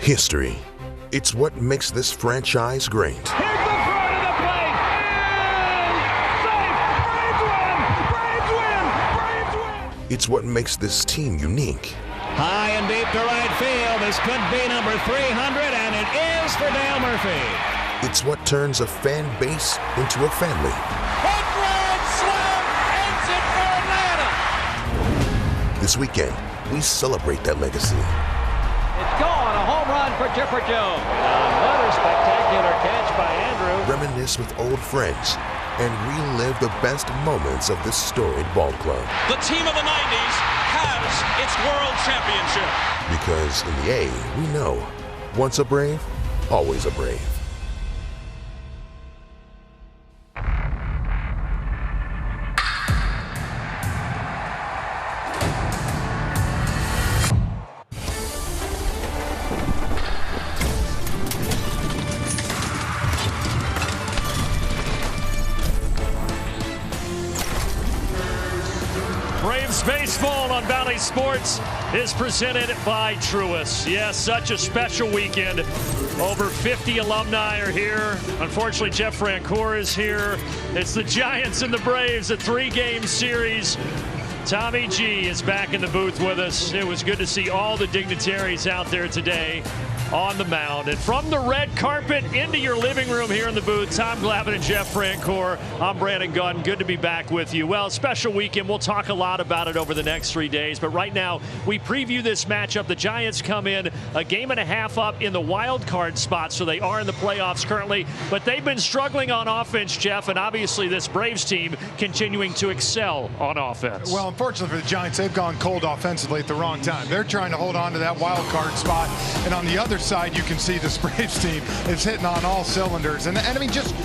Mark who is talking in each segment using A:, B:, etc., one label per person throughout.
A: history. It's what makes this franchise great.
B: Here's the throw to the plate. And safe. Braves win.
A: It's what makes this team unique.
C: High and deep to right field. This could be number 300, and it is for Dale Murphy.
A: It's what turns a fan base into a family.
C: Home run slam ends it for Atlanta.
A: This weekend, we celebrate that legacy.
D: It's gone. A home run for Chipper Jones. Another spectacular catch by Andrew.
A: Reminisce with old friends and relive the best moments of this storied ball club.
E: The team of the 90s has its world championship.
A: Because in the A, we know, once a Brave, always a Brave.
F: Braves baseball on Valley Sports is presented by Truist. Yes, such a special weekend. Over 50 alumni are here. Unfortunately, Jeff Francoeur is here. It's the Giants and the Braves, a 3-game series. Tommy G is back in the booth with us. It was good to see all the dignitaries out there today on the mound. And from the red carpet into your living room here in the booth, Tom Glavine and Jeff Francoeur. I'm Brandon Gunn. Good to be back with you. Well, special weekend. We'll talk a lot about it over the next 3 days. But right now, we preview this matchup. The Giants come in a game and a half up in the wild card spot, so they are in the playoffs currently. But they've been struggling on offense, Jeff, and obviously this Braves team continuing to excel on offense.
G: Well, unfortunately for the Giants, they've gone cold offensively at the wrong time. They're trying to hold on to that wild card spot. And on the other side, you can see this Braves team is hitting on all cylinders. And I mean, just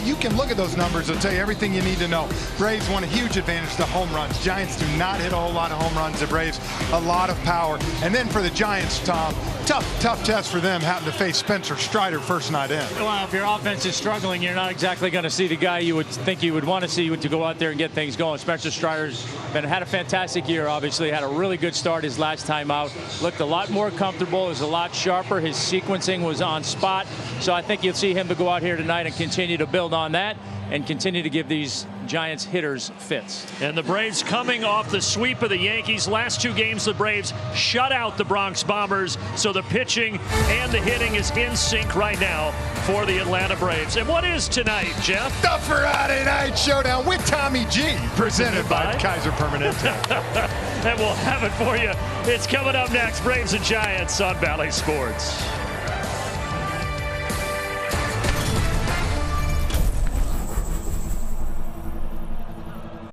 G: you can look at those numbers. They'll tell you everything you need to know. Braves won a huge advantage to home runs. Giants do not hit a whole lot of home runs. The Braves, a lot of power. And then for the Giants, Tom, tough test for them having to face Spencer Strider first night in.
H: Well, if your offense is struggling, you're not exactly going to see the guy you would think you would want to see to go out there and get things going. Spencer Strider's had a fantastic year, obviously. Had a really good start his last time out. Looked a lot more comfortable. Was a lot sharper. His sequencing was on spot. So I think you'll see him to go out here tonight and continue to build on that and continue to give these Giants hitters fits.
F: And the Braves coming off the sweep of the Yankees. Last 2 games, the Braves shut out the Bronx Bombers. So the pitching and the hitting is in sync right now for the Atlanta Braves. And what is tonight, Jeff?
G: The Friday Night Showdown with Tommy G, presented by Kaiser Permanente.
F: And we'll have it for you. It's coming up next. Braves and Giants on Valley Sports.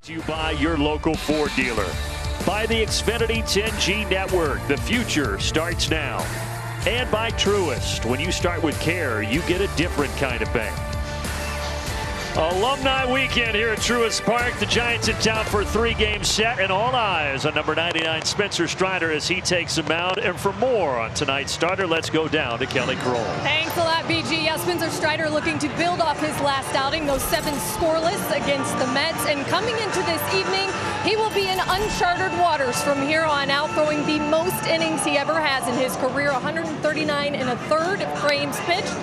F: You buy your local Ford dealer. By the Xfinity 10G network, the future starts now. And by Truist, when you start with care, you get a different kind of bank. Alumni weekend here at Truist Park. The Giants in town for a 3-game set, and all eyes on number 99 Spencer Strider as he takes the mound. And for more on tonight's starter, let's go down to Kelly Kroll.
I: Thanks a lot, BG. Yeah, Spencer Strider looking to build off his last outing, those 7 scoreless against the Mets. And coming into this evening, he will be in uncharted waters from here on out, throwing the most innings he ever has in his career, 139 1/3 frames pitched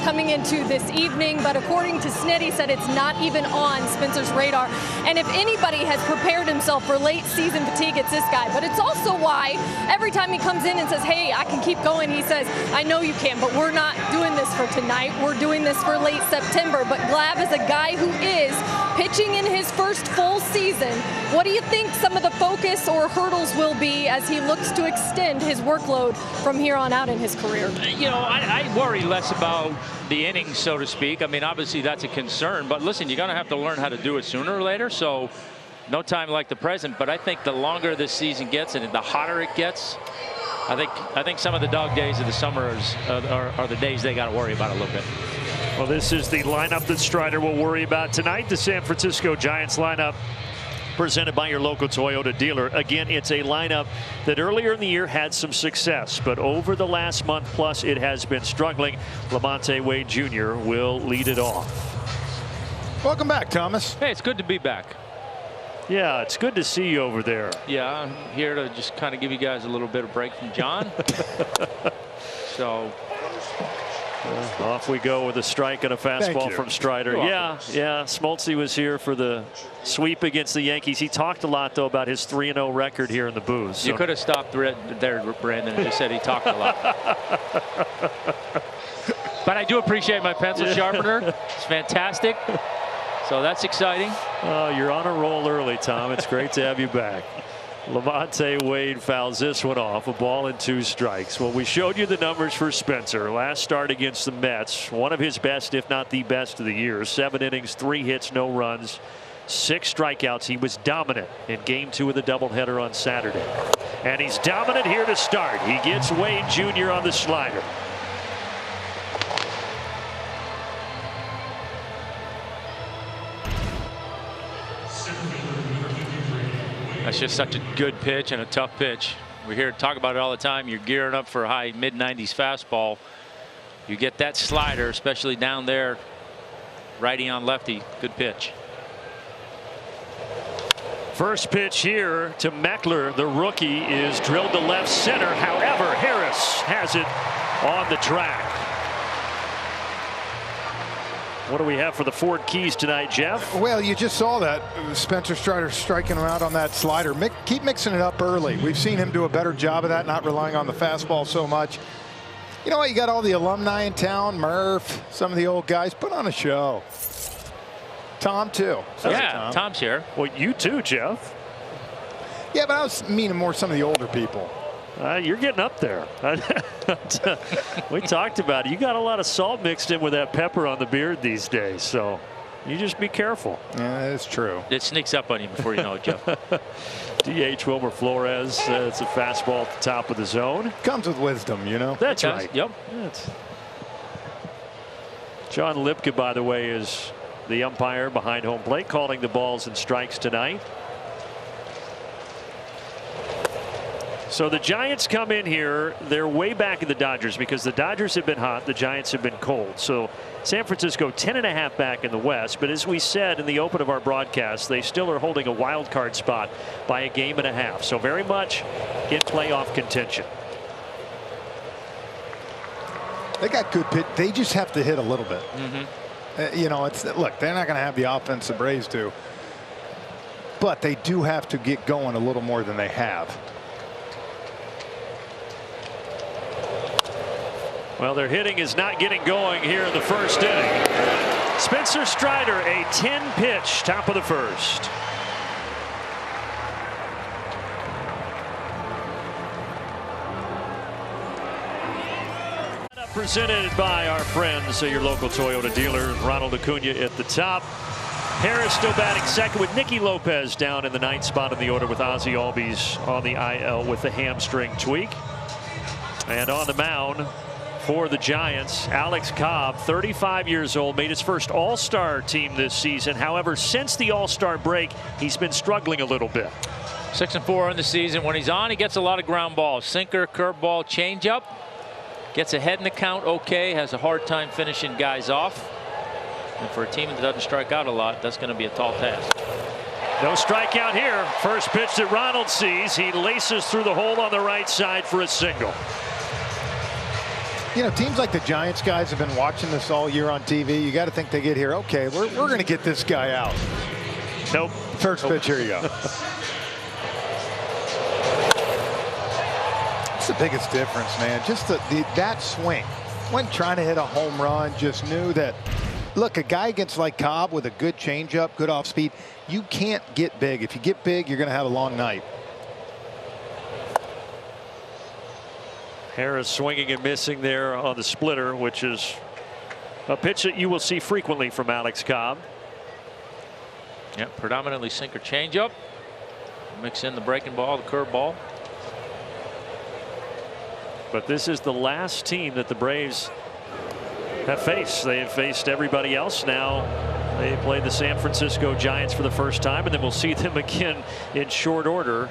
I: coming into this evening. But according to Snit, he said it's not even on Spencer's radar. And if anybody has prepared himself for late season fatigue, it's this guy. But it's also why every time he comes in and says, hey, I can keep going, he says, I know you can, but we're not doing this for tonight. We're doing this for late September. But Glav is a guy who is pitching in his first full season. What do you think some of the focus or hurdles will be as he looks to extend his workload from here on out in his career?
H: You know, I worry less about the innings, so to speak. I mean, obviously that's a concern, but listen, you're going to have to learn how to do it sooner or later. So no time like the present, but I think the longer this season gets and the hotter it gets, I think some of the dog days of the summer are the days they got to worry about a little bit.
F: Well, this is the lineup that Strider will worry about tonight. The San Francisco Giants lineup presented by your local Toyota dealer. Again, it's a lineup that earlier in the year had some success, but over the last month plus it has been struggling. Lamonte Wade Jr. will lead it off.
G: Welcome back, Thomas.
H: Hey, it's good to be back.
F: Yeah, it's good to see you over there.
H: Yeah, I'm here to just kind of give you guys a little bit of break from John. So
F: off we go with a strike and a fastball from Strider. Yeah. Smoltz was here for the sweep against the Yankees. He talked a lot, though, about his 3-0 record here in the booth. So.
H: You could have stopped there, Brandon, and just said he talked a lot. But I do appreciate my pencil sharpener. It's fantastic. So that's exciting.
F: You're on a roll early, Tom. It's great to have you back. Levante Wade fouls this one off. A ball and 2 strikes. Well, we showed you the numbers for Spencer. Last start against the Mets, one of his best, if not the best of the year. 7 innings, 3 hits, no runs, 6 strikeouts. He was dominant in Game 2 of the doubleheader on Saturday. And he's dominant here to start. He gets Wade Jr. on the slider.
H: That's just such a good pitch and a tough pitch. We hear talk about it all the time. You're gearing up for a high mid-90s fastball. You get that slider, especially down there, righty on lefty. Good pitch.
F: First pitch here to Meckler, the rookie, is drilled to left center. However, Harris has it on the track. What do we have for the Ford Keys tonight, Jeff?
G: Well, you just saw that. Spencer Strider striking him out on that slider. Keep mixing it up early. We've seen him do a better job of that, not relying on the fastball so much. You know what? You got all the alumni in town, Murph, some of the old guys. Put on a show. Tom, too.
H: Yeah, Tom's here.
F: Well, you too, Jeff.
G: Yeah, but I was meaning more some of the older people.
F: You're getting up there. We talked about it. You got a lot of salt mixed in with that pepper on the beard these days, so you just be careful.
G: Yeah, that's true.
H: It sneaks up on you before you know it, Jeff.
F: DH Wilmer Flores. It's a fastball at the top of the zone.
G: Comes with wisdom, you know.
F: That's right.
H: Yep.
F: John Lipka, by the way, is the umpire behind home plate, calling the balls and strikes tonight. So the Giants come in here. They're way back in the Dodgers because the Dodgers have been hot. The Giants have been cold. So San Francisco 10.5 back in the West. But as we said in the open of our broadcast, they still are holding a wild card spot by 1.5 games. So very much in playoff contention.
G: They got good pitch. They just have to hit a little bit. You know, look, they're not going to have the offense the Braves do. But they do have to get going a little more than they have.
F: Well, their hitting is not getting going here in the first inning. Spencer Strider, a 10-pitch top of the first. Presented by our friends at your local Toyota dealer. Ronald Acuna at the top. Harris still batting second with Nicky Lopez down in the 9th spot in the order with Ozzie Albies on the IL with the hamstring tweak. And on the mound for the Giants, Alex Cobb, 35 years old, made his first All-Star team this season. However, since the All-Star break, he's been struggling a little bit.
H: 6-4 in the season. When he's on, he gets a lot of ground balls. Sinker, curveball, changeup. Gets ahead in the count okay. Has a hard time finishing guys off. And for a team that doesn't strike out a lot, that's going to be a tall task.
F: No strikeout here. First pitch that Ronald sees. He laces through the hole on the right side for a single.
G: You know, teams like the Giants guys have been watching this all year on TV. You got to think they get here. Okay, we're going to get this guy out.
F: Nope.
G: First pitch, here you go. It's the biggest difference, man. Just that swing. Wasn't trying to hit a home run. Just knew that. Look, a guy against like Cobb with a good changeup, good off speed. You can't get big. If you get big, you're going to have a long night.
F: Harris swinging and missing there on the splitter, which is a pitch that you will see frequently from Alex Cobb.
H: Yeah, predominantly sinker changeup. Mix in the breaking ball, the curve ball.
F: But this is the last team that the Braves have faced. They have faced everybody else now. They play the San Francisco Giants for the first time, and then we'll see them again in short order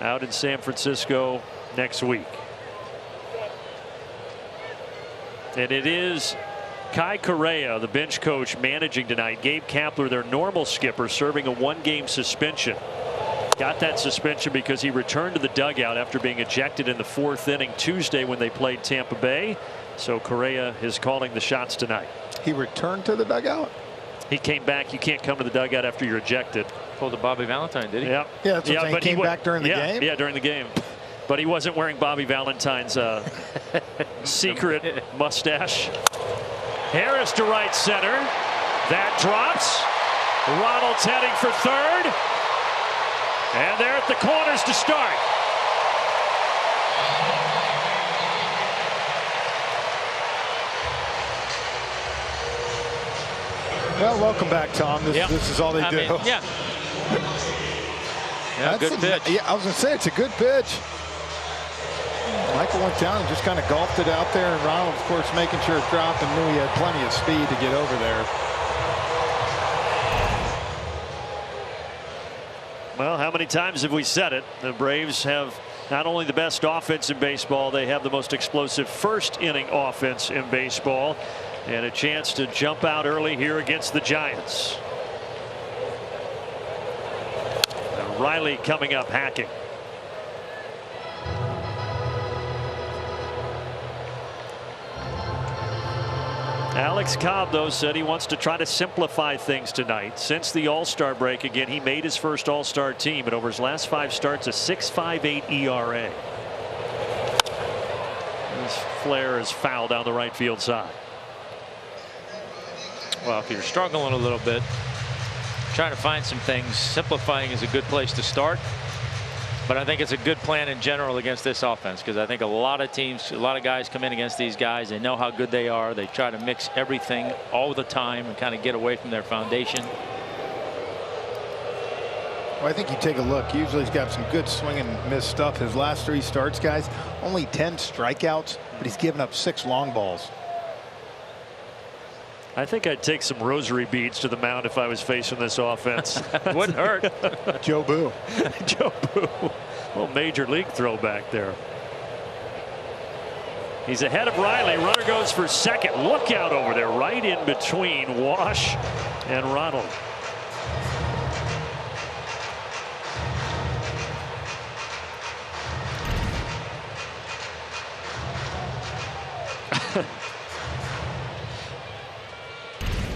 F: out in San Francisco next week. And it is Kai Correa, the bench coach, managing tonight. Gabe Kapler, their normal skipper, serving a 1-game suspension. Got that suspension because he returned to the dugout after being ejected in the 4th inning Tuesday when they played Tampa Bay. So Correa is calling the shots tonight.
J: He returned to the dugout?
F: He came back. You can't come to the dugout after you're ejected.
D: Pulled a Bobby Valentine, did he?
F: Yeah.
J: Yeah, that's what I'm saying. He came back during the game?
F: Yeah, during the game. But he wasn't wearing Bobby Valentine's secret mustache. Harris to right center. That drops. Ronald's heading for third. And they're at the corners to start.
J: Well, welcome back, Tom. This is all they do.
D: Yeah, good pitch.
J: Yeah, I was going to say, it's a good pitch. Michael went down and just kind of golfed it out there, and Ronald, of course, making sure it dropped and knew he had plenty of speed to get over there.
F: Well, how many times have we said it? The Braves have not only the best offense in baseball, they have the most explosive first inning offense in baseball, and a chance to jump out early here against the Giants. And Riley coming up hacking. Alex Cobb, though, said he wants to try to simplify things tonight. Since the All-Star break, again, he made his first All-Star team, and over his last 5 starts, a 6.58 ERA. This flare is foul down the right field side.
D: Well, if you're struggling a little bit, trying to find some things, simplifying is a good place to start. But I think it's a good plan in general against this offense, because I think a lot of teams, a lot of guys come in against these guys. They know how good they are. They try to mix everything all the time and kind of get away from their foundation.
J: Well, I think you take a look. Usually he's got some good swing and miss stuff. His last 3 starts, guys, only 10 strikeouts, but he's given up 6 long balls.
F: I think I'd take some rosary beads to the mound if I was facing this offense.
D: Wouldn't hurt.
J: Joe Boo.
F: Joe Boo. Well, major league throwback there. He's ahead of Riley. Runner goes for second. Look out over there, right in between Wash and Ronald.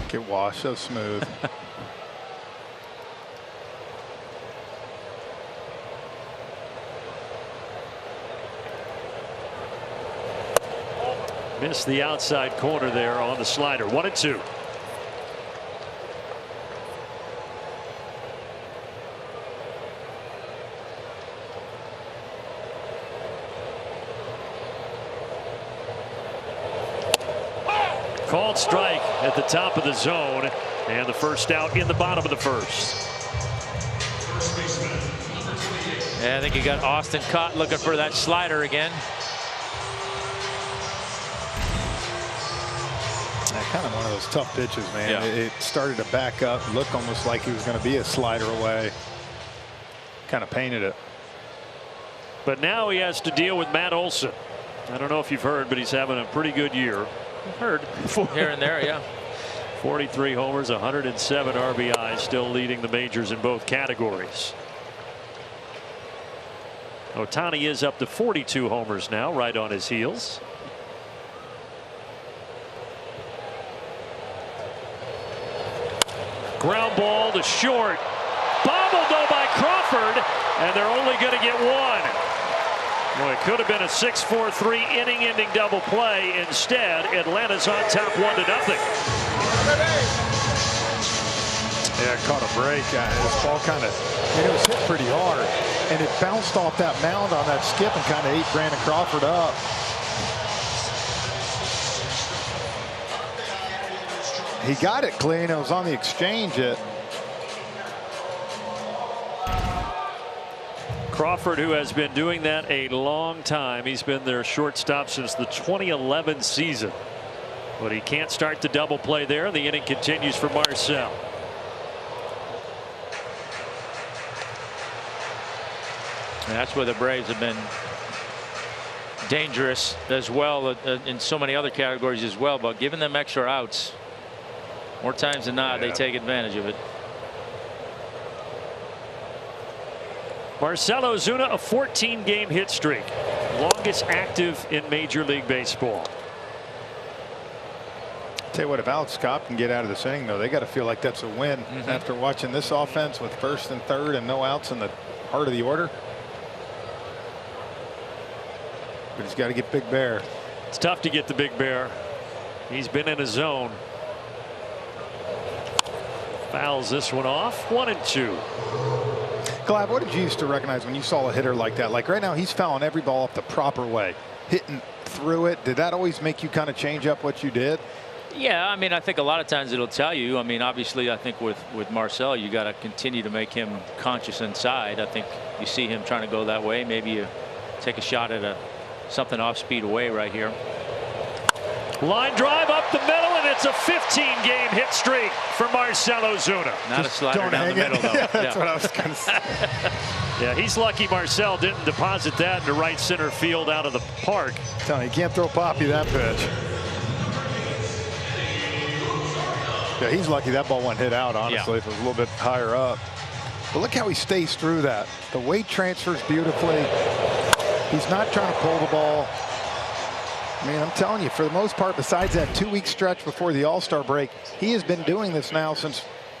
J: Get Wash so smooth.
F: Missed the outside corner there on the slider. 1-2. Called strike at the top of the zone, and the first out in the bottom of the first.
D: Yeah, I think you got Austin Cott looking for that slider again.
J: Kind of one of those tough pitches, man.
D: Yeah.
J: It started to back up, looked almost like he was going to be a slider away. Kind of painted it.
F: But now he has to deal with Matt Olson. I don't know if you've heard, but he's having a pretty good year. I've heard
D: here and there, yeah.
F: 43 homers, 107 RBIs, still leading the majors in both categories. Ohtani is up to 42 homers now, right on his heels. Ground ball to short. Bobbled though by Crawford, and they're only going to get one. Well, it could have been a 6-4-3 inning-ending double play. Instead, Atlanta's on top 1-0.
J: Yeah, caught a break. This ball kind of, it was hit pretty hard, and it bounced off that mound on that skip and kind of ate Brandon Crawford up. He got it clean. It was on the exchange.
F: Crawford, who has been doing that a long time. He's been their shortstop since the 2011 season. But he can't start the double play there. The inning continues for Marcell.
D: And that's where the Braves have been dangerous as well in so many other categories as well. But giving them extra outs, more times than not, they take advantage of it.
F: Marcell Ozuna, a 14-game hit streak, longest active in Major League Baseball.
J: Tell you what, if Alex Cobb can get out of this inning, though, they got to feel like that's a win after watching this offense with first and third and no outs in the heart of the order. But he's got to get Big Bear.
F: It's tough to get the Big Bear. He's been in a zone. Fouls this one off. 1-2.
J: Glad, what did you used to recognize when you saw a hitter like that? Like right now, he's fouling every ball up the proper way, hitting through it. Did that always make you kind of change up what you did?
D: Yeah, I mean, I think a lot of times it'll tell you. I mean, obviously, I think with Marcell, you got to continue to make him conscious inside. I think you see him trying to go that way. Maybe you take a shot at something off speed away right here.
F: Line drive up the middle, and it's a 15-game hit streak for Marcell Ozuna.
D: Not a slider down the middle, though.
J: Yeah, that's what I was going to say.
F: Yeah, he's lucky Marcell didn't deposit that into right center field out of the park.
J: Tell me, you can't throw Poppy that pitch. Yeah, he's lucky that ball went hit out, honestly, if it was a little bit higher up. But look how he stays through that. The weight transfers beautifully. He's not trying to pull the ball. I mean, I'm telling you, for the most part, besides that 2-week stretch before the All-Star break, he has been doing this now since,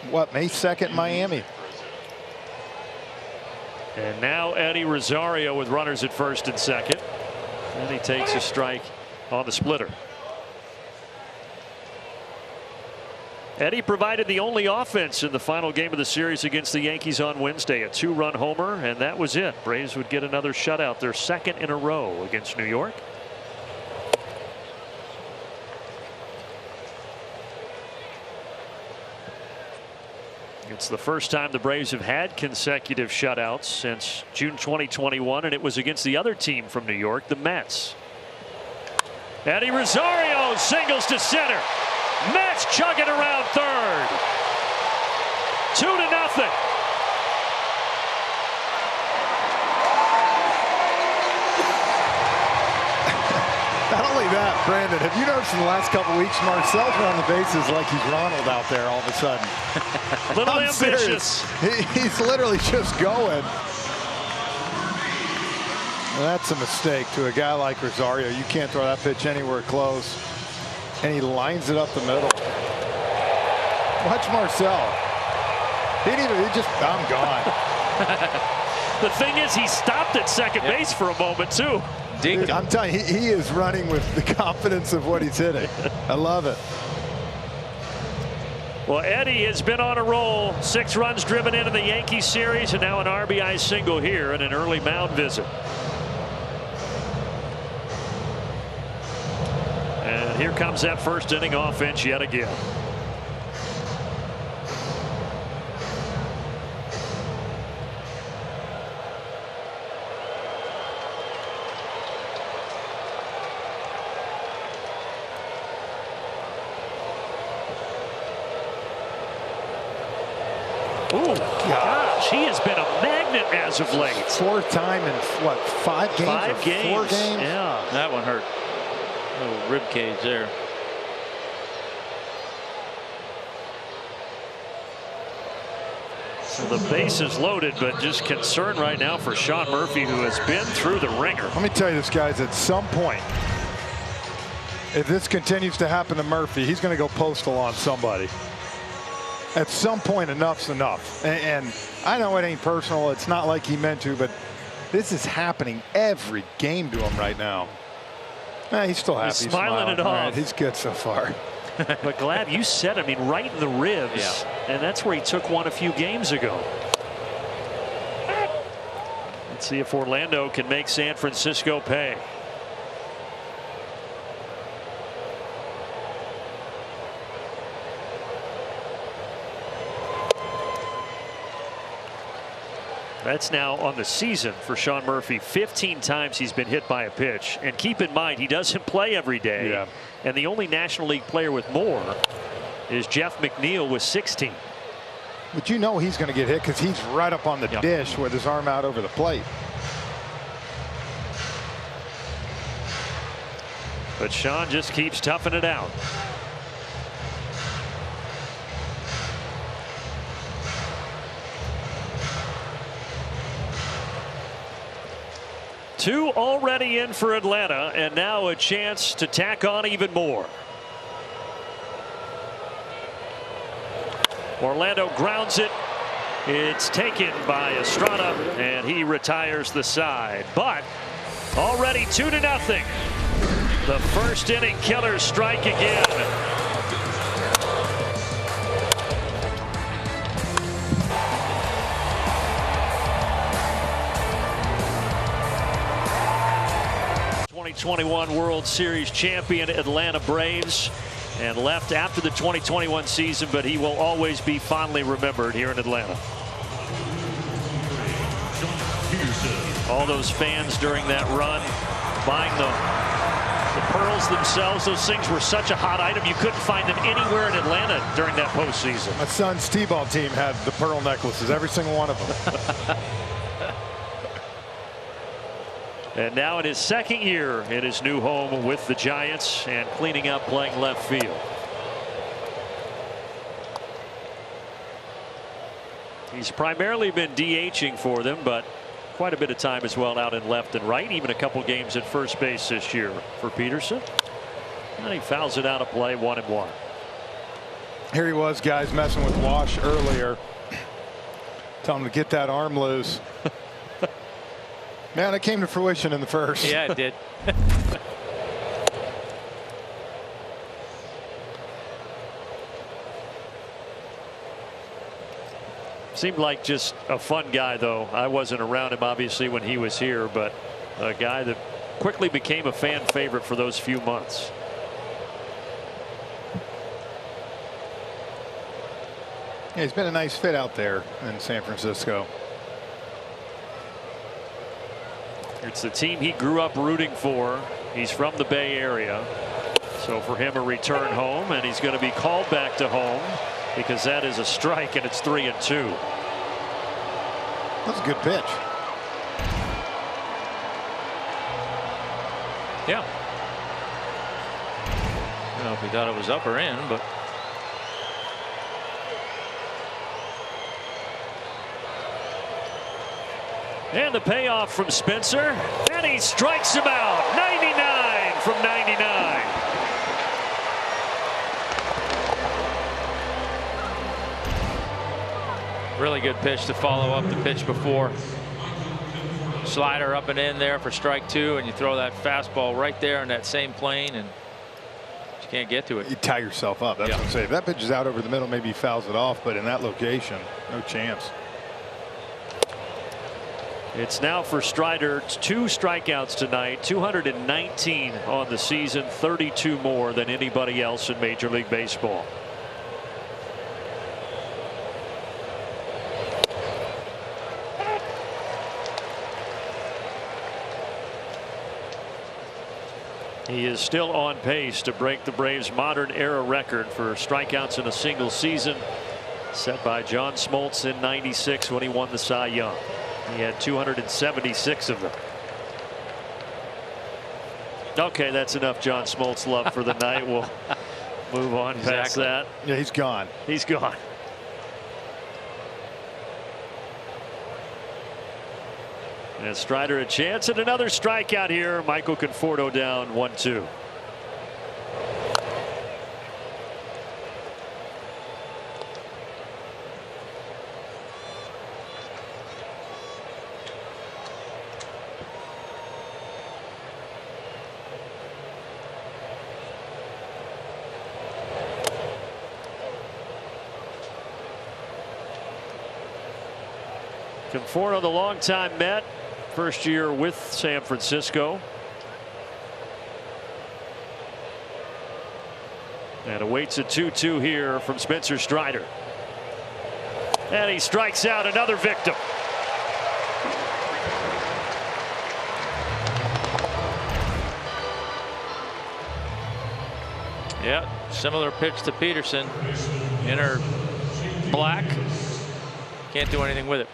J: what, May 2nd in Miami.
F: And now Eddie Rosario with runners at first and second. And he takes a strike on the splitter. Eddie provided the only offense in the final game of the series against the Yankees on Wednesday, a 2-run homer, and that was it. Braves would get another shutout, their second in a row against New York. It's the first time the Braves have had consecutive shutouts since June 2021, and it was against the other team from New York, the Mets. Eddie Rosario singles to center. Mets chug it around third. 2-0.
J: Not only that, Brandon, have you noticed in the last couple weeks, Marcell's around the bases like he's Ronald out there all of a sudden?
F: A little ambitious.
J: He's literally just going. Well, that's a mistake to a guy like Rosario. You can't throw that pitch anywhere close. And he lines it up the middle. Watch Marcell. He just, I'm gone.
F: The thing is, he stopped at second base for a moment, too.
J: Dude, I'm telling you, he is running with the confidence of what he's hitting. I love it.
F: Well, Eddie has been on a roll. 6 runs driven into the Yankee series, and now an RBI single here in an early mound visit. And here comes that first inning offense yet again. Ooh, gosh, he has been a magnet as of late.
J: 4th time in, what, 5 games?
F: 5 games.
J: 4 games?
F: Yeah.
D: That one hurt. Oh, rib cage there.
F: So the base is loaded, but just concern right now for Sean Murphy, who has been through the ringer.
J: Let me tell you this, guys, at some point, if this continues to happen to Murphy, he's going to go postal on somebody. At some point, enough's enough. And I know it ain't personal. It's not like he meant to, but this is happening every game to him right now. He's still happy.
F: He's smiling it off.
J: Right, he's good so far.
F: But Glad, you said, I mean, right in the ribs. Yeah. And that's where he took one a few games ago. Let's see if Orlando can make San Francisco pay. That's now on the season for Sean Murphy. 15 times he's been hit by a pitch. And keep in mind, he doesn't play every day.
J: Yeah.
F: And the only National League player with more is Jeff McNeil with 16.
J: But you know he's going to get hit because he's right up on the dish with his arm out over the plate.
F: But Sean just keeps toughing it out. 2 already in for Atlanta, and now a chance to tack on even more. Orlando grounds it. It's taken by Estrada, and he retires the side. But already 2-0. The first inning killers strike again. '21 World Series champion Atlanta Braves, and left after the 2021 season, but he will always be fondly remembered here in Atlanta. All those fans during that run buying the pearls themselves. Those things were such a hot item. You couldn't find them anywhere in Atlanta during that postseason.
J: My son's T-ball team had the pearl necklaces, every single one of them.
F: And now in his second year in his new home with the Giants, and cleaning up playing left field. He's primarily been DHing for them, but quite a bit of time as well out in left and right, even a couple games at first base this year for Peterson. And he fouls it out of play, 1-1.
J: Here he was, guys, messing with Wash earlier. Tell him to get that arm loose. Man, it came to fruition in the first.
D: Yeah, it did.
F: Seemed like just a fun guy, though. I wasn't around him, obviously, when he was here, but a guy that quickly became a fan favorite for those few months.
J: Yeah, he's been a nice fit out there in San Francisco.
F: It's the team he grew up rooting for. He's from the Bay Area. So for him, a return home, and he's going to be called back to home because that is a strike, and it's 3-2.
J: That's a good pitch.
D: Yeah. I don't know if he thought it was up or in, but.
F: And the payoff from Spencer, and he strikes him out. 99 from 99.
D: Really good pitch to follow up the pitch before. Slider up and in there for strike 2, and you throw that fastball right there in that same plane, and you can't get to it.
J: You tie yourself up. That's what I'm saying. If that pitch is out over the middle, maybe he fouls it off, but in that location, no chance.
F: It's now for Strider 2 strikeouts tonight, 219 on the season, 32 more than anybody else in Major League Baseball. He is still on pace to break the Braves' modern era record for strikeouts in a single season, set by John Smoltz in '96 when he won the Cy Young. He had 276 of them. Okay, that's enough John Smoltz love for the night. We'll move on past that.
J: Yeah, he's gone.
F: He's gone. And Strider a chance at another strikeout here. Michael Conforto down 1-2. Conforto, the longtime Met, first year with San Francisco. And awaits a 2-2 here from Spencer Strider. And he strikes out another victim.
D: Yeah, similar pitch to Peterson. Inner black. Can't do anything with it.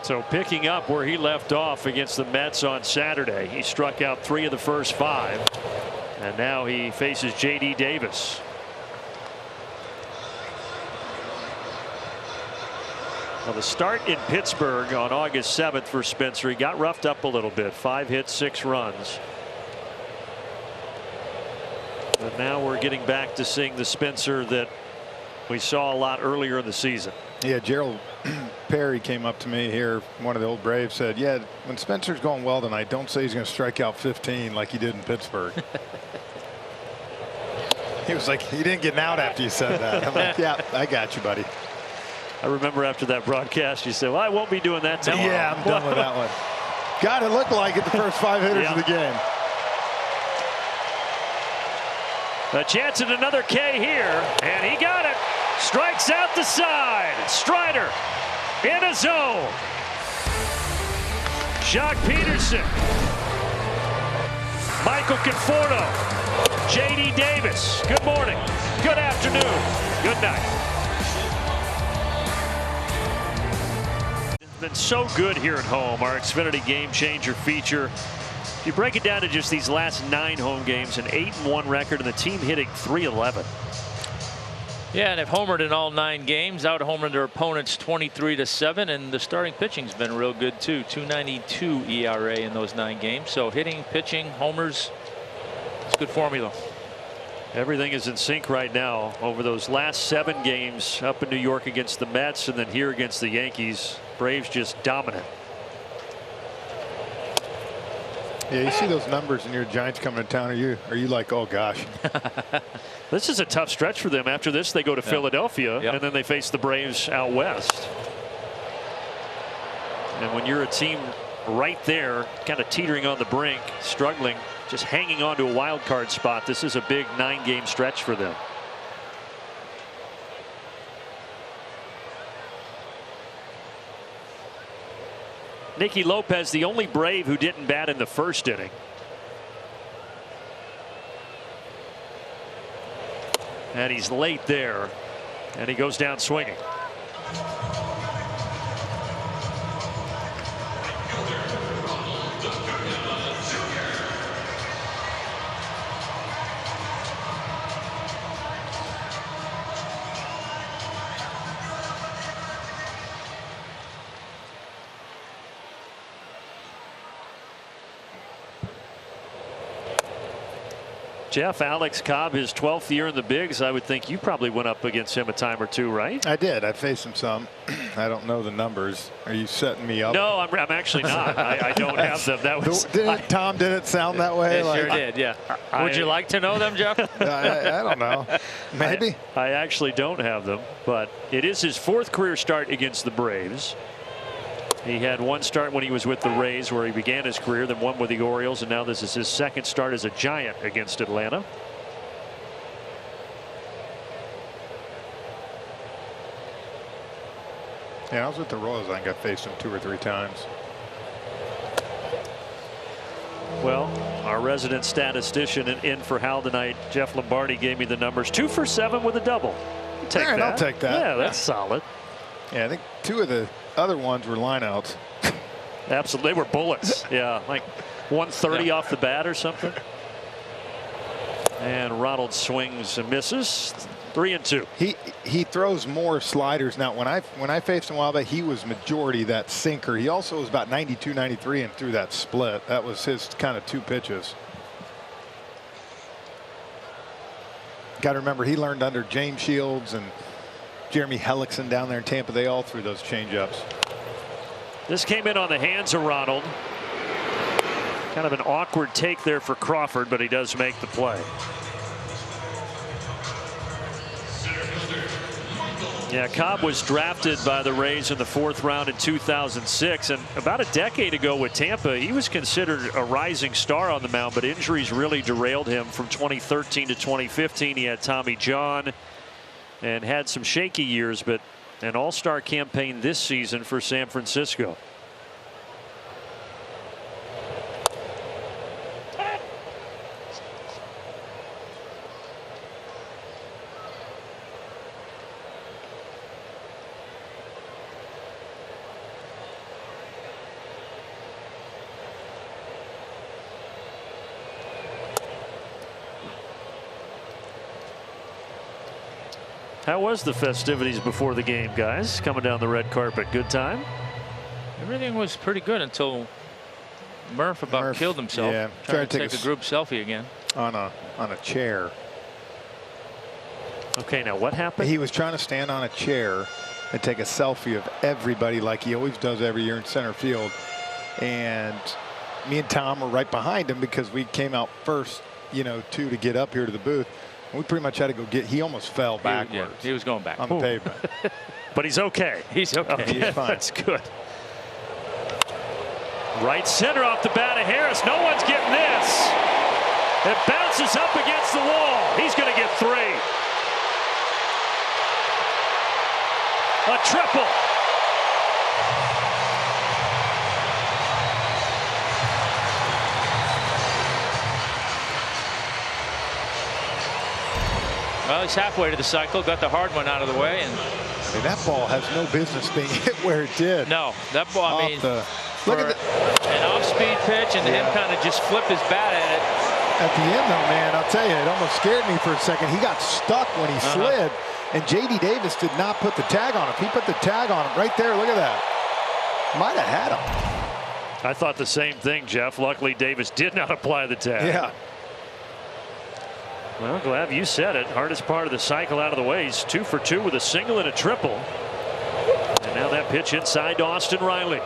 F: So picking up where he left off against the Mets on Saturday. He struck out 3 of the first 5. And now he faces J.D. Davis. Well, the start in Pittsburgh on August 7th for Spencer, he got roughed up a little bit. 5 hits, 6 runs. But now we're getting back to seeing the Spencer that we saw a lot earlier in the season.
J: Yeah, Gerald Perry came up to me here, one of the old Braves, said, yeah, when Spencer's going well tonight, don't say he's going to strike out 15 like he did in Pittsburgh. He was like, he didn't get out after you said that. I'm like, yeah, I got you, buddy.
F: I remember after that broadcast, you said, well, I won't be doing that tomorrow.
J: Yeah, I'm done with that one. God, it looked like it the first 5 hitters of the game.
F: A chance at another K here, and he got it. Strikes out the side. Strider in a zone. Jock Peterson. Michael Conforto. J.D. Davis. Good morning. Good afternoon. Good night. It's been so good here at home. Our Xfinity Game Changer feature. If you break it down to just these last 9 home games, an 8-1 record, and the team hitting .311.
D: Yeah, and they've homered in all 9 games, out-homered their opponents 23-7, and the starting pitching's been real good too. 2.92 ERA in those 9 games. So hitting, pitching, homers, it's a good formula.
F: Everything is in sync right now. Over those last 7 games, up in New York against the Mets, and then here against the Yankees, Braves just dominant.
J: Yeah, you see those numbers and your Giants coming to town. Are you like, oh gosh?
F: This is a tough stretch for them. After this, they go to Philadelphia, and then they face the Braves out west. And when you're a team right there, kind of teetering on the brink, struggling, just hanging on to a wild card spot, this is a big 9-game stretch for them. Nicky Lopez, the only Brave who didn't bat in the first inning. And he's late there, and he goes down swinging. Jeff, Alex Cobb, his 12th year in the bigs. I would think you probably went up against him a time or two, right?
J: I did. I faced him some. I don't know the numbers. Are you setting me up?
F: No, I'm actually not. I don't have them. That was
J: Tom. Did it sound that way?
D: It sure did. Yeah. Would you like to know them, Jeff?
J: I don't know. Maybe.
F: I actually don't have them, but it is his 4th career start against the Braves. He had 1 start when he was with the Rays, where he began his career, then 1 with the Orioles, and now this is his 2nd start as a Giant against Atlanta.
J: Yeah, I was with the Royals. I think I faced him 2 or 3 times.
F: Well, our resident statistician in for Hal tonight, Jeff Lombardi, gave me the numbers. 2 for 7 with a double. Take that.
J: I'll take that.
F: Yeah, that's solid.
J: Yeah, I think 2 of the other ones were lineouts.
F: Absolutely, they were bullets. Yeah, like 130 off the bat or something. And Ronald swings and misses. 3-2.
J: He throws more sliders now. When I faced him a while back, he was majority that sinker. He also was about 92, 93 and threw that split. That was his kind of 2 pitches. Got to remember, he learned under James Shields and Jeremy Hellickson down there in Tampa. They all threw those changeups.
F: This came in on the hands of Ronald. Kind of an awkward take there for Crawford, but he does make the play. Yeah, Cobb was drafted by the Rays in the 4th round in 2006, and about a decade ago with Tampa, he was considered a rising star on the mound, but injuries really derailed him. From 2013 to 2015, he had Tommy John and had some shaky years, but an all-star campaign this season for San Francisco. How was the festivities before the game, guys? Coming down the red carpet, good time?
D: Everything was pretty good until Murph killed himself.
J: Yeah,
D: trying to take a group selfie again.
J: On a chair.
F: Okay, now what happened?
J: He was trying to stand on a chair and take a selfie of everybody like he always does every year in center field. And me and Tom were right behind him because we came out first, two to get up here to the booth. And we pretty much had to go get. He almost fell backwards.
D: Yeah, he was going back
J: on the pavement.
F: But he's okay.
D: He's okay.
J: He's fine.
F: That's good. Right center off the bat of Harris. No one's getting this. It bounces up against the wall. He's going to get 3. A triple.
D: Well, he's halfway to the cycle. Got the hard one out of the way, and
J: that ball has no business being hit where it did.
D: No, that ball. I mean,
J: look at
D: an off-speed pitch, and him kind of just flip his bat at it.
J: At the end, though, man, I'll tell you, it almost scared me for a second. He got stuck when he slid, and J.D. Davis did not put the tag on him. He put the tag on him right there. Look at that. Might have had him.
F: I thought the same thing, Jeff. Luckily, Davis did not apply the tag.
J: Yeah.
F: Well, Glav, you said it. Hardest part of the cycle out of the way. He's 2 for 2 with a single and a triple. And now that pitch inside to Austin Riley.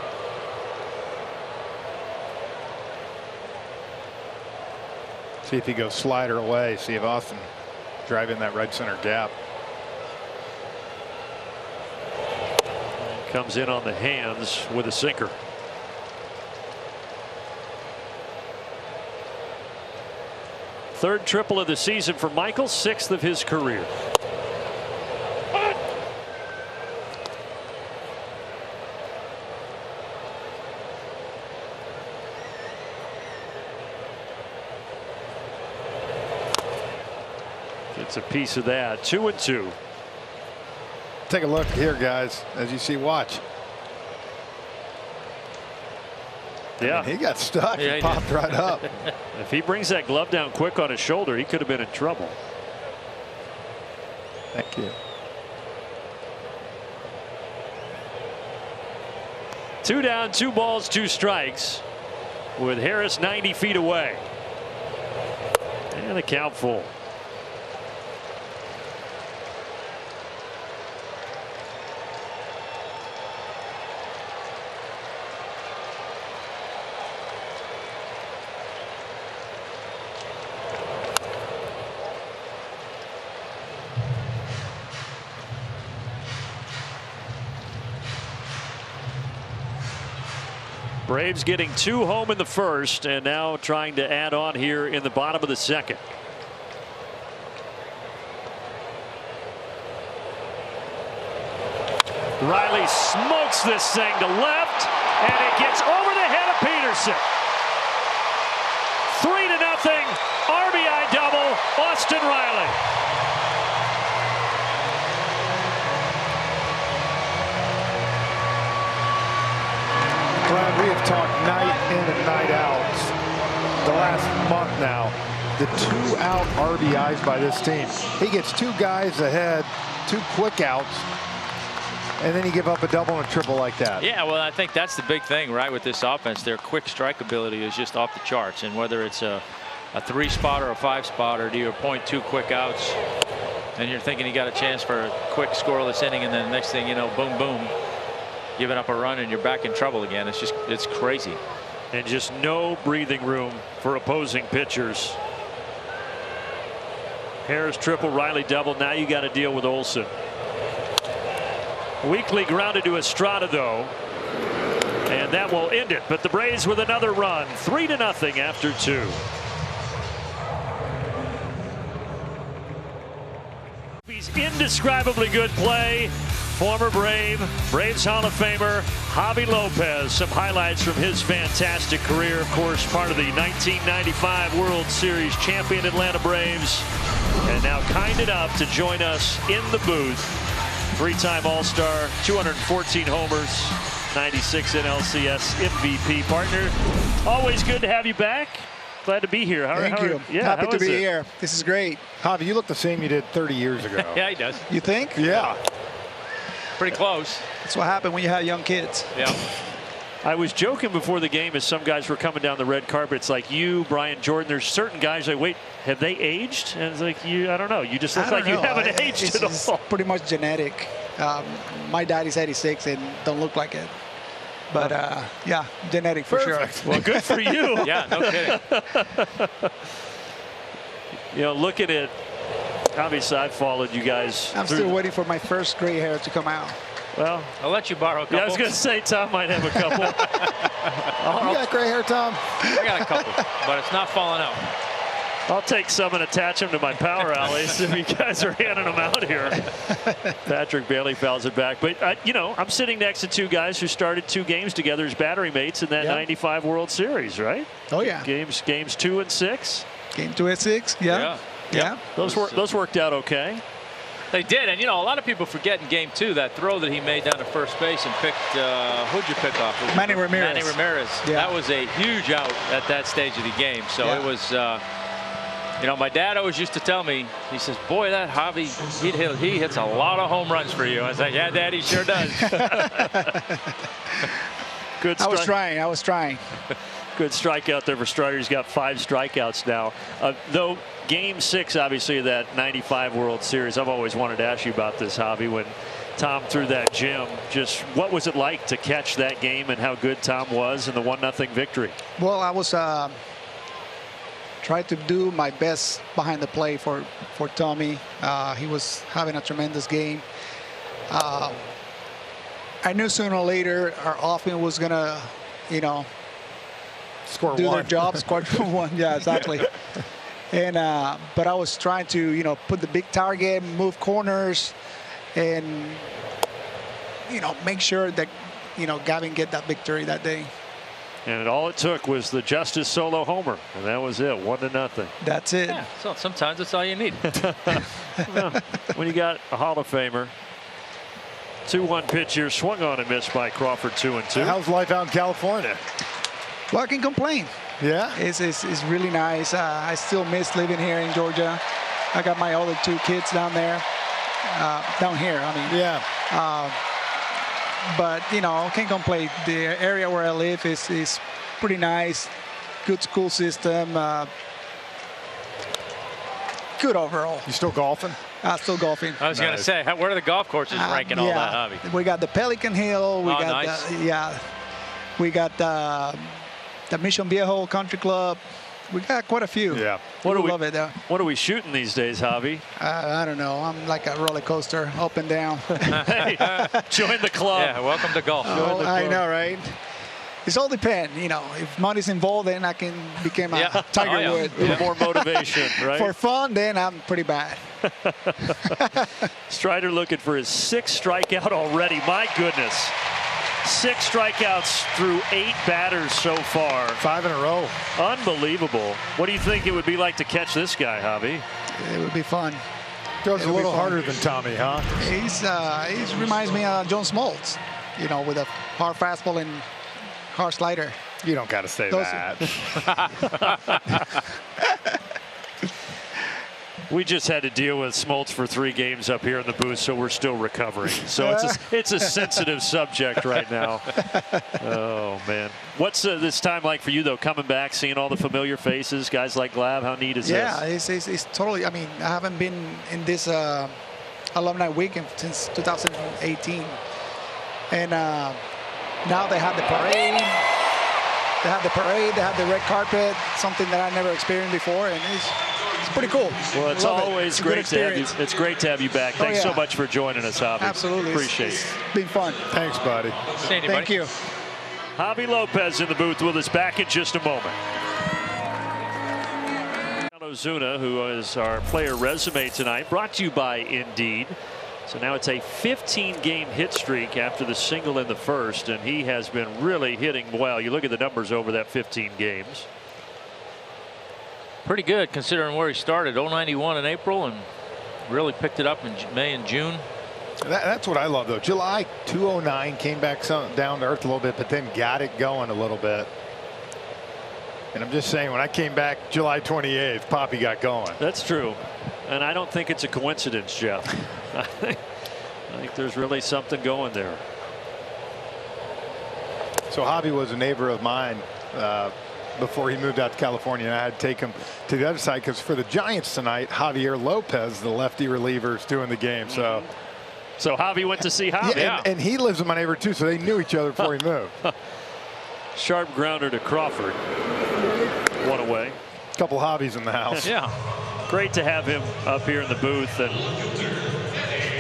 J: See if he goes slider away. See if Austin drive in that right center gap.
F: Comes in on the hands with a sinker. Third triple of the season for Michael, 6th of his career. Gets a piece of that. 2-2.
J: Take a look here, guys. As you see, watch.
F: Yeah,
J: he got stuck. He popped right up.
F: If he brings that glove down quick on his shoulder, he could have been in trouble.
J: Thank you.
F: 2 down, 2 balls, 2 strikes, with Harris 90 feet away. And the count full. Braves getting 2 home in the first and now trying to add on here in the bottom of the second. Riley smokes this thing to left, and it gets over the head of Peterson. 3-0 RBI double, Austin Riley.
J: Brad, we have talked night in and night out the last month now. The 2-out RBIs by this team. He gets 2 guys ahead, 2 quick outs, and then you give up a double and a triple like that.
D: Yeah, well, I think that's the big thing, right, with this offense. Their quick strike ability is just off the charts. And whether it's a 3-spot or a 5-spot, or to your point, 2 quick outs, and you're thinking you got a chance for a quick scoreless inning, and then the next thing you know, boom, boom, giving up a run and you're back in trouble again. It's crazy.
F: And just no breathing room for opposing pitchers. Harris triple, Riley double. Now you got to deal with Olson. Weekly grounded to Estrada, though, and that will end it. But the Braves with another run, 3-0 after 2. He's indescribably good play. Former Brave, Braves Hall of Famer Javi Lopez. Some highlights from his fantastic career. Of course, part of the 1995 World Series champion Atlanta Braves. And now kind enough to join us in the booth. 3-time All-Star, 214 homers, 96 NLCS MVP partner. Always good to have you back. Glad to be here.
K: Thank you.
F: Yeah,
K: Happy to be here. This is great.
J: Javi, you look the same you did 30 years ago.
D: Yeah, he does.
K: You think?
J: Yeah.
D: Pretty close.
K: That's what happened when you have young kids.
D: Yeah.
F: I was joking before the game as some guys were coming down the red carpet. It's like you, Brian Jordan. There's certain guys like, wait, have they aged? And it's like, I don't know. You just look like you haven't aged at all.
K: It's pretty much genetic. My dad is 86 and don't look like it. But yeah, genetic for sure.
F: Well, good for you.
D: Yeah, no kidding.
F: Look at it. Obviously, I've followed you guys.
K: I'm still waiting for my first gray hair to come out.
F: Well,
D: I'll let you borrow a couple.
F: Yeah, I was going to say Tom might have a couple.
J: You got gray hair, Tom?
D: I got a couple, but it's not falling out.
F: I'll take some and attach them to my power alleys if you guys are handing them out here. Patrick Bailey fouls it back. But, I'm sitting next to two guys who started 2 games together as battery mates in that 95 World Series, right?
K: Oh, yeah.
F: Games 2 and 6.
K: Game 2 and 6, yeah.
F: Those worked out okay.
D: They did, and a lot of people forget in Game 2 that throw that he made down to first base and picked. Who'd you pick off?
K: Manny Ramirez.
D: Manny Ramirez.
K: Yeah.
D: That was a huge out at that stage of the game. So it was. My dad always used to tell me. He says, "Boy, that Javi, he hits a lot of home runs for you." I was like, "Yeah, Dad, he sure does."
F: Good.
K: I was trying.
F: Good strikeout there for Strider. He's got 5 strikeouts now. Though Game 6, obviously, of that 95 World Series, I've always wanted to ask you about this, Javi, when Tom threw that gem. Just what was it like to catch that game and how good Tom was in the 1-0 victory?
K: Well, I was trying to do my best behind the plate for Tommy. He was having a tremendous game. I knew sooner or later our offense was going to, do their job, score 1. Yeah, exactly. And but I was trying to, put the big target, move corners, and make sure that Gavin get that victory that day.
F: And all it took was the Justice solo homer, and that was it, 1-0.
K: That's it.
D: Yeah, so sometimes that's all you need.
F: Well, when you got a Hall of Famer. 2-1 pitch here, swung on and missed by Crawford. 2-2.
J: How's life out in California?
K: Well, I can complain.
J: Yeah,
K: it's really nice. I still miss living here in Georgia. I got my other 2 kids down there, down here. I mean,
J: yeah.
K: But can't complain. The area where I live is pretty nice. Good school system. Good overall.
J: You still golfing?
K: Still golfing.
D: I was going to say, where are the golf courses ranking all that, Javi?
K: We got the Pelican Hill. We got
D: nice.
K: We got the Mission Viejo Country Club. We got quite a few.
J: Yeah.
K: Love it though.
F: What are we shooting these days, Javi?
K: I don't know. I'm like a roller coaster, up and down.
F: Hey, join the club.
D: Yeah, welcome to golf.
K: I know, right? It's all depend. If money's involved, then I can become a Tiger Woods.
F: A little more motivation, right?
K: For fun, then I'm pretty bad.
F: Strider looking for his 6th strikeout already. My goodness. 6 strikeouts through 8 batters so far.
J: 5 in a row.
F: Unbelievable. What do you think it would be like to catch this guy, Javi?
K: It would be fun.
J: Throws a little harder than Tommy, huh?
K: He reminds me of John Smoltz, with a hard fastball and hard slider.
J: You don't got to say that.
F: We just had to deal with Smoltz for 3 games up here in the booth, so we're still recovering. So it's a sensitive subject right now. Oh, man. What's this time like for you, though, coming back, seeing all the familiar faces, guys like Glav? How neat is this?
K: Yeah, it's totally. I mean, I haven't been in this alumni weekend since 2018. And now they have the parade. They have the red carpet, something that I never experienced before, and it's pretty cool.
F: Well, it's always great to have you. It's great to have you back. Thanks so much for joining us, Javi.
K: Absolutely.
F: Appreciate it.
K: It's been fun.
J: Thanks, buddy.
K: Thank you.
F: Javi Lopez in the booth with us, back in just a moment. Ozuna, who is our player resume tonight, brought to you by Indeed. So now it's a 15-game hit streak after the single in the first, and he has been really hitting well. You look at the numbers over that 15 games.
D: Pretty good considering where he started. 091 in April and really picked it up in May and June.
J: That's what I love, though. July 209 came back down to earth a little bit, but then got it going a little bit. And I'm just saying, when I came back July 28th, Poppy got going.
F: That's true. And I don't think it's a coincidence, Jeff. I think there's really something going there.
J: So Javi was a neighbor of mine before he moved out to California, and I had to take him to the other side because for the Giants tonight, Javier Lopez, the lefty reliever, is doing the game. So
F: Javi went to see Javi.
J: Yeah, and he lives in my neighborhood too, so they knew each other before he moved.
F: Sharp grounder to Crawford. One away.
J: A couple Javis in the house.
F: Yeah. Great to have him up here in the booth. And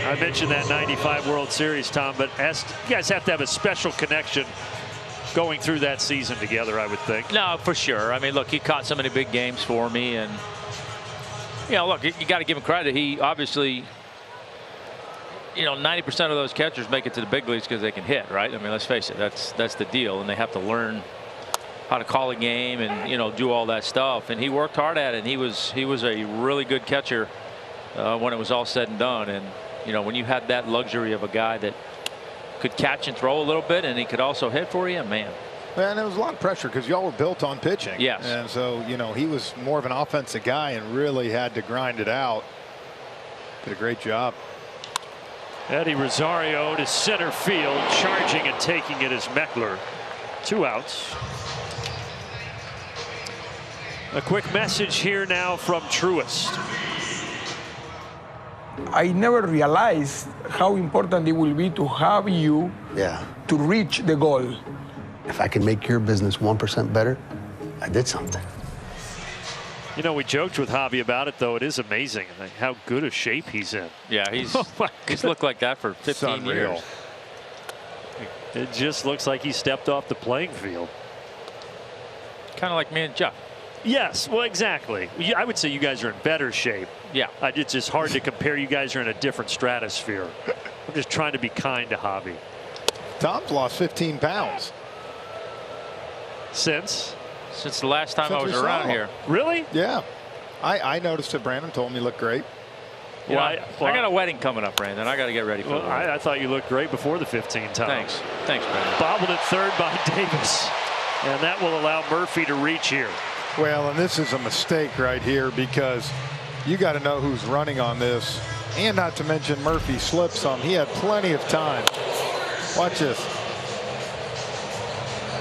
F: I mentioned that 95 World Series, Tom, but you guys have to have a special connection going through that season together, I would think.
D: No, for sure. I mean, look, he caught so many big games for me, and look, you got to give him credit. He obviously, 90% of those catchers make it to the big leagues because they can hit, right? I mean, let's face it, that's the deal, and they have to learn how to call a game and do all that stuff. And he worked hard at it. And he was a really good catcher when it was all said and done. And when you had that luxury of a guy that could catch and throw a little bit, and he could also hit for you, man.
J: And there was a lot of pressure because y'all were built on pitching.
D: Yes.
J: And so, he was more of an offensive guy and really had to grind it out. Did a great job.
F: Eddie Rosario to center field, charging and taking it is Meckler. 2 outs. A quick message here now from Truist.
L: I never realized how important it will be to have you to reach the goal.
M: If I can make your business 1% better, I did something.
F: We joked with Javi about it, though. It is amazing how good a shape he's in.
D: Yeah, he's looked like that for 15 years.
F: It just looks like he stepped off the playing field.
D: Kind of like me and Jeff.
F: Yes, well, exactly. I would say you guys are in better shape.
D: Yeah.
F: It's just hard to compare. You guys are in a different stratosphere. I'm just trying to be kind to Javi.
J: Tom's lost 15 pounds.
F: Since
D: the last time I was around here.
F: Really?
J: Yeah. I noticed it. Brandon told me you looked great.
D: Well, I got a wedding coming up, Brandon. I got to get ready for it.
F: I thought you looked great before the 15 time.
D: Thanks, Brandon.
F: Bobbled at third by Davis. And that will allow Murphy to reach here.
J: Well, and this is a mistake right here because you got to know who's running on this. And not to mention Murphy slipped some. He had plenty of time. Watch this.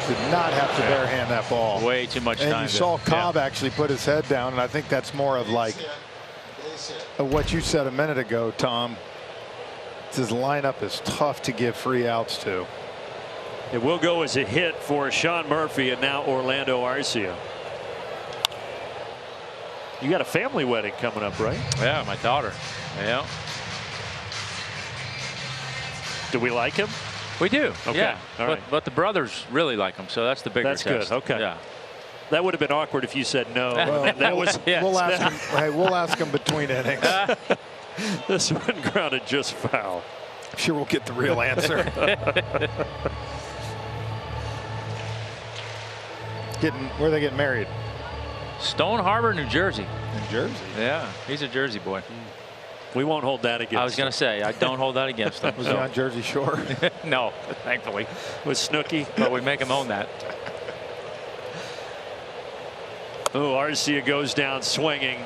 J: Did not have to barehand that ball.
D: Way too much time.
J: And you saw Cobb actually put his head down, and I think that's more of like what you said a minute ago, Tom. His lineup is tough to give free outs to.
F: It will go as a hit for Sean Murphy and now Orlando Arcia. You got a family wedding coming up, right?
D: Yeah, my daughter. Yeah.
F: Do we like him?
D: We do.
F: Okay.
D: Yeah.
F: All right.
D: But the brothers really like him, so that's the bigger
F: test.
D: That's
F: good. Okay.
D: Yeah.
F: That would have been awkward if you said no.
J: Well,
F: that was.
D: Yes.
J: We'll ask him. Hey, we'll ask him between innings.
F: This one grounded just foul.
J: I'm sure we'll get the real answer. Where are they getting married?
D: Stone Harbor, New Jersey.
J: New Jersey?
D: Yeah, he's a Jersey boy.
F: We won't hold that against him.
D: I was going to say, I don't hold that against him.
J: Was he on Jersey Shore?
D: No, thankfully.
F: With Snooki?
D: But we make him own that.
F: Oh, Arcia goes down swinging,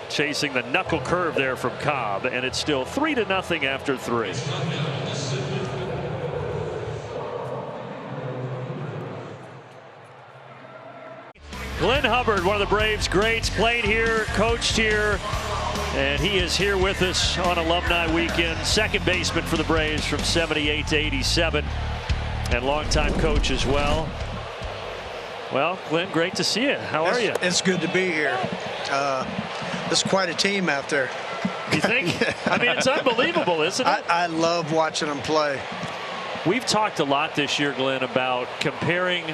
F: chasing the knuckle curve there from Cobb, and it's still 3-0 after 3. Glenn Hubbard, one of the Braves' greats, played here, coached here, and he is here with us on Alumni Weekend. Second baseman for the Braves from 78 to 87, and longtime coach as well. Well, Glenn, great to see you. How are you?
K: It's good to be here. It's quite a team out there.
F: You think? I mean, it's unbelievable, isn't it?
K: I love watching them play.
F: We've talked a lot this year, Glenn, about comparing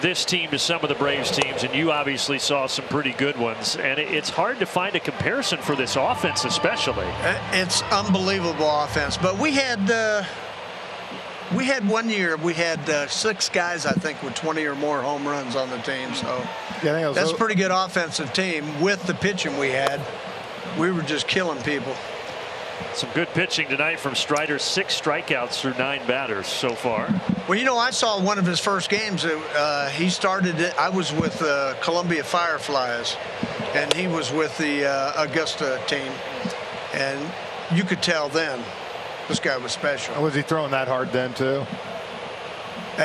F: this team to some of the Braves teams, and you obviously saw some pretty good ones, and it's hard to find a comparison for this offense especially.
K: It's unbelievable offense, but we had 1 year we had 6 guys, I think, with 20 or more home runs on the team, so
J: yeah,
K: that's a pretty good offensive team. With the pitching we had, we were just killing people.
F: Some good pitching tonight from Strider. 6 strikeouts through 9 batters so far.
N: Well, you know, I saw one of his first games. He started it. I was with Columbia Fireflies, and he was with the Augusta team. And you could tell then this guy was special.
J: Was he throwing that hard then, too?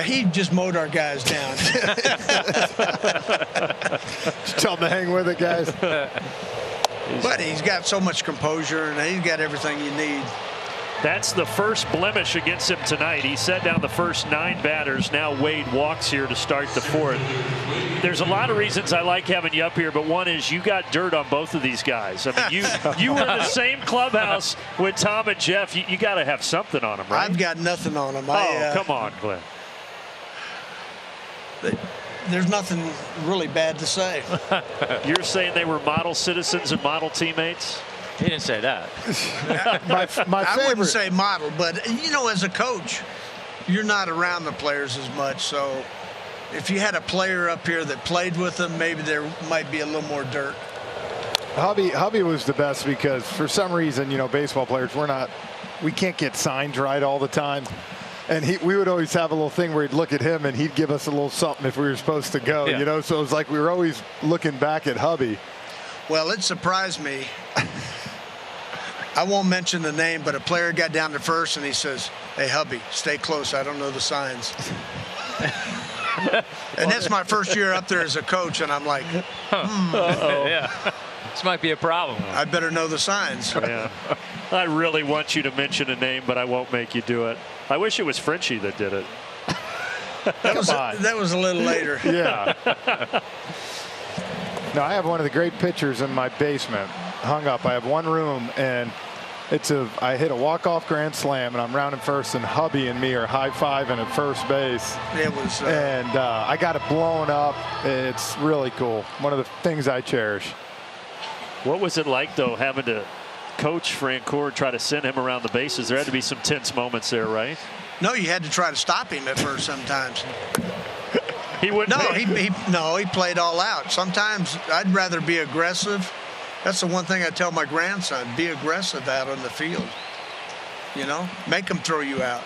N: He just mowed our guys down.
J: Just tell him to hang with it, guys.
N: But he's got so much composure, and he's got everything you need.
F: That's the first blemish against him tonight. He set down the first 9 batters. Now Wade walks here to start the 4th. There's a lot of reasons I like having you up here, but one is you got dirt on both of these guys. I mean, you were in the same clubhouse with Tom and Jeff. You got to have something on them, right?
N: I've got nothing on them.
F: Come on, Glenn.
N: There's nothing really bad to say.
F: You're saying they were model citizens and model teammates?
D: He didn't say that.
J: my favorite.
N: I wouldn't say model, but, you know, as a coach, you're not around the players as much. So if you had a player up here that played with them, maybe there might be a little more dirt.
J: Hubby was the best because for some reason, you know, baseball players, we can't get signed right all the time. And we would always have a little thing where he'd look at him and he'd give us a little something if we were supposed to go, you know. So it was like we were always looking back at Hubby.
N: Well, it surprised me. I won't mention the name, but a player got down to first and he says, "Hey, Hubby, stay close. I don't know the signs." And that's my first year up there as a coach, and I'm like,
D: Yeah. This might be a problem.
N: I better know the signs.
F: Yeah. I really want you to mention a name, but I won't make you do it. I wish it was Frenchie that did it.
N: That was a little later.
J: Yeah. No, I have one of the great pictures in my basement hung up. I have one room, and I hit a walk-off grand slam, and I'm rounding first, and Hubby and me are high-fiving at first base.
N: It was.
J: And I got it blown up. It's really cool. One of the things I cherish.
F: What was it like, though, having to coach Francoeur, try to send him around the bases? There had to be some tense moments there, right?
N: No, you had to try to stop him at first sometimes.
F: He wouldn't.
N: No, he played all out. Sometimes I'd rather be aggressive. That's the one thing I tell my grandson: be aggressive out on the field. You know, make them throw you out.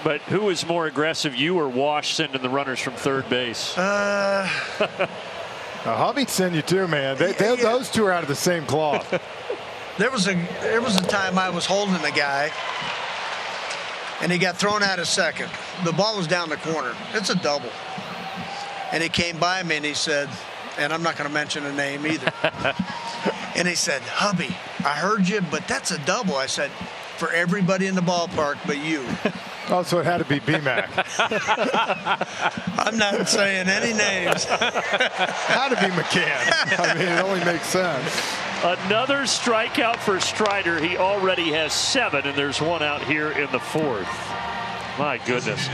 F: But who was more aggressive, you or Wash sending the runners from third base?
J: Hubby'd send you too, man. Those two are out of the same cloth.
N: There was a time I was holding a guy, and he got thrown out of second. The ball was down the corner. It's a double. And he came by me and he said, and I'm not going to mention a name either. And he said, "Hubby, I heard you, but that's a double." I said, "For everybody in the ballpark but you."
J: Oh, so it had to be BMAC.
N: I'm not saying any names.
J: Had to be McCann. I mean, it only makes sense.
F: Another strikeout for Strider. He already has 7, and there's one out here in the 4th. My goodness.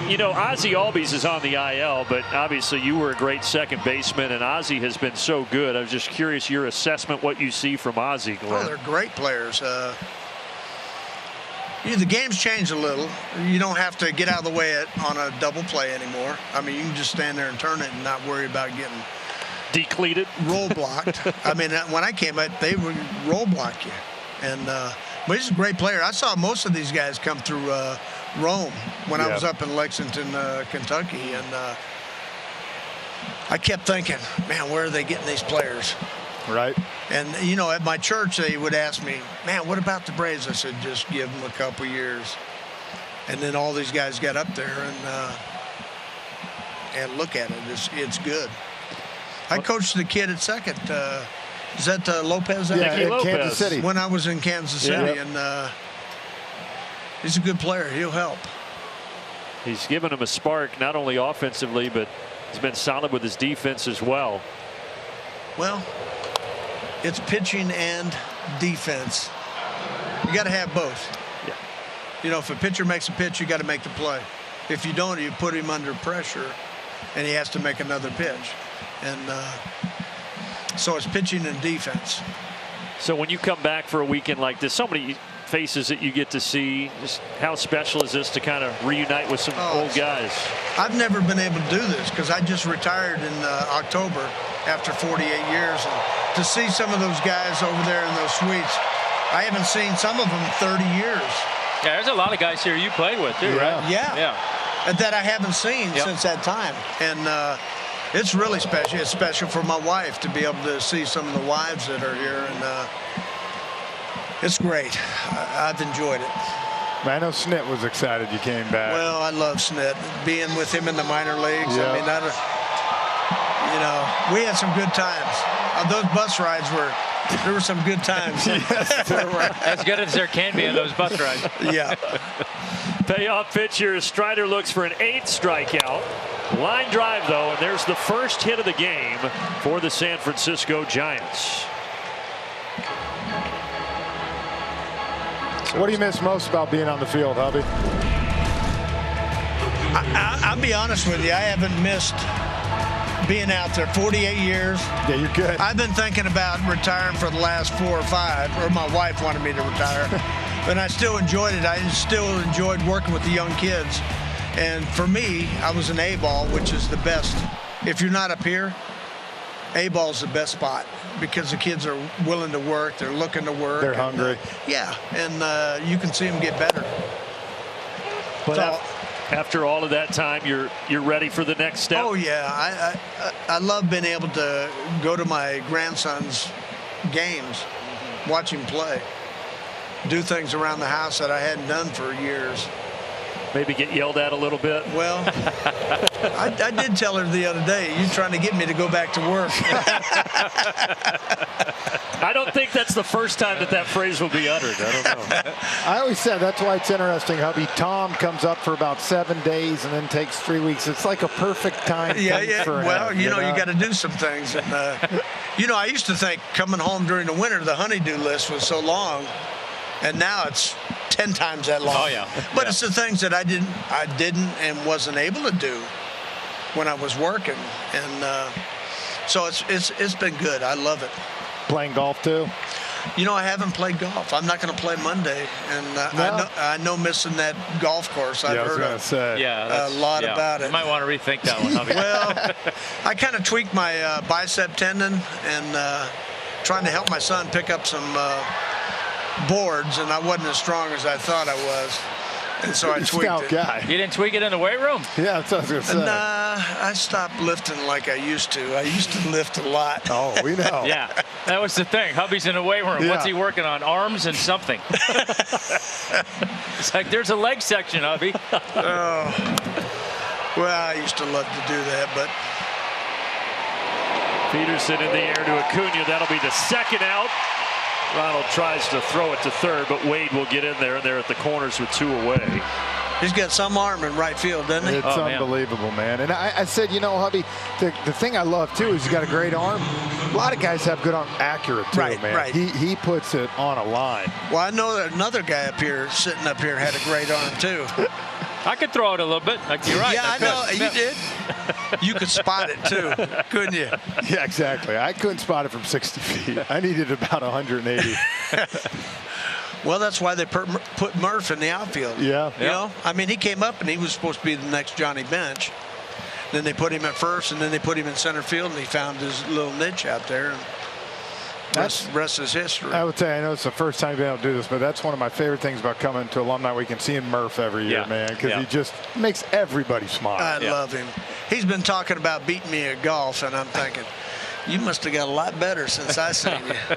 F: You know, Ozzie Albies is on the IL, but obviously you were a great second baseman, and Ozzie has been so good. I was just curious your assessment, what you see from Ozzie, Glenn.
N: Oh, they're great players. The game's changed a little. You don't have to get out of the way on a double play anymore. I mean, you can just stand there and turn it and not worry about getting
F: decleated,
N: roll blocked. I mean, when I came up, they would roll block you. And but he's a great player. I saw most of these guys come through Rome when I was up in Lexington, Kentucky, and I kept thinking, man, where are they getting these players?
J: Right.
N: And, you know, at my church, they would ask me, man, what about the Braves? I said, just give them a couple years. And then all these guys got up there and look at it. It's good. I coached the kid at second. Is that Lopez?
J: Yeah, in Kansas City.
N: When I was in Kansas City. And he's a good player. He'll help.
F: He's given him a spark, not only offensively, but he's been solid with his defense as well.
N: Well, it's pitching and defense. You got to have both.
F: Yeah.
N: You know, if a pitcher makes a pitch, you got to make the play. If you don't, you put him under pressure, and he has to make another pitch. And so it's pitching and defense.
F: So when you come back for a weekend like this, so many faces that you get to see, just how special is this to kind of reunite with some old guys?
N: I've never been able to do this because I just retired in October after 48 years. And to see some of those guys over there in those suites, I haven't seen some of them in 30 years.
D: Yeah, there's a lot of guys here you played with, too, right?
N: Yeah. that I haven't seen since that time. And it's really special. It's special for my wife to be able to see some of the wives that are here. And it's great. I've enjoyed it.
J: I know Snit was excited you came back.
N: Well, I love Snit. Being with him in the minor leagues.
J: Yep.
N: I mean, you know, we had some good times. Those bus rides there were some good times.
J: Yes, there were.
D: As good as there can be on those bus rides.
N: Yeah.
F: Payoff pitch here. Strider looks for an 8th strikeout. Line drive, though, and there's the first hit of the game for the San Francisco Giants.
J: What do you miss most about being on the field, hubby?
N: I'll be honest with you. I haven't missed being out there 48 years.
J: Yeah, you're good.
N: I've been thinking about retiring for the last 4 or 5, or my wife wanted me to retire. But I still enjoyed it. I still enjoyed working with the young kids. And for me, I was an A-ball, which is the best. If you're not up here, A-ball is the best spot because the kids are willing to work. They're looking to work.
J: They're hungry.
N: Yeah, and you can see them get better.
F: But after all of that time, you're ready for the next step?
N: Oh, yeah. I love being able to go to my grandson's games, watch him play, do things around the house that I hadn't done for years.
F: Maybe get yelled at a little bit?
N: Well, I did tell her the other day, you're trying to get me to go back to work.
F: I don't think that's the first time that phrase will be uttered. I don't know.
J: I always said that's why it's interesting, hubby. Tom comes up for about 7 days and then takes 3 weeks. It's like a perfect time.
N: Yeah.
J: For
N: well,
J: him,
N: you know, you got to do some things. And, you know, I used to think coming home during the winter, the honey-do list was so long. And now it's 10 times that long.
D: Oh, yeah.
N: But it's the things that I didn't and wasn't able to do when I was working. And so it's been good. I love it.
J: Playing golf, too?
N: You know, I haven't played golf. I'm not going to play Monday. And
J: No.
N: I know missing that golf course. I've heard
J: say.
N: a lot about it.
D: You might want to rethink that one.
N: Well, I kind of tweaked my bicep tendon and trying to help my son pick up some boards, and I wasn't as strong as I thought I was, and so I tweaked it.
J: Guy.
D: You didn't tweak it in the weight room?
J: Yeah, that's what I was going to say.
N: Nah, I stopped lifting like I used to. I used to lift a lot.
J: Oh, we know.
D: Yeah, that was the thing. Hubby's in the weight room.
J: Yeah.
D: What's he working on? Arms and something. It's like there's a leg section, hubby.
N: Oh, well, I used to love to do that, but
F: Peterson in the air to Acuna. That'll be the second out. Ronald tries to throw it to third, but Wade will get in there, and they're at the corners with 2 away.
N: he's got some arm in right field, doesn't he?
J: It's unbelievable, man. And I said, you know, hubby, the thing I love, too, is he's got a great arm. A lot of guys have good arm. Accurate, too, man.
N: Right.
J: He puts it on a line.
N: Well, I know that another guy up here, sitting up here, had a great arm, too.
D: I could throw it a little bit. Like, you're right.
N: Yeah, I know. You did. You could spot it, too, couldn't you?
J: Yeah, exactly. I couldn't spot it from 60 feet. I needed about 180.
N: Well, that's why they put Murph in the outfield.
J: Yeah.
N: You know, I mean, he came up and he was supposed to be the next Johnny Bench. Then they put him at first, and then they put him in center field, and he found his little niche out there. And rest is history.
J: I would say, I know it's the first time you've been able to do this, but that's one of my favorite things about coming to Alumni Week and seeing Murph every year, man, because he just makes everybody smile.
N: I love him. He's been talking about beating me at golf, and I'm thinking, you must have got a lot better since I seen you.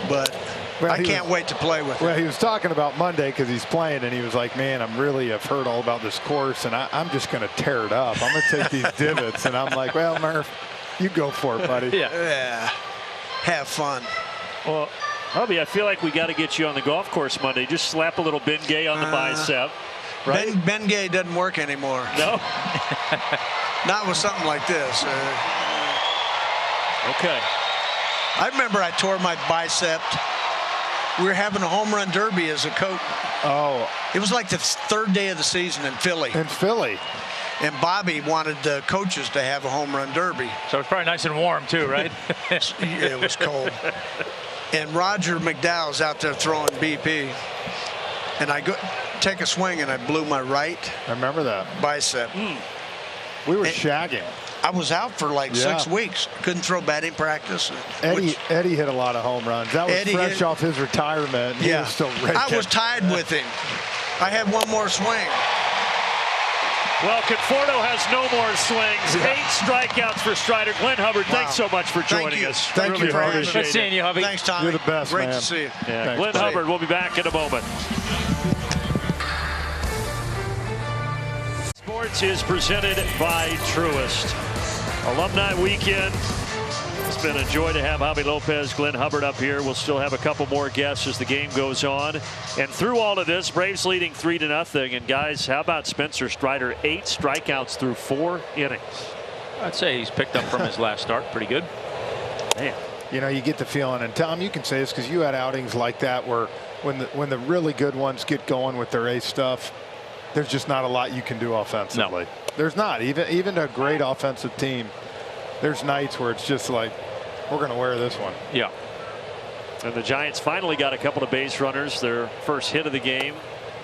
N: But I can't wait to play with him.
J: Well, he was talking about Monday because he's playing, and he was like, man, I've heard all about this course, and I'm just going to tear it up. I'm going to take these divots. And I'm like, well, Murph, you go for it, buddy.
N: Yeah. Have fun.
F: Well, Hubby, I feel like we got to get you on the golf course Monday. Just slap a little Bengay on the bicep. Right?
N: Bengay doesn't work anymore.
F: No?
N: Not with something like this.
F: Okay.
N: I remember I tore my bicep. We were having a home run derby as a coach.
J: Oh.
N: It was like the third day of the season in Philly. And Bobby wanted the coaches to have a home run derby.
D: So it's probably nice and warm, too, right?
N: It was cold. And Roger McDowell's out there throwing BP. And I take a swing, and I blew my right.
J: I remember that.
N: Bicep.
J: We were shagging.
N: I was out for like 6 weeks. Couldn't throw batting practice.
J: Eddie hit a lot of home runs. That was fresh off his retirement. He was still ready.
N: I was tied with him. I had one more swing.
F: Well, Conforto has no more swings. 8 strikeouts for Strider. Glenn Hubbard, thanks so much for joining us.
J: Thank you.
H: Good seeing you, Hubby.
N: Thanks, Tommy.
J: You're the best,
N: Great
J: man.
N: to see you.
F: Yeah, Glenn Hubbard, we'll be back in a moment. Sports is presented by Truist. Alumni weekend. It's been a joy to have Javi Lopez, Glenn Hubbard up here. We'll still have a couple more guests as the game goes on. And through all of this, Braves leading 3-0. And guys, how about Spencer Strider? 8 strikeouts through 4 innings.
D: I'd say he's picked up from his last start pretty good.
J: Man, you know, you get the feeling, and Tom, you can say this because you had outings like that where when the really good ones get going with their ace stuff, there's just not a lot you can do offensively.
D: No.
J: There's not. Even a great offensive team, there's nights where it's just like, we're going to wear this one.
D: Yeah.
F: And the Giants finally got a couple of base runners. Their first hit of the game.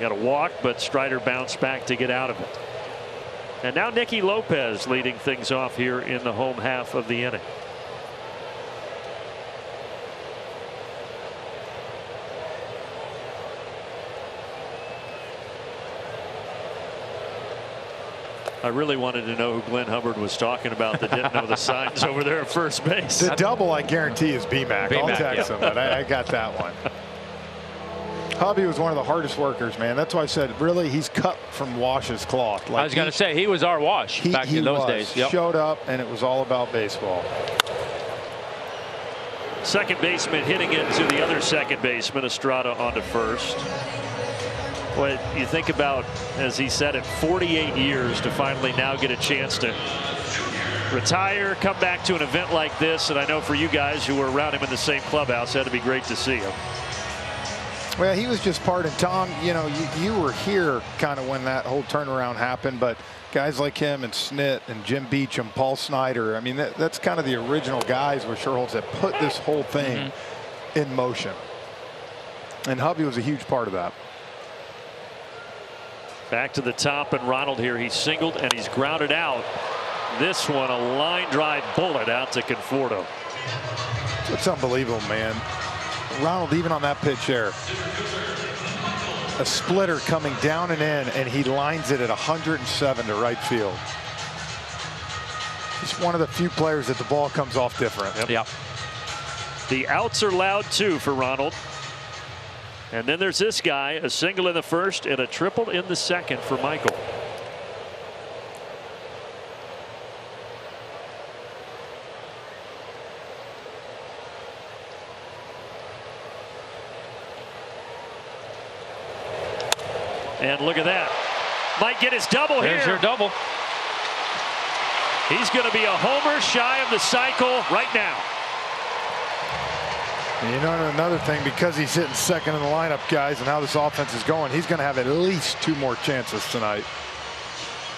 F: Got a walk, but Strider bounced back to get out of it. And now Nicky Lopez leading things off here in the home half of the inning. I really wanted to know who Glenn Hubbard was talking about that didn't know the signs over there at first base.
J: The double, I guarantee, is BMAC. I'll text him, but I got that one. Hubby was one of the hardest workers, man. That's why I said, really, he's cut from Wash's cloth.
H: Like I was going to say, he was our Wash back in those days.
J: Yep. Showed up, and it was all about baseball.
F: Second baseman hitting into the other second baseman, Estrada onto first. What you think about, as he said it, 48 years to finally now get a chance to retire, come back to an event like this. And I know for you guys who were around him in the same clubhouse, that'd be great to see him.
J: Well, he was just part, and Tom, you know, you were here kind of when that whole turnaround happened, but guys like him and Snit and Jim Beecham, Paul Snyder, I mean, that's kind of the original guys with Sherholtz that put this whole thing in motion. And Hubby was a huge part of that.
F: Back to the top, and Ronald here. He's singled and he's grounded out. This one, a line drive bullet out to Conforto.
J: It's unbelievable, man. Ronald, even on that pitch there, a splitter coming down and in, and he lines it at 107 to right field. Just one of the few players that the ball comes off different.
F: Yep. The outs are loud too for Ronald. And then there's this guy, a single in the first and a triple in the second for Michael. And look at that. Might get his double here.
H: There's your double.
F: He's going to be a homer shy of the cycle right now.
J: And you know, another thing, because he's hitting second in the lineup, guys, and how this offense is going, he's going to have at least 2 more chances tonight.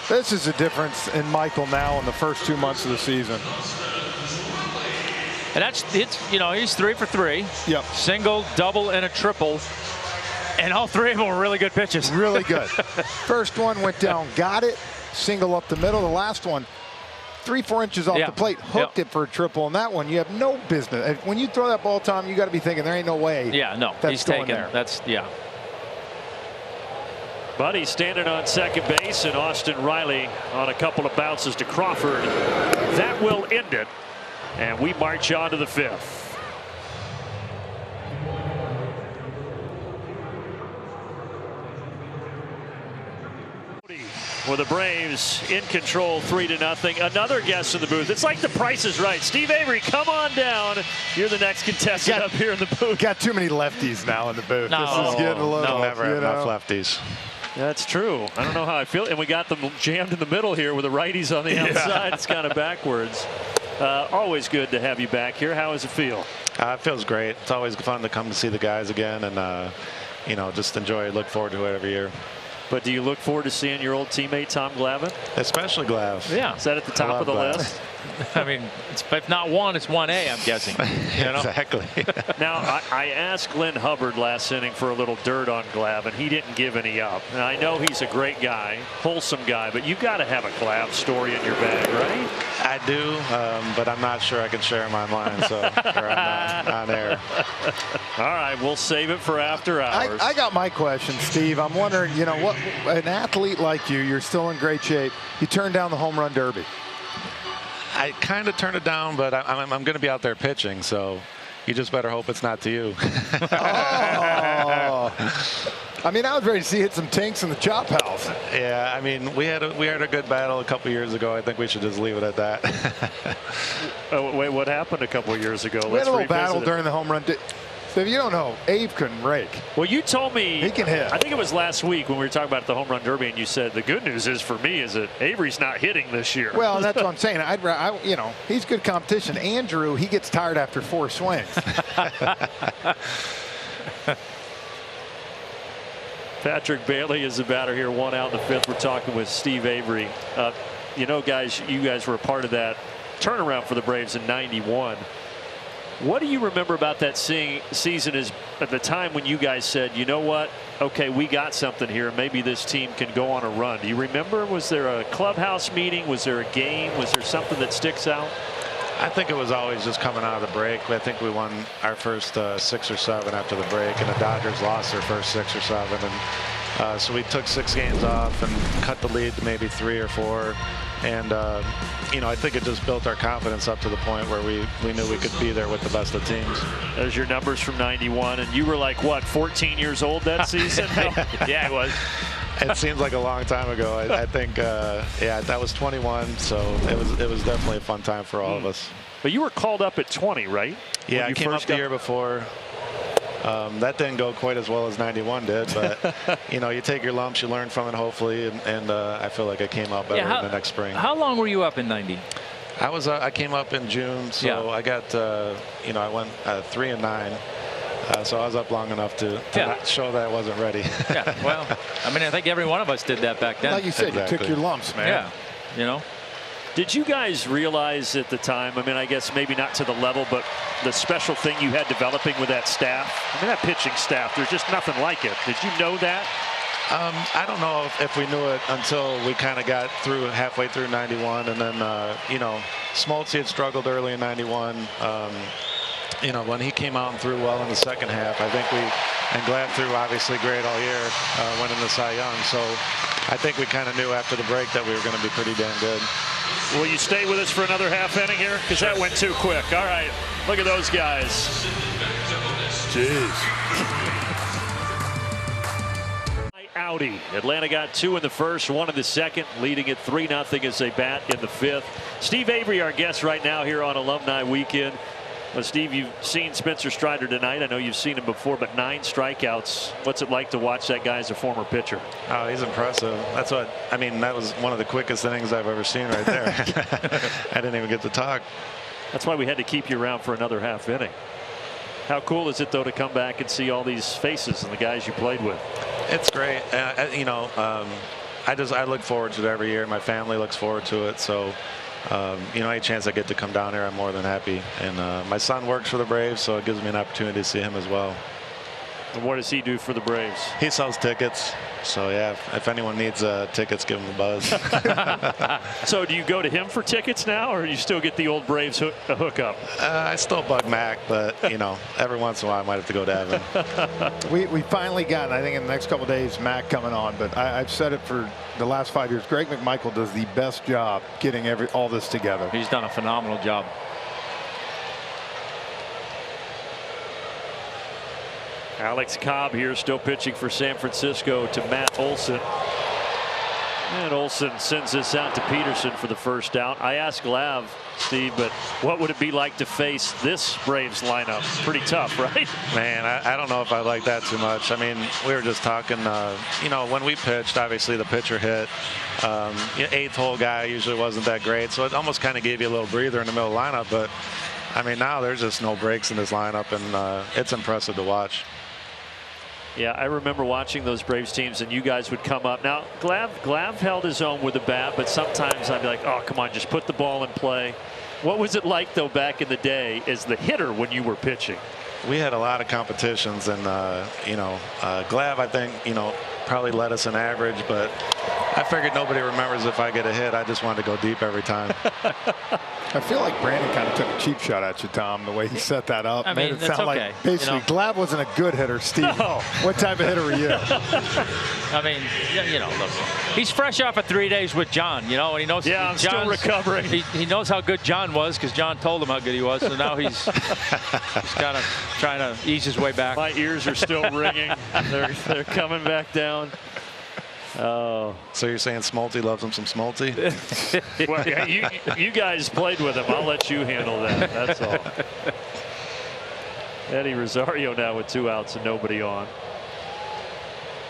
J: This is the difference in Michael now in the first 2 months of the season.
H: And you know, he's 3 for 3.
J: Yep.
H: Single, double, and a triple. And all 3 of them were really good pitches.
J: Really good. First one went down, got it, single up the middle. The last one, 3-4 inches off the plate, hooked it for a triple. And that one, you have no business. When you throw that ball, Tom, you got to be thinking there ain't no way.
H: Yeah, no,
J: that's
H: he's
J: going
H: taken
J: there.
H: That's
F: But he's standing on second base, and Austin Riley on a couple of bounces to Crawford. That will end it, and we march on to the 5th. With the Braves in control, 3-0. Another guest in the booth. It's like The Price is Right. Steve Avery, come on down. You're the next contestant up here in the booth.
J: Got too many lefties now in the booth.
H: No.
J: This is getting a little.
O: Never have enough lefties.
F: That's true. I don't know how I feel. And we got them jammed in the middle here with the righties on the outside. It's kind of backwards. Always good to have you back here. How does it feel?
O: It feels great. It's always fun to come to see the guys again, and you know, just enjoy it. Look forward to it every year.
F: But do you look forward to seeing your old teammate Tom Glavine?
O: Especially Glav.
H: Yeah.
F: Is that at the top of the list?
H: I mean, if not 1, it's 1A, I'm guessing. You know?
O: Exactly.
F: Now, I asked Glenn Hubbard last inning for a little dirt on Glav, and he didn't give any up. Now, I know he's a great guy, wholesome guy, but you got to have a Glav story in your bag, right?
O: I do, but I'm not sure I can share them online, so or on air.
F: All right, we'll save it for after hours.
J: I got my question, Steve. I'm wondering, you know, what an athlete like you, you're still in great shape. You turned down the home run derby.
O: I kind of turned it down, but I'm going to be out there pitching, so you just better hope it's not to you.
J: Oh. I mean, I was ready to see hit some tanks in the chop house.
O: Yeah, I mean, we had a good battle a couple years ago. I think we should just leave it at that.
F: Wait, what happened a couple years ago?
J: We had a little battle during the home run. So if you don't know, Abe couldn't rake.
F: Well, you told me
J: he can hit.
F: I think it was last week when we were talking about the home run derby, and you said the good news is for me is that Avery's not hitting this year.
J: Well, that's what I'm saying. You know, he's good competition. Andrew, he gets tired after 4 swings.
F: Patrick Bailey is the batter here, 1 out in the 5th. We're talking with Steve Avery. You know, guys, you guys were a part of that turnaround for the Braves in '91. What do you remember about that season as at the time when you guys said, you know what, okay, we got something here, maybe this team can go on a run? Do you remember, was there a clubhouse meeting? Was there a game? Was there something that sticks out?
O: I think it was always just coming out of the break. I think we won our first 6 or 7 after the break, and the Dodgers lost their first 6 or 7. And so we took 6 games off and cut the lead to maybe 3 or 4. And, you know, I think it just built our confidence up to the point where we knew we could be there with the best of teams.
F: There's your numbers from '91, and you were like, what, 14 years old that season?
D: Yeah, it was.
O: It seems like a long time ago. I think, yeah, that was 21, so it was definitely a fun time for all of us.
F: But you were called up at 20, right?
O: Yeah, I came up the year before. That didn't go quite as well as '91 did, but you know, you take your lumps, you learn from it, hopefully, and I feel like I came out better in the next spring.
D: How long were you up in '90?
O: I came up in June, so I got you know, I went 3 and 9. So I was up long enough to not show that I wasn't ready.
D: Yeah, well, I mean, I think every one of us did that back then.
J: Like you said, you took your lumps, man.
D: Yeah, you know.
F: Did you guys realize at the time, I mean, I guess maybe not to the level, but the special thing you had developing with that staff? I mean, that pitching staff, there's just nothing like it. Did you know that?
O: I don't know if we knew it until we kind of got through halfway through '91, and then you know, Smoltz had struggled early in '91. You know, when he came out and threw well in the second half, I think and Glad threw obviously great all year, winning the Cy Young. So I think we kind of knew after the break that we were going to be pretty damn good.
F: Will you stay with us for another half inning here? Because that went too quick. All right, look at those guys.
J: Jeez.
F: Audi. Atlanta got 2 in the first, 1 in the second, leading it 3-0 as they bat in the 5th. Steve Avery, our guest right now here on Alumni Weekend. Well, Steve, you've seen Spencer Strider tonight. I know you've seen him before, but 9 strikeouts. What's it like to watch that guy as a former pitcher?
O: Oh, he's impressive. That's what I mean. That was one of the quickest innings I've ever seen right there. I didn't even get to talk.
F: That's why we had to keep you around for another half inning. How cool is it, though, to come back and see all these faces and the guys you played with?
O: It's great. You know, I look forward to it every year. My family looks forward to it. So. You know, any chance I get to come down here, I'm more than happy. And my son works for the Braves, so it gives me an opportunity to see him as well.
F: And what does he do for the Braves?
O: He sells tickets. So, yeah, if anyone needs tickets, give him a buzz.
F: So do you go to him for tickets now, or do you still get the old Braves hookup?
O: I still bug Mac, but, you know, every once in a while I might have to go to Evan.
J: We finally got, I think in the next couple of days, Mac coming on. But I've said it for the last 5 years. Greg McMichael does the best job getting all this together.
D: He's done a phenomenal job.
F: Alex Cobb here, still pitching for San Francisco to Matt Olson. And Olson sends this out to Peterson for the first out. I asked Glav, Steve, but what would it be like to face this Braves lineup? Pretty tough, right?
O: Man, I don't know if I like that too much. I mean, we were just talking, you know, when we pitched, obviously the pitcher hit. 8th hole guy usually wasn't that great, so it almost kind of gave you a little breather in the middle of the lineup. But, I mean, now there's just no breaks in this lineup, and it's impressive to watch.
F: Yeah, I remember watching those Braves teams, and you guys would come up. Now, Glav held his own with the bat, but sometimes I'd be like, oh, come on, just put the ball in play. What was it like, though, back in the day as the hitter when you were pitching?
O: We had a lot of competitions, and, you know, Glav, I think, you know, probably led us in average, but I figured nobody remembers if I get a hit. I just wanted to go deep every time.
J: I feel like Brandon kind of took a cheap shot at you, Tom, the way he set that up.
D: I
J: Made
D: mean,
J: it sound like basically Glab wasn't a good hitter, Steve.
F: No.
J: What type of hitter were you?
D: I mean, you know, look, he's fresh off of 3 days with John, you know, and he knows.
F: Yeah, I'm still recovering.
D: He knows how good John was because John told him how good he was. So now he's kind of trying to ease his way back.
F: My ears are still ringing. They're coming back down. Oh.
O: So you're saying Smolty loves him some Smolty?
F: Well, yeah, you guys played with him. I'll let you handle that. That's all. Eddie Rosario now with 2 outs and nobody on.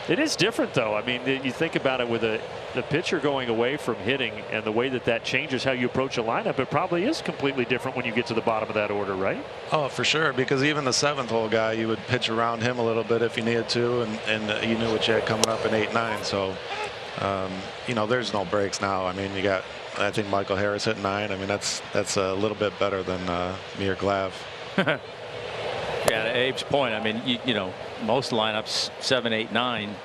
F: It is different, though. I mean, you think about it with the pitcher going away from hitting and the way that changes how you approach a lineup. It probably is completely different when you get to the bottom of that order, right?
O: Oh, for sure. Because even the 7th hole guy, you would pitch around him a little bit if you needed to, and you knew what you had coming up in 8-9. So, you know, there's no breaks now. I mean, you got, I think Michael Harris hit 9. I mean, that's a little bit better than me or Glav.
D: Yeah, to Abe's point, I mean, you know, most lineups 7, 8, 9.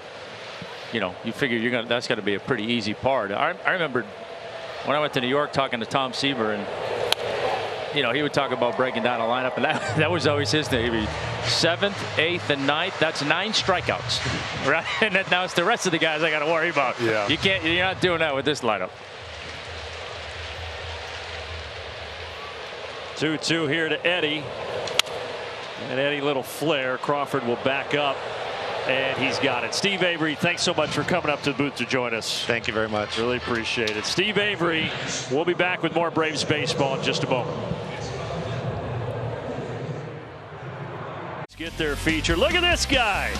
D: You know, you figure that's got to be a pretty easy par. I remember when I went to New York talking to Tom Seaver, and you know, he would talk about breaking down a lineup, and that was always his thing. He'd be 7th, 8th, and 9th. That's 9 strikeouts, right? And now it's the rest of the guys I got to worry about.
J: Yeah.
D: You're not doing that with this lineup.
F: 2-2 here to Eddie. And Eddie, little flare. Crawford will back up, and he's got it. Steve Avery, thanks so much for coming up to the booth to join us.
O: Thank you very much.
F: Really appreciate it. Steve Avery, we'll be back with more Braves baseball in just a moment. Let's get their feature. Look at this guy,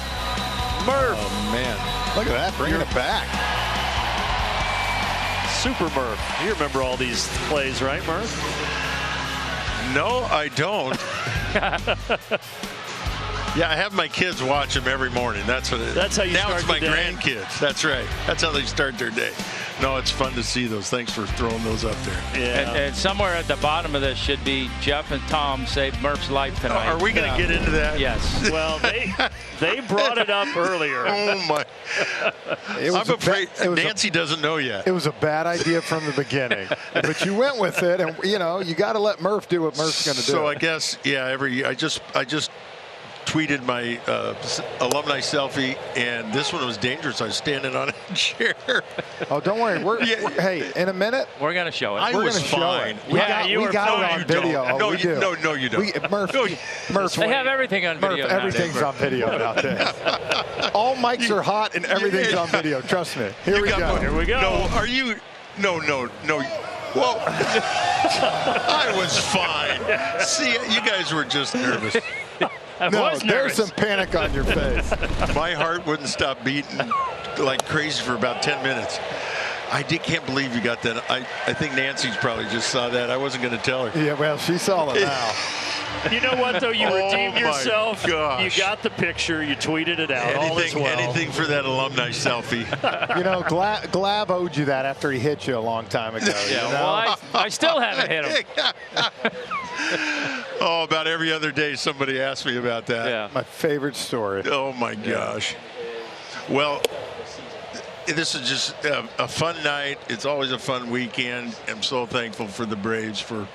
F: Murph.
J: Oh, man. Look at that, bringing it back.
F: Super Murph. You remember all these plays, right, Murph?
P: No, I don't. Yeah, I have my kids watch them every morning. That's what.
F: That's how you
P: now
F: start
P: it's my
F: the day.
P: grandkids. That's right. That's how they start their day. No, it's fun to see those. Thanks for throwing those up there.
F: Yeah.
D: And somewhere at the bottom of this should be Jeff and Tom saved Murph's life tonight.
P: Are we going to get into that?
D: Yes.
F: Well, they brought it up earlier.
P: Oh my! I'm afraid Nancy doesn't know yet.
J: It was a bad idea from the beginning, but you went with it, and you know you got to let Murph do what Murph's going to do.
P: So I guess every year I just tweeted my alumni selfie, and this one was dangerous. I was standing on a chair.
J: Oh, don't worry. Hey, in a minute
D: we're going to show it.
P: I was fine.
J: We got it on video.
P: No, you don't.
J: Murph,
D: they have everything on video.
J: Murph, everything's on video nowadays. All mics are hot and everything's on video. Trust me. Here we go.
F: Here we go.
P: No, are you? No. Whoa. I was fine. See, you guys were just nervous.
J: There's some panic on your face.
P: My heart wouldn't stop beating like crazy for about 10 minutes. Can't believe you got that. I think Nancy's probably just saw that. I wasn't going to tell her.
J: Yeah, well, she saw it now.
F: You know what, though? You redeemed yourself.
P: Gosh.
F: You got the picture. You tweeted it out. All is well.
P: Anything for that alumni selfie.
J: You know, Glab owed you that after he hit you a long time ago.
D: Yeah,
J: you know?
D: well, I still haven't hit him.
P: Oh, about every other day somebody asked me about that.
D: Yeah.
J: My favorite story.
P: Oh, my gosh. Well, this is just a fun night. It's always a fun weekend. I'm so thankful for the Braves for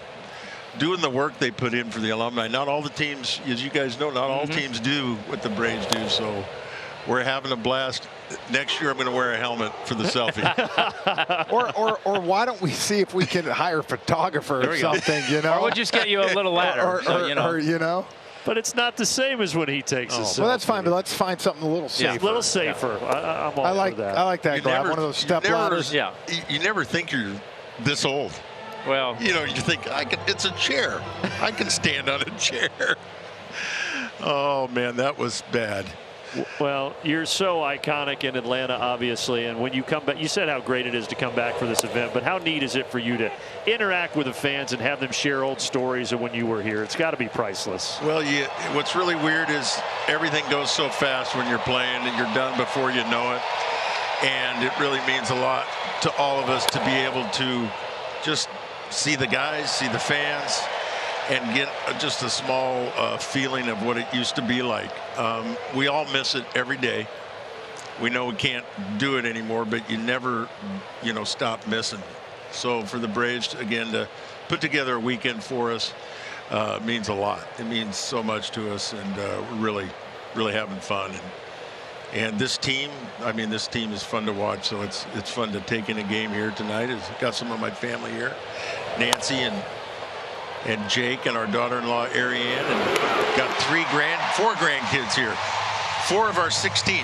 P: doing the work they put in for the alumni. Not all the teams, as you guys know, not all teams do what the Braves do. So we're having a blast. Next year, I'm going to wear a helmet for the selfie.
J: or why don't we see if we can hire a photographer or something, you know?
D: Or we'll just get you a little ladder.
J: you know.
F: But it's not the same as when he takes a selfie.
J: Well, that's fine, but let's find something a little safer.
F: A little safer. Yeah. I'm all for that.
J: I like that, Glab. One of those step ladders.
D: Yeah.
P: You never think you're this old.
D: Well,
P: you know, you think it's a chair. I can stand on a chair. Oh man, that was bad.
F: Well, you're so iconic in Atlanta, obviously, and when you come back, you said how great it is to come back for this event, but how neat is it for you to interact with the fans and have them share old stories of when you were here? It's got to be priceless.
P: Well, what's really weird is everything goes so fast when you're playing and you're done before you know it, and it really means a lot to all of us to be able to just see the guys, see the fans, and get just a small feeling of what it used to be like. We all miss it every day. we know we can't do it anymore, but you never, stop missing. So for the Braves, again, to put together a weekend for us means a lot. It means so much to us, and we're really, really having fun. And this team, this team is fun to watch. So it's fun to take in a game here tonight. I've got some of my family here, Nancy and Jake and our daughter-in-law Ariane, and got 4 grandkids here. 4 of our 16.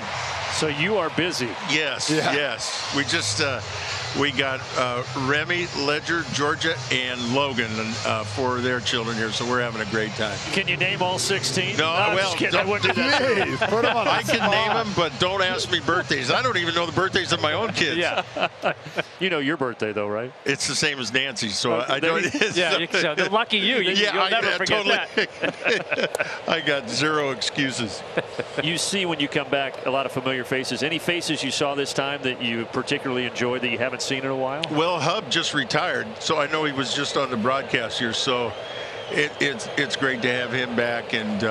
F: So you are busy.
P: Yes, yes. We just we got Remy, Ledger, Georgia, and Logan for their children here, so we're having a great time.
F: Can you name all 16?
P: No, well,
F: I wouldn't do that.
G: Put them on
P: I can name them, but don't ask me birthdays. I don't even know the birthdays of my own kids.
F: Yeah. You know your birthday, though, right?
P: It's the same as Nancy's, so I don't.
H: So lucky you. You'll never forget that.
P: I got 0 excuses.
F: You see when you come back a lot of familiar faces. Any faces you saw this time that you particularly enjoyed that you haven't seen in a while?
P: Well, Hub just retired, so I know he was just on the broadcast here. So it's great to have him back, and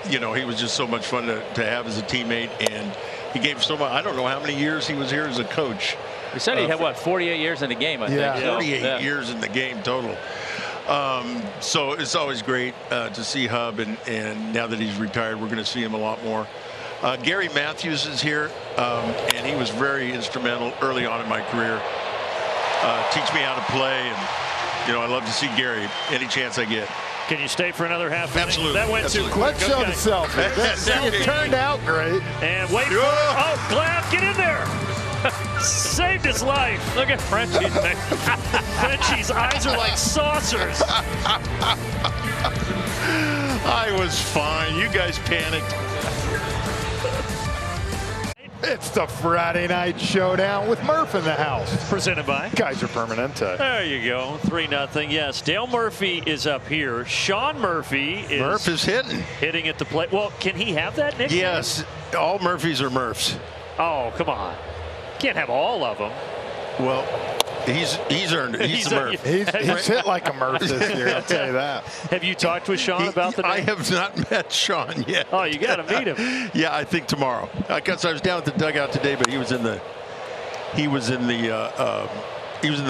P: he was just so much fun to have as a teammate, and he gave so much. I don't know how many years he was here as a coach.
H: He said he had 48 years in the game. I think.
P: 48 years in the game total. So it's always great to see Hub, and now that he's retired, we're going to see him a lot more. Gary Matthews is here, and he was very instrumental early on in my career. Teach me how to play, and I love to see Gary any chance I get.
F: Can you stay for another half inning?
P: Absolutely.
F: That went too quick.
G: Let's show the selfie. It turned out great.
F: And wait for Glab, get in there. Saved his life. Look at Frenchie. Frenchie's eyes are like saucers.
P: I was fine. You guys panicked.
G: It's the Friday Night Showdown with Murph in the house.
F: Presented by
G: Kaiser Permanente.
F: There you go. 3-0. Yes, Dale Murphy is up here. Sean Murphy
P: is
F: hitting at the plate. Well, can he have that nickname?
P: Yes. All Murphys are Murphs.
F: Oh, come on. Can't have all of them.
P: Well, he's earned it. He's a Murph.
G: He's hit like a Murph this year, I'll tell you that.
F: Have you talked with Sean about the name?
P: I have not met Sean yet.
F: Oh, you got to meet him.
P: Yeah, I think tomorrow. I guess I was down at the dugout today, but he was in the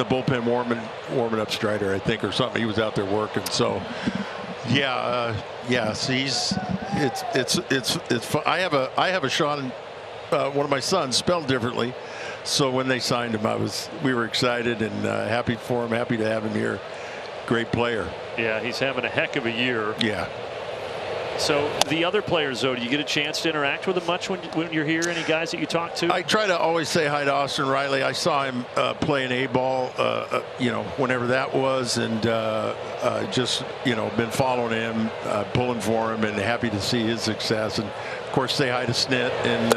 P: bullpen warming up Strider, I think, or something. He was out there working. So, it's fun. I have a Sean, one of my sons, spelled differently. So when they signed him, we were excited and happy for him, happy to have him here. Great player.
F: Yeah, he's having a heck of a year.
P: Yeah.
F: So the other players, though, do you get a chance to interact with them much when you're here? Any guys that you talk to?
P: I try to always say hi to Austin Riley. I saw him playing A-ball, whenever that was, and just, been following him, pulling for him, and happy to see his success. And, of course, say hi to Snit and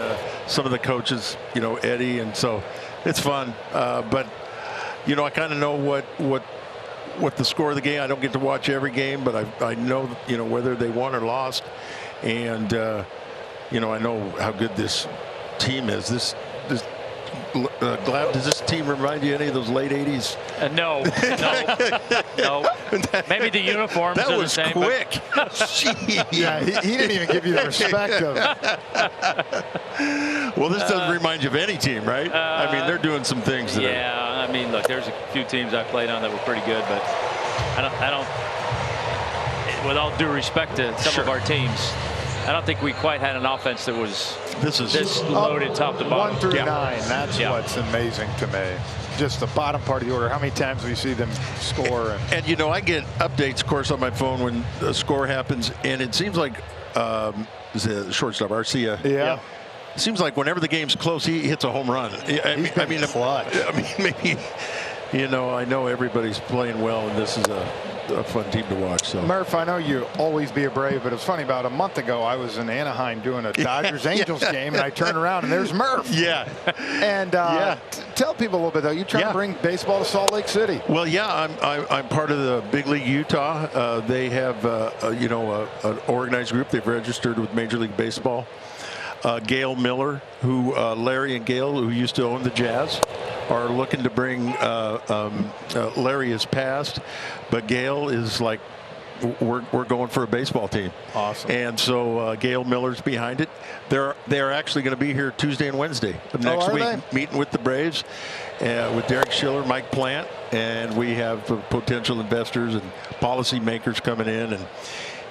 P: some of the coaches, Eddie, and so it's fun. But, I kind of know what the score of the game. I don't get to watch every game, but I know whether they won or lost, and I know how good this team is. Glab, does this team remind you of any of those late 80s?
H: No. Maybe the uniforms
P: that
H: are
P: was
H: the same.
P: Quick.
G: Yeah, he didn't even give you the respect of it.
P: Well, this doesn't remind you of any team, right? They're doing some things.
H: Yeah, look, there's a few teams I played on that were pretty good, but I don't. With all due respect to some of our teams, I don't think we quite had an offense that was this loaded top to bottom.
G: 1 through 9. That's what's amazing to me. Just the bottom part of the order. How many times we see them score?
P: And I get updates, of course, on my phone when the score happens, and it seems like the shortstop Arcia.
G: Yeah.
P: It seems like whenever the game's close, he hits a home run. Maybe. I know everybody's playing well, and this is a fun team to watch. So
G: Murph, I know you always be a Brave, but it's funny. About a month ago, I was in Anaheim doing a Dodgers-Angels game, and I turned around and there's Murph.
P: Yeah.
G: And tell people a little bit though. You trying to bring baseball to Salt Lake City?
P: Well, yeah, I'm part of the Big League Utah. They have an organized group. They've registered with Major League Baseball. Gail Miller, Larry and Gail, who used to own the Jazz, are looking to bring. Larry has passed, but Gail is like we're going for a baseball team.
J: Awesome.
P: And so Gail Miller's behind it. They're actually going to be here Tuesday and Wednesday of next week, meeting with the Braves, with Derek Schiller, Mike Plant, and we have potential investors and policymakers coming in,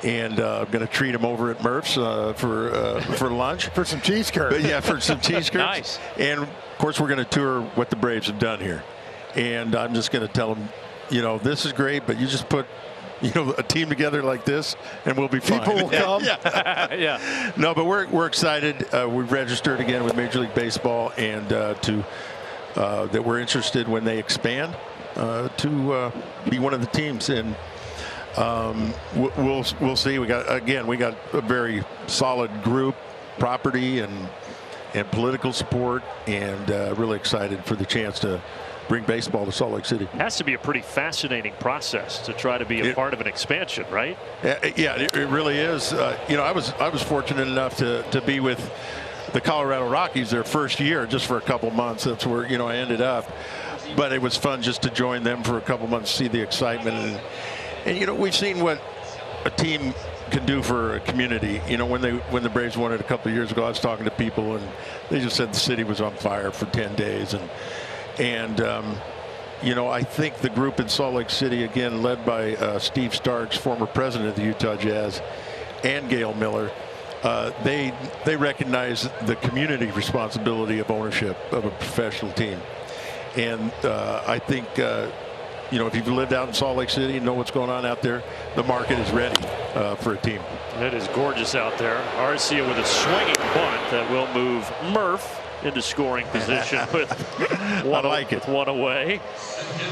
P: and I'm going to treat them over at Murph's for lunch.
J: For some cheese curds.
P: Yeah, for some cheese curds.
D: Nice.
P: And, of course, we're going to tour what the Braves have done here. And I'm just going to tell them, this is great, but you just put, a team together like this, and we'll be fine.
J: People will come.
P: Yeah.
D: Yeah.
P: No, but we're excited. We've registered again with Major League Baseball, and that we're interested when they expand to be one of the teams. And we'll see. We got a very solid group, property and political support, and really excited for the chance to bring baseball to Salt Lake City.
F: It has to be a pretty fascinating process to try to be a part of an expansion, right?
P: Yeah, it really is. I was fortunate enough to be with the Colorado Rockies their first year, just for a couple months. That's where I ended up. But it was fun just to join them for a couple months, see the excitement, and we've seen what a team can do for a community. When the Braves won it a couple of years ago, I was talking to people, and they just said the city was on fire for 10 days, and I think the group in Salt Lake City, again led by Steve Starks, former president of the Utah Jazz, and Gail Miller, they recognize the community responsibility of ownership of a professional team. And I think if you've lived out in Salt Lake City and know what's going on out there, the market is ready for a team.
F: It is gorgeous out there. Arcia with a swinging bunt that will move Murph into scoring position with one away.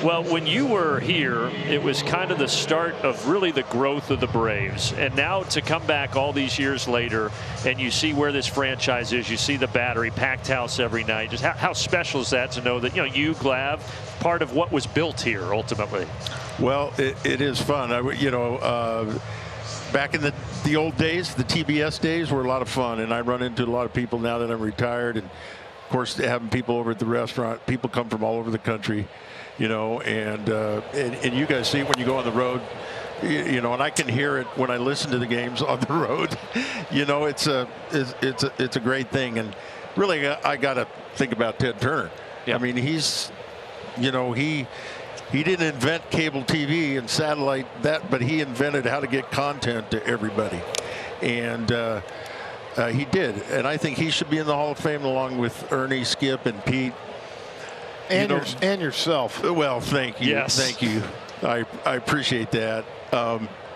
F: Well, when you were here, it was kind of the start of really the growth of the Braves. And now to come back all these years later and you see where this franchise is, you see the Battery, packed house every night. Just how special is that to know that, you, Glav, part of what was built here ultimately?
P: Well, it is fun. Back in the old days, the TBS days were a lot of fun, and I run into a lot of people now that I'm retired, and of course having people over at the restaurant. People come from all over the country, and you guys see it when you go on the road, and I can hear it when I listen to the games on the road. It's a great thing, and really I got to think about Ted Turner. Yeah. I mean, he's he didn't invent cable TV and satellite but he invented how to get content to everybody, and he did. And I think he should be in the Hall of Fame along with Ernie, Skip, and Pete.
J: And yourself.
P: Well, thank you.
F: Yes.
P: Thank you. I appreciate that.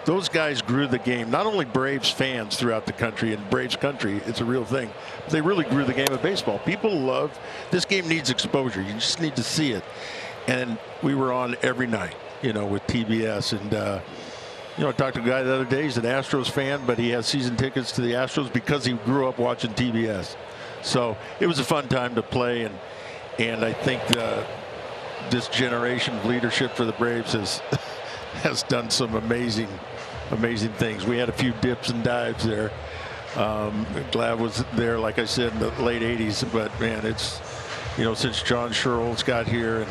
P: Those guys grew the game. Not only Braves fans throughout the country, and Braves country, it's a real thing. They really grew the game of baseball. People love this game. Needs exposure. You just need to see it. And we were on every night, with TBS. And, I talked to a guy the other day. He's an Astros fan, but he has season tickets to the Astros because he grew up watching TBS. So it was a fun time to play. And I think this generation of leadership for the Braves has done some amazing things. We had a few dips and dives there. Glav was there, like I said, in the late 80s. But, man, it's, since John Sherrills got here and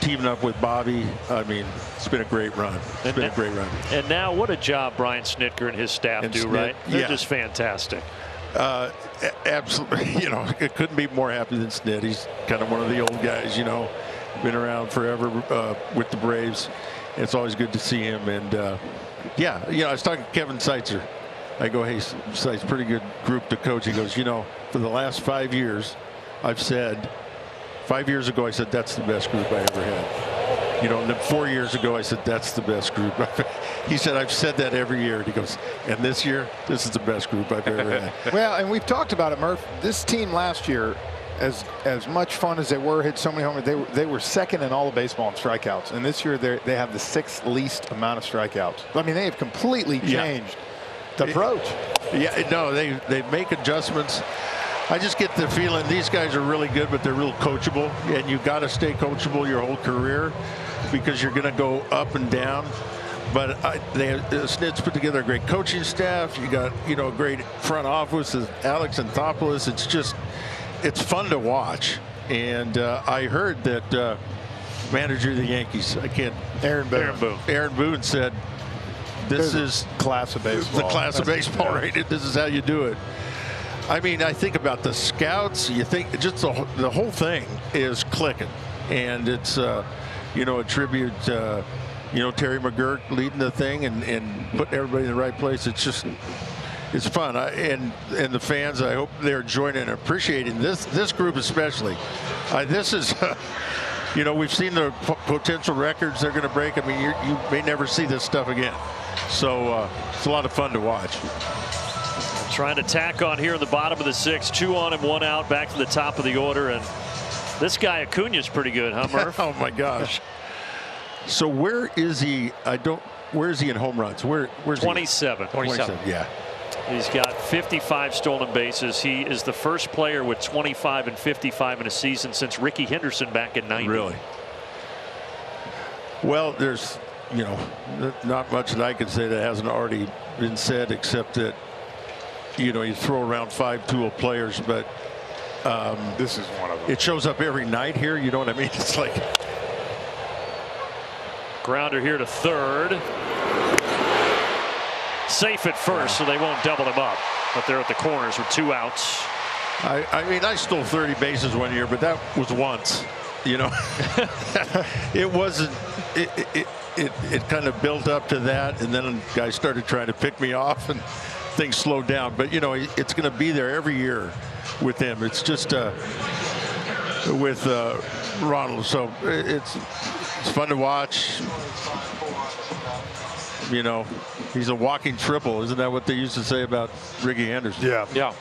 P: teaming up with Bobby, I mean, it's been a great run.
F: And now what a job Brian Snitker and his staff do, right? They're just fantastic.
P: Absolutely. It couldn't be more happy than Snit. He's kind of one of the old guys, been around forever with the Braves. It's always good to see him. And I was talking to Kevin Seitzer. I go, hey, Seitz, pretty good group to coach. He goes, for the last 5 years, I've said, 5 years ago, I said, that's the best group I ever had. And then 4 years ago, I said, that's the best group. He said, I've said that every year. And he goes, and this year, this is the best group I've ever had.
J: Well, and we've talked about it, Murph. This team last year, as much fun as they were, hit so many homers, they were second in all of baseball in strikeouts. And this year, they have the 6th least amount of strikeouts. I mean, they have completely changed the approach.
P: Yeah, no, they make adjustments. I just get the feeling these guys are really good, but they're real coachable, and you've got to stay coachable your whole career because you're going to go up and down. But Snit's put together a great coaching staff. You got a great front office with Alex Anthopoulos. It's fun to watch. And I heard that manager of the Yankees, Aaron Boone said This is
J: class of baseball.
P: The class of baseball, right? This is how you do it. I mean, I think about the scouts. You think just the whole thing is clicking, and it's you know, a tribute. You know, Terry McGurk leading the thing and putting everybody in the right place. It's just, it's fun. And the fans, I hope they're joining and appreciating this group especially. This is, you know, we've seen the potential records they're going to break. I mean, you may never see this stuff again. So it's a lot of fun to watch.
F: Trying to tack on here in the bottom of the 6th. 2 on and 1 out, back to the top of the order. And this guy Acuna's pretty good, huh, Murph?
P: Oh my gosh. So where is he? Where is he in home runs? Where's
F: 27.
P: He? 27. Yeah.
F: He's got 55 stolen bases. He is the first player with 25 and 55 in a season since Ricky Henderson back in 90.
P: Really? Well, there's, you know, not much that I can say that hasn't already been said, except that, you know, you throw around 5-tool players, but
J: this is one of them.
P: It shows up every night here. You know what I mean? It's like.
F: Grounder here to third. Safe at first, so they won't double him up. But they're at the corners with 2 outs.
P: I mean, I stole 30 bases one year, but that was once. You know, it wasn't. It kind of built up to that, and then guys started trying to pick me off, and things slowed down. But you know, it's going to be there every year with him. It's just with Ronald. So it's fun to watch. You know, he's a walking triple. Isn't that what they used to say about Ricky Anderson?
F: Yeah.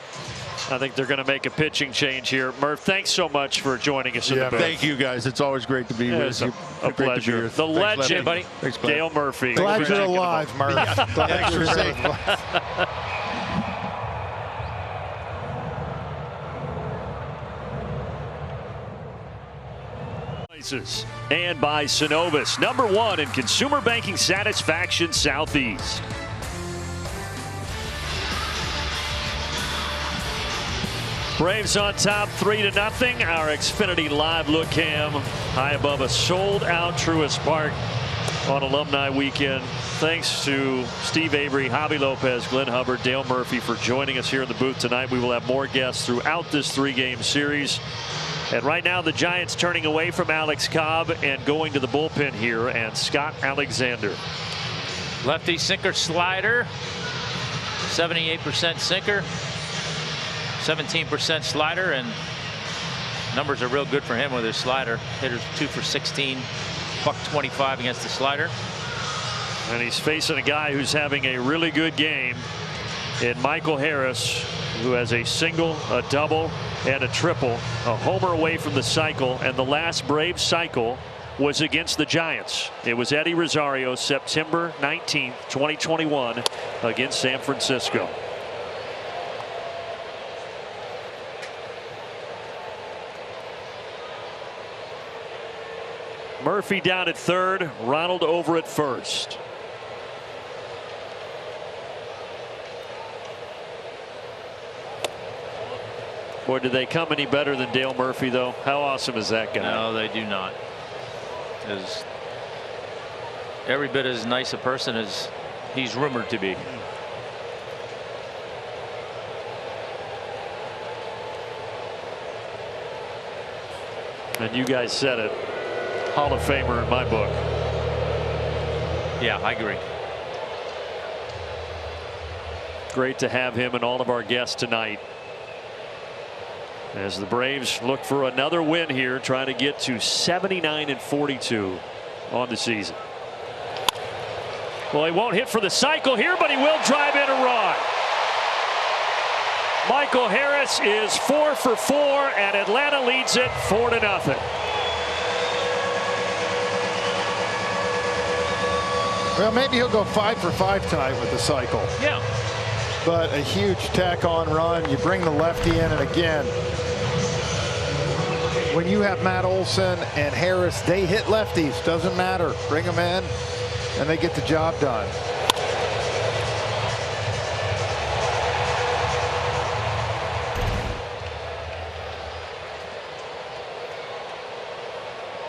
F: I think they're going to make a pitching change here. Murph, thanks so much for joining us in the booth.
P: Thank you, guys. It's always great to be with you.
F: A pleasure. The legend,
D: buddy.
P: Thanks,
F: Dale Murphy.
J: Glad you're alive, Murph.
P: Thanks for saying.
F: And by Synovus, #1 in consumer banking satisfaction Southeast. Braves on top 3-0. Our Xfinity Live look cam high above a sold-out Truist Park on Alumni Weekend. Thanks to Steve Avery, Javi Lopez, Glenn Hubbard, Dale Murphy for joining us here in the booth tonight. We will have more guests throughout this 3-game series. And right now the Giants turning away from Alex Cobb and going to the bullpen here, and Scott Alexander.
D: Lefty sinker slider, 78% sinker, 17% slider, and numbers are real good for him with his slider. Hitters 2 for 16, .25 against the slider.
F: And he's facing a guy who's having a really good game in Michael Harris, who has a single, a double, and a triple, a homer away from the cycle. And the last Braves cycle was against the Giants. It was Eddie Rosario, September 19th, 2021, against San Francisco. Murphy down at third, Ronald over at first. Boy, do they come any better than Dale Murphy, though? How awesome is that guy?
D: No, they do not. Is every bit as nice a person as he's rumored to be.
F: And you guys said it. Hall of Famer in my book.
D: Yeah, I agree.
F: Great to have him and all of our guests tonight, as the Braves look for another win here, trying to get to 79-42 on the season. Well, he won't hit for the cycle here, but he will drive in a run. Michael Harris is 4 for 4, and Atlanta leads it 4-0.
J: Well, maybe he'll go 5 for 5 tonight with the cycle.
D: Yeah.
J: But a huge tack-on run. You bring the lefty in, and again, when you have Matt Olson and Harris, they hit lefties. Doesn't matter. Bring them in, and they get the job done.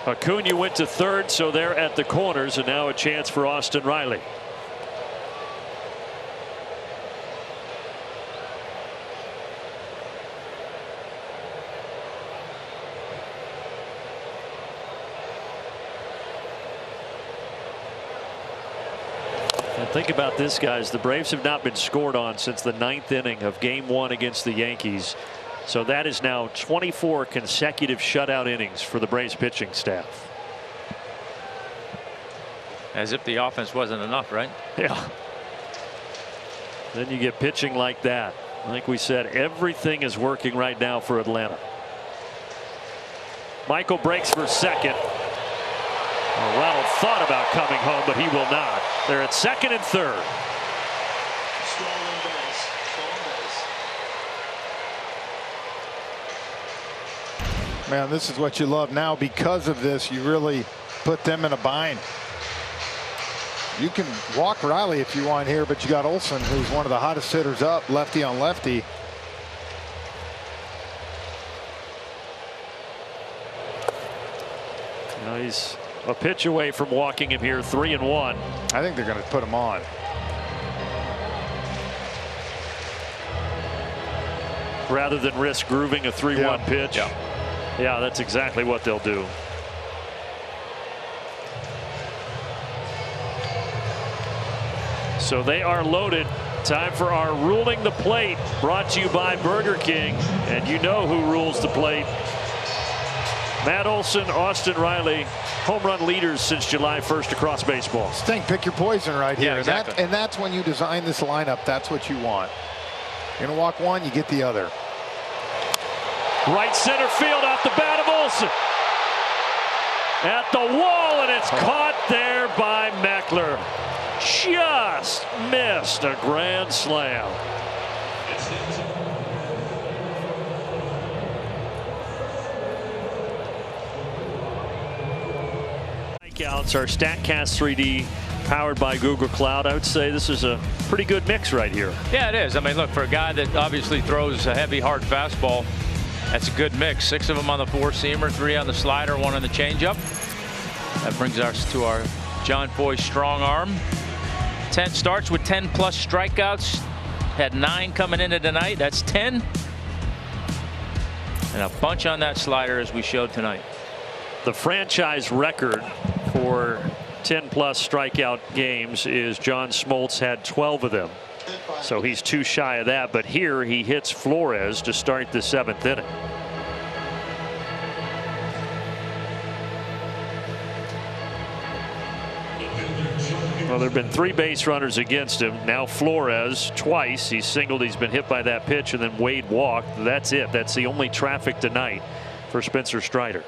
F: Acuna went to third, so they're at the corners, and now a chance for Austin Riley. And think about this, guys. The Braves have not been scored on since the 9th inning of Game 1 against the Yankees. So that is now 24 consecutive shutout innings for the Braves pitching staff.
D: As if the offense wasn't enough, right?
F: Yeah. Then you get pitching like that. Like we said, everything is working right now for Atlanta. Michael breaks for second. Ronald thought about coming home, but he will not. They're at second and third.
J: Man, this is what you love now. Because of this, you really put them in a bind. You can walk Riley if you want here, but you got Olson, who's one of the hottest hitters up, lefty on lefty.
F: He's a pitch away from walking him here, 3-1.
J: I think they're going to put him on.
F: Rather than risk grooving a 3-1 pitch. Yeah, that's exactly what they'll do. So they are loaded. Time for our ruling the plate, brought to you by Burger King. And you know who rules the plate. Matt Olson, Austin Riley, home run leaders since July 1st across baseball.
J: Sting, pick your poison right here.
F: Yeah, exactly.
J: And that's when you design this lineup. That's what you want. You're going to walk one, you get the other.
F: Right center field off the bat of Olson. At the wall, and it's caught there by Meckler. Just missed a grand slam. Strikeouts, our StatCast 3D powered by Google Cloud. I would say this is a pretty good mix right here.
D: Yeah, it is. I mean, look, for a guy that obviously throws a heavy, hard fastball, that's a good mix. 6 of them on the 4-seamer, 3 on the slider, 1 on the changeup. That brings us to our John Foy strong arm. 10 starts with 10+ strikeouts. Had 9 coming into tonight. That's 10. And a bunch on that slider, as we showed tonight.
F: The franchise record for 10+ strikeout games is John Smoltz had 12 of them. So he's 2 shy of that. But here he hits Flores to start the 7th inning. Well, there have been 3 base runners against him. Now Flores twice. He's singled. He's been hit by that pitch, and then Wade walked. That's it. That's the only traffic tonight for Spencer Strider.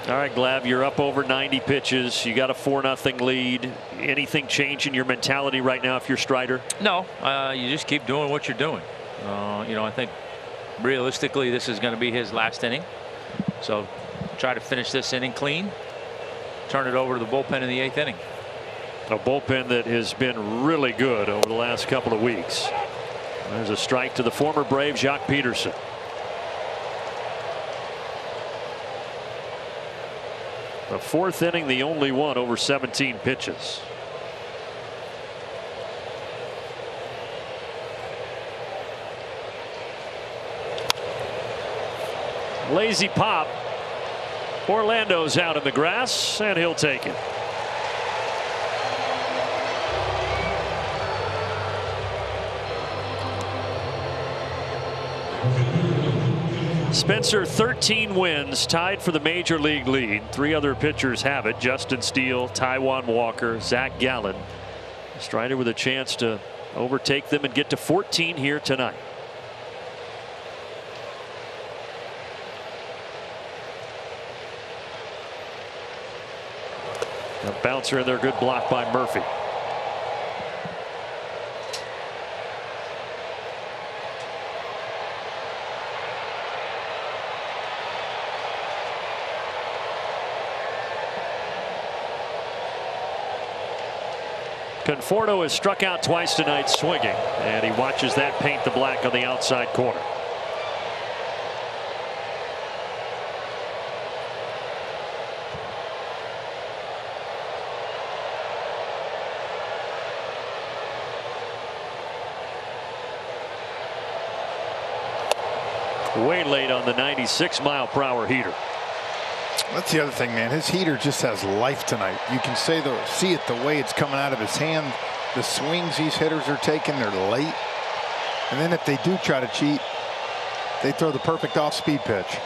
F: All right, Glav, you're up over 90 pitches. You got a 4-0 lead. Anything change in your mentality right now if you're Strider?
D: No, you just keep doing what you're doing. You know, I think realistically this is going to be his last inning. So try to finish this inning clean. Turn it over to the bullpen in the 8th inning.
F: A bullpen that has been really good over the last couple of weeks. There's a strike to the former Brave, Jacques Peterson. The 4th inning, the only one over 17 pitches. Lazy pop. Orlando's out in the grass, and he'll take it. Spencer, 13 wins, tied for the major league lead. 3 other pitchers have it. Justin Steele, Taijuan Walker, Zach Gallen. Strider with a chance to overtake them and get to 14 here tonight. A bouncer in there, good block by Murphy. Conforto has struck out twice tonight swinging, and he watches that paint the black on the outside corner. Way late on the 96-mile-per-hour heater.
J: That's the other thing, man. His heater just has life tonight. You can see it the way it's coming out of his hand. The swings these hitters are taking, they're late. And then if they do try to cheat, they throw the perfect off-speed pitch.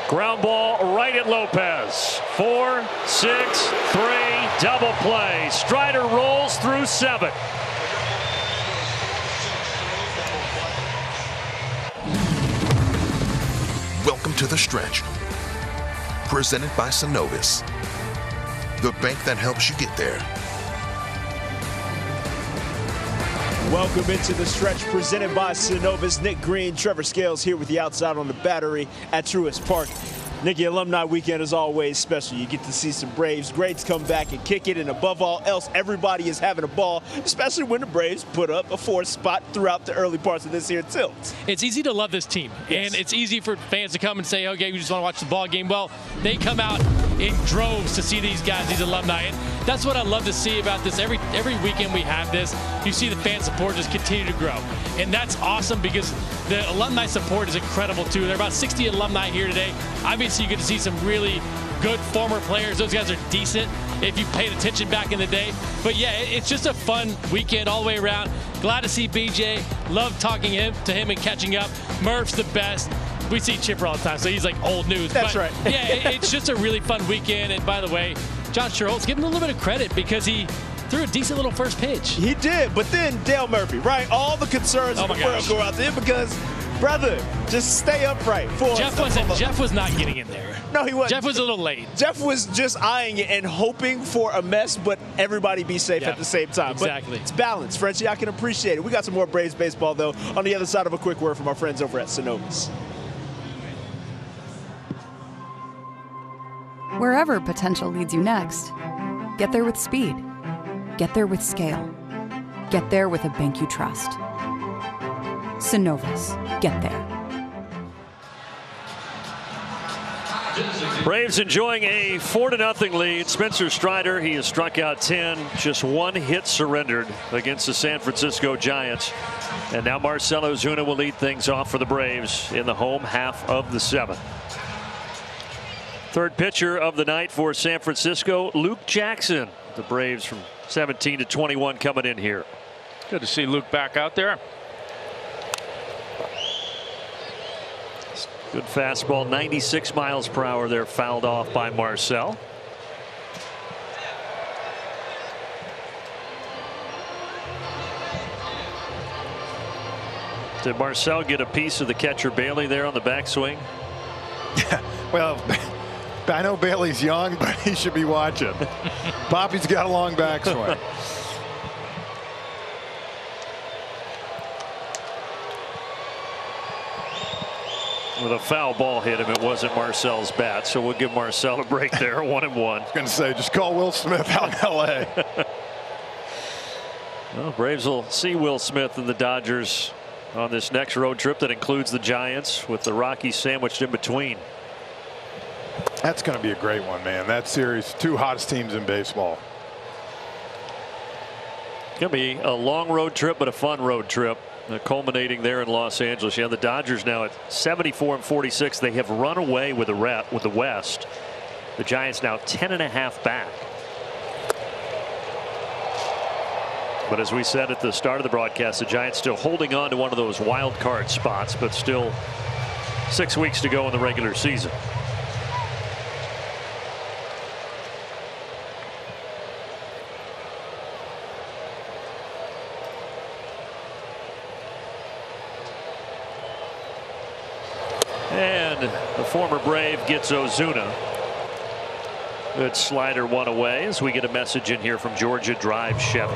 F: Ground ball right at Lopez. 4, 6, 3, double play. Strider rolls through 7.
A: Welcome to The Stretch, presented by Synovus, the bank that helps you get there.
Q: Welcome into The Stretch, presented by Synovus. Nick Green, Trevor Scales here with you outside on the Battery at Truist Park. Nicky, Alumni Weekend is always special. You get to see some Braves greats come back and kick it, and above all else, everybody is having a ball, especially when the Braves put up a 4th spot throughout the early parts of this here tilt.
R: It's easy to love this team, and it's easy for fans to come and say, okay, we just want to watch the ball game. Well, they come out in droves to see these guys, these alumni, and that's what I love to see about this. Every weekend we have this, you see the fan support just continue to grow, and that's awesome because the alumni support is incredible too. There are about 60 alumni here today. Obviously, you get to see some really good former players. Those guys are decent if you paid attention back in the day. But yeah, it's just a fun weekend all the way around. Glad to see BJ. Love talking to him and catching up. Murph's the best. We see Chipper all the time, so he's like old news.
Q: That's right.
R: Yeah, it's just a really fun weekend. And by the way, John Schuerholz, give him a little bit of credit because he threw a decent little first pitch.
Q: He did, but then Dale Murphy, right? All the concerns in the world go out there because, brother, just stay upright.
R: Jeff was not getting in there.
Q: No, he wasn't.
R: Jeff was a little late.
Q: Jeff was just eyeing it and hoping for a mess, but everybody be safe at the same time.
R: Exactly.
Q: But it's balanced, Frenchie. I can appreciate it. We got some more Braves baseball, though, on the other side of a quick word from our friends over at Synovus.
S: Wherever potential leads you next, get there with speed. Get there with scale. Get there with a bank you trust. Synovus. Get there.
F: Braves enjoying a 4-0 lead. Spencer Strider, he has struck out 10. Just 1 hit surrendered against the San Francisco Giants. And now Marcell Ozuna will lead things off for the Braves in the home half of the 7th. Third pitcher of the night for San Francisco, Luke Jackson. The Braves from 17 to 21 coming in here.
D: Good to see Luke back out there.
F: Good fastball, 96 miles per hour there, fouled off by Marcell. Did Marcell get a piece of the catcher Bailey there on the backswing?
J: Well, I know Bailey's young, but he should be watching. Poppy's got a long backswing.
F: With a foul ball hit him, it wasn't Marcell's bat, so we'll give Marcell a break there. 1-1.
J: I was going to say, just call Will Smith out in L.A.
F: Well, Braves will see Will Smith and the Dodgers on this next road trip that includes the Giants, with the Rockies sandwiched in between.
J: That's going to be a great one, man. That series, 2 hottest teams in baseball.
F: It's going to be a long road trip, but a fun road trip. Culminating there in Los Angeles. Yeah, the Dodgers now at 74-46. They have run away with the West. The Giants now 10.5 back. But as we said at the start of the broadcast, the Giants still holding on to one of those wild card spots, but still 6 weeks to go in the regular season. And the former Brave gets Ozuna. Good slider, 1 away, as we get a message in here from Georgia Drive Chevy.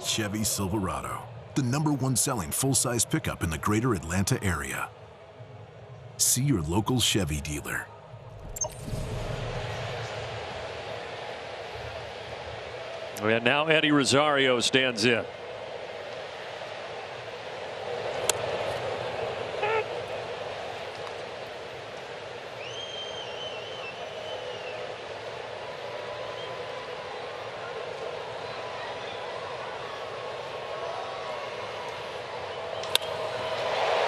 T: Chevy Silverado, the #1 selling full-size pickup in the greater Atlanta area. See your local Chevy dealer.
F: And now Eddie Rosario stands in.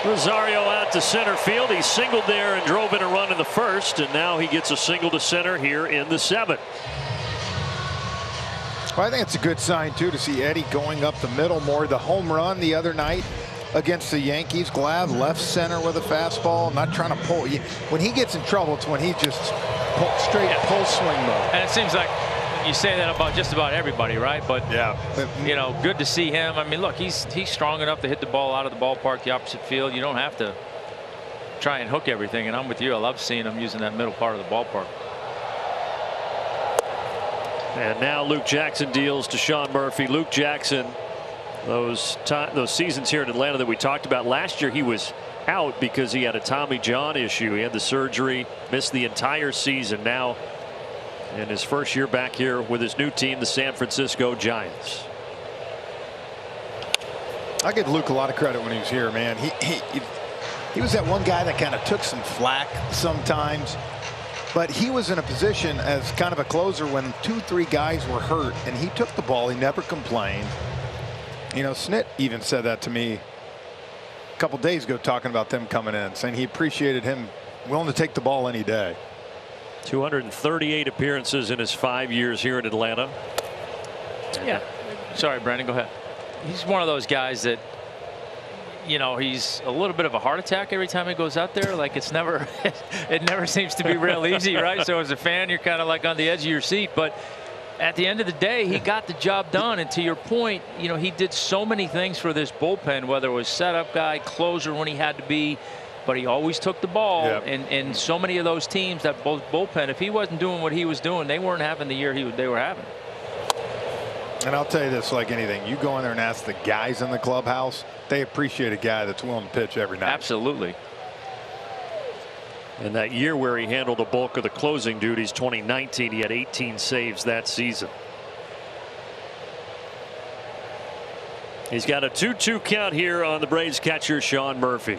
F: Rosario out to center field. He singled there and drove in a run in the first, and now he gets a single to center here in the 7th.
J: Well, I think it's a good sign, too, to see Eddie going up the middle more. The home run the other night against the Yankees, Glad left center with a fastball, not trying to pull. When he gets in trouble, it's when he just straight pull swing mode.
D: And it seems like you say that about just about everybody, right? But
J: yeah,
D: you know, good to see him. I mean, look, he's strong enough to hit the ball out of the ballpark, the opposite field. You don't have to try and hook everything. And I'm with you. I love seeing him using that middle part of the ballpark.
F: And now Luke Jackson deals to Sean Murphy. Luke Jackson, those seasons here in Atlanta that we talked about last year, he was out because he had a Tommy John issue. He had the surgery, missed the entire season. Now in his first year back here with his new team, the San Francisco Giants.
J: I give Luke a lot of credit when he was here, man. He was that one guy that kind of took some flack sometimes, but he was in a position as kind of a closer when 2-3 guys were hurt, and he took the ball. He never complained. You know, Snit even said that to me a couple days ago, talking about them coming in, saying he appreciated him willing to take the ball any day.
F: 238 appearances in his 5 years here in Atlanta.
D: Yeah. Sorry, Brandon, go ahead. He's one of those guys that, you know, he's a little bit of a heart attack every time he goes out there. Like, it never seems to be real easy, right? So as a fan, you're kind of like on the edge of your seat. But at the end of the day, he got the job done. And to your point, you know, he did so many things for this bullpen, whether it was setup guy, closer when he had to be. But he always took the ball. Yep. And so many of those teams, that both bullpen, if he wasn't doing what he was doing, they weren't having the year they were having.
J: And I'll tell you this, like anything, you go in there and ask the guys in the clubhouse, they appreciate a guy that's willing to pitch every night.
D: Absolutely.
F: And that year where he handled the bulk of the closing duties, 2019, he had 18 saves that season. He's got a 2-2 count here on the Braves catcher, Sean Murphy.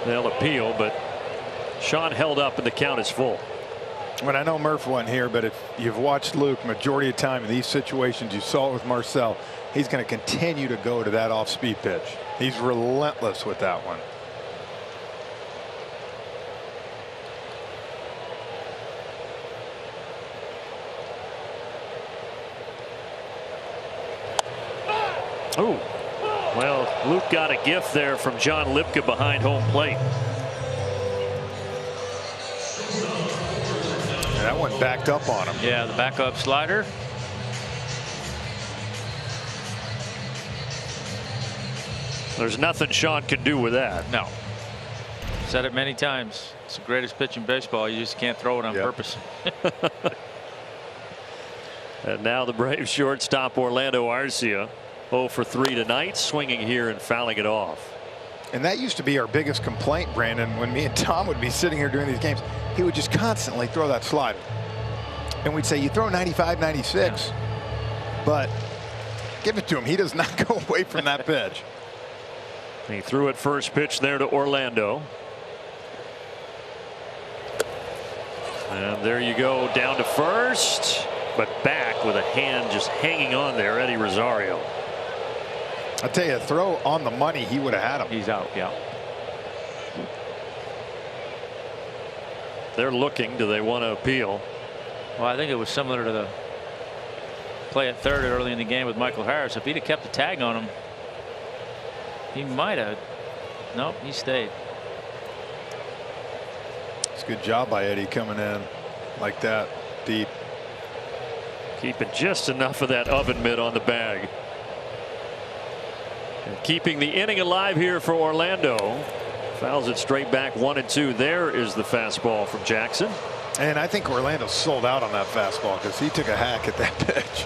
F: They'll appeal, but Sean held up and the count is full.
J: When I know Murph wasn't here, but if you've watched Luke majority of the time in these situations, you saw it with Marcel, he's going to continue to go to that off-speed pitch. He's relentless with that one.
F: Oh, well, Luke got a gift there from John Lipka behind home plate.
J: And that one backed up on him.
D: Yeah, the backup slider.
F: There's nothing Sean can do with that.
D: No. Said it many times. It's the greatest pitch in baseball. You just can't throw it on purpose.
F: And now the Braves shortstop Orlando Arcia, 0 for 3 tonight, swinging here and fouling it off.
J: And that used to be our biggest complaint, Brandon, when me and Tom would be sitting here during these games. He would just constantly throw that slider. And we'd say, you throw 95, 96. Yeah. But give it to him. He does not go away from that pitch.
F: He threw it first pitch there to Orlando. And there you go, down to first, but back with a hand just hanging on there, Eddie Rosario.
J: I'll tell you, a throw on the money, he would have had him.
D: He's out, yeah.
F: They're looking. Do they want to appeal?
D: Well, I think it was similar to the play at third early in the game with Michael Harris. If he'd have kept the tag on him, he might have. Nope, he stayed.
J: It's a good job by Eddie coming in like that deep.
F: Keeping just enough of that oven mitt on the bag. And keeping the inning alive here for Orlando. Fouls it straight back 1-2. There is the fastball from Jackson.
J: And I think Orlando sold out on that fastball because he took a hack at that pitch.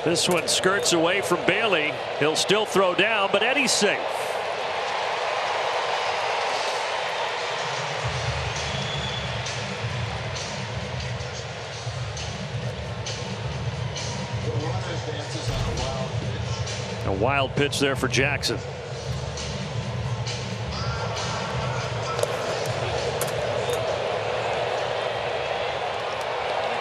F: This one skirts away from Bailey. He'll still throw down, but Eddie's safe. A wild pitch there for Jackson.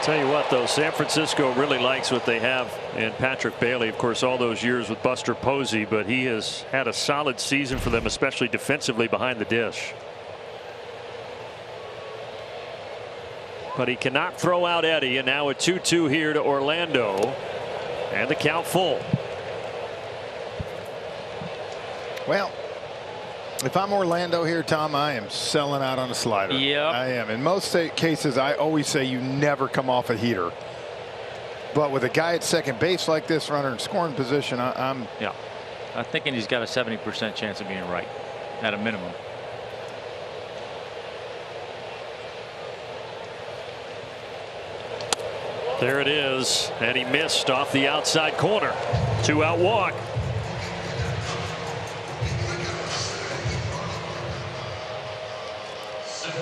F: Tell you what, though, San Francisco really likes what they have in Patrick Bailey. Of course, all those years with Buster Posey, but he has had a solid season for them, especially defensively behind the dish. But he cannot throw out Eddie, and now a 2-2 here to Orlando, and the count full.
J: Well, if I'm Orlando here, Tom, I am selling out on a slider.
D: Yep.
J: I am. In most cases, I always say you never come off a heater. But with a guy at second base like this, runner in scoring position, I'm
D: thinking he's got a 70% chance of being right at a minimum.
F: There it is, and he missed off the outside corner. 2-out walk.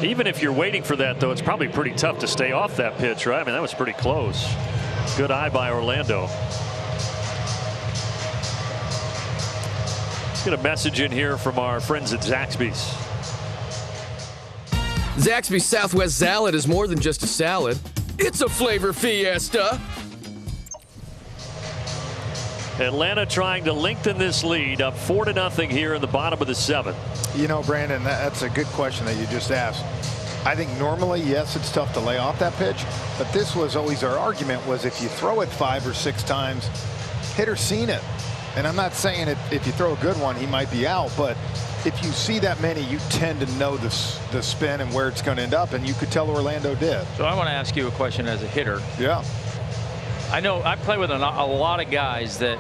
F: Even if you're waiting for that, though, it's probably pretty tough to stay off that pitch, right? I mean, that was pretty close. Good eye by Orlando. Let's get a message in here from our friends at Zaxby's.
U: Zaxby's Southwest Salad is more than just a salad. It's a flavor fiesta.
F: Atlanta trying to lengthen this lead, up 4-0 here in the bottom of the 7th.
J: You know, Brandon, that's a good question that you just asked. I think normally, yes, it's tough to lay off that pitch, but this was always our argument, was if you throw it 5 or 6 times, hitter's seen it. And I'm not saying if you throw a good one, he might be out, but if you see that many, you tend to know the spin and where it's going to end up, and you could tell Orlando did.
D: So I want to ask you a question as a hitter.
J: Yeah.
D: I know I play with a lot of guys that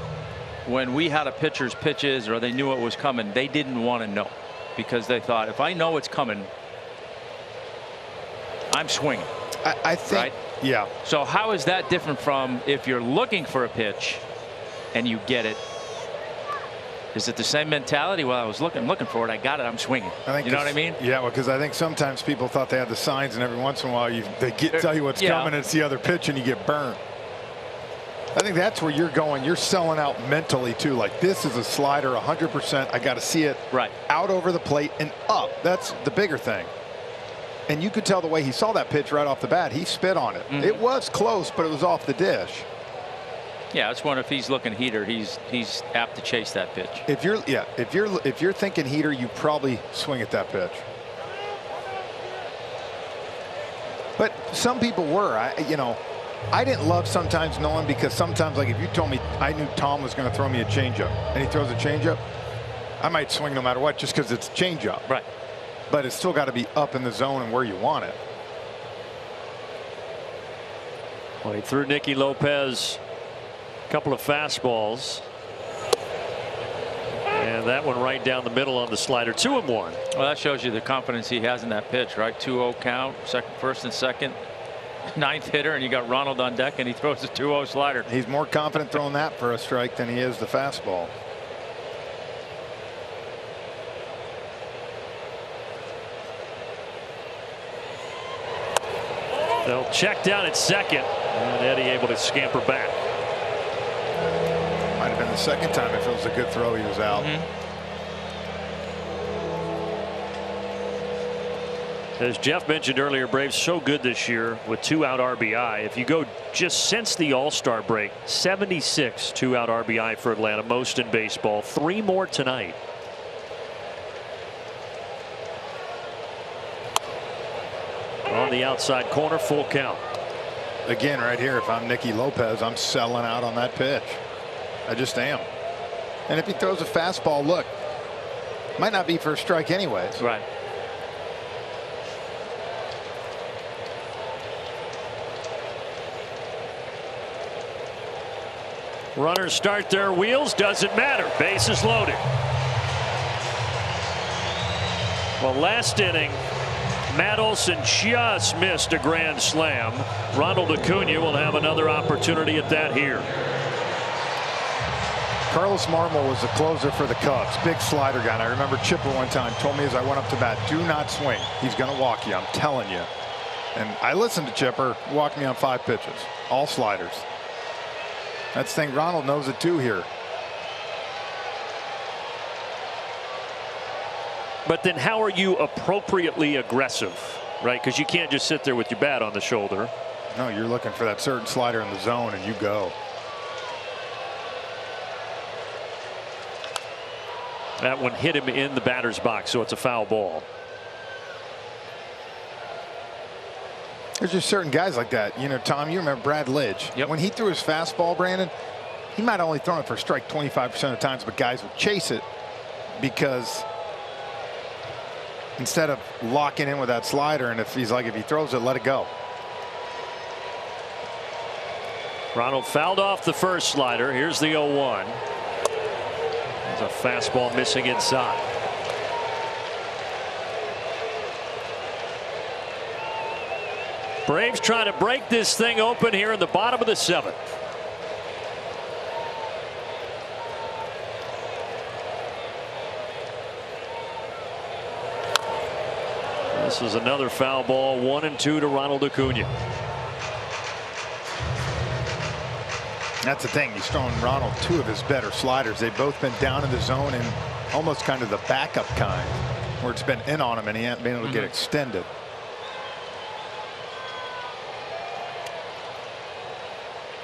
D: when we had a pitcher's pitches or they knew it was coming, they didn't want to know because they thought, if I know it's coming, I'm swinging.
J: I think,
D: right?
J: Yeah.
D: So how is that different from if you're looking for a pitch and you get it? Is it the same mentality? Well, I was looking for it. I got it. I'm swinging. You know what I mean?
J: Yeah, well, because I think sometimes people thought they had the signs, and every once in a while they tell you what's coming, and it's the other pitch, and you get burned. I think that's where you're going. You're selling out mentally, too. Like, this is a slider, 100%. I got to see it out over the plate and up. That's the bigger thing. And you could tell the way he saw that pitch right off the bat. He spit on it. Mm-hmm. It was close, but it was off the dish.
D: Yeah, it's one. If he's looking heater, he's apt to chase that pitch.
J: If you're thinking heater, you probably swing at that pitch. But some people were. I didn't love sometimes knowing, because sometimes, like, if you told me I knew Tom was going to throw me a changeup and he throws a changeup, I might swing no matter what just because it's a changeup.
D: Right.
J: But it's still got to be up in the zone and where you want it.
F: Well, he threw Nicky Lopez a couple of fastballs. And that one right down the middle on the slider. 2-1.
D: Well, that shows you the confidence he has in that pitch, right? 2-0 count, first and second. 9th hitter, and you got Ronald on deck, and he throws a 2-0 slider.
J: He's more confident throwing that for a strike than he is the fastball.
F: They'll check down at second, and Eddie able to scamper back.
J: Might have been the second time if it was a good throw he was out.
F: Mm-hmm. As Jeff mentioned earlier, Braves so good this year with 2-out RBI. If you go just since the All-Star break, 76 2-out RBI for Atlanta, most in baseball. 3 more tonight. On the outside corner, full count.
J: Again, right here, if I'm Nicky Lopez, I'm selling out on that pitch. I just am. And if he throws a fastball, look, might not be for a strike anyways.
D: Right.
F: Runners start their wheels. Doesn't matter. Base is loaded. Well, last inning, Matt Olson just missed a grand slam. Ronald Acuna will have another opportunity at that here.
J: Carlos Marmol was the closer for the Cubs. Big slider guy. And I remember Chipper one time told me as I went up to bat, do not swing. He's going to walk you. I'm telling you. And I listened to Chipper. Walked me on 5 pitches. All sliders. That's the thing. Ronald knows it too here.
F: But then how are you appropriately aggressive, right? Because you can't just sit there with your bat on the shoulder.
J: No, you're looking for that certain slider in the zone, and you go.
F: That one hit him in the batter's box, so it's a foul ball.
J: There's just certain guys like that. You know, Tom, you remember Brad Lidge.
D: Yep.
J: When he threw his fastball, Brandon, he might only throw it for a strike 25% of the times, but guys would chase it because instead of locking in with that slider, and if he throws it, let it go.
F: Ronald fouled off the first slider. Here's the 0-1. There's a fastball missing inside. Braves trying to break this thing open here in the bottom of the 7th. This is another foul ball. 1-2 to Ronald Acuna.
J: That's the thing. He's throwing Ronald 2 of his better sliders. They've both been down in the zone and almost kind of the backup kind, where it's been in on him and he hasn't been able to get extended.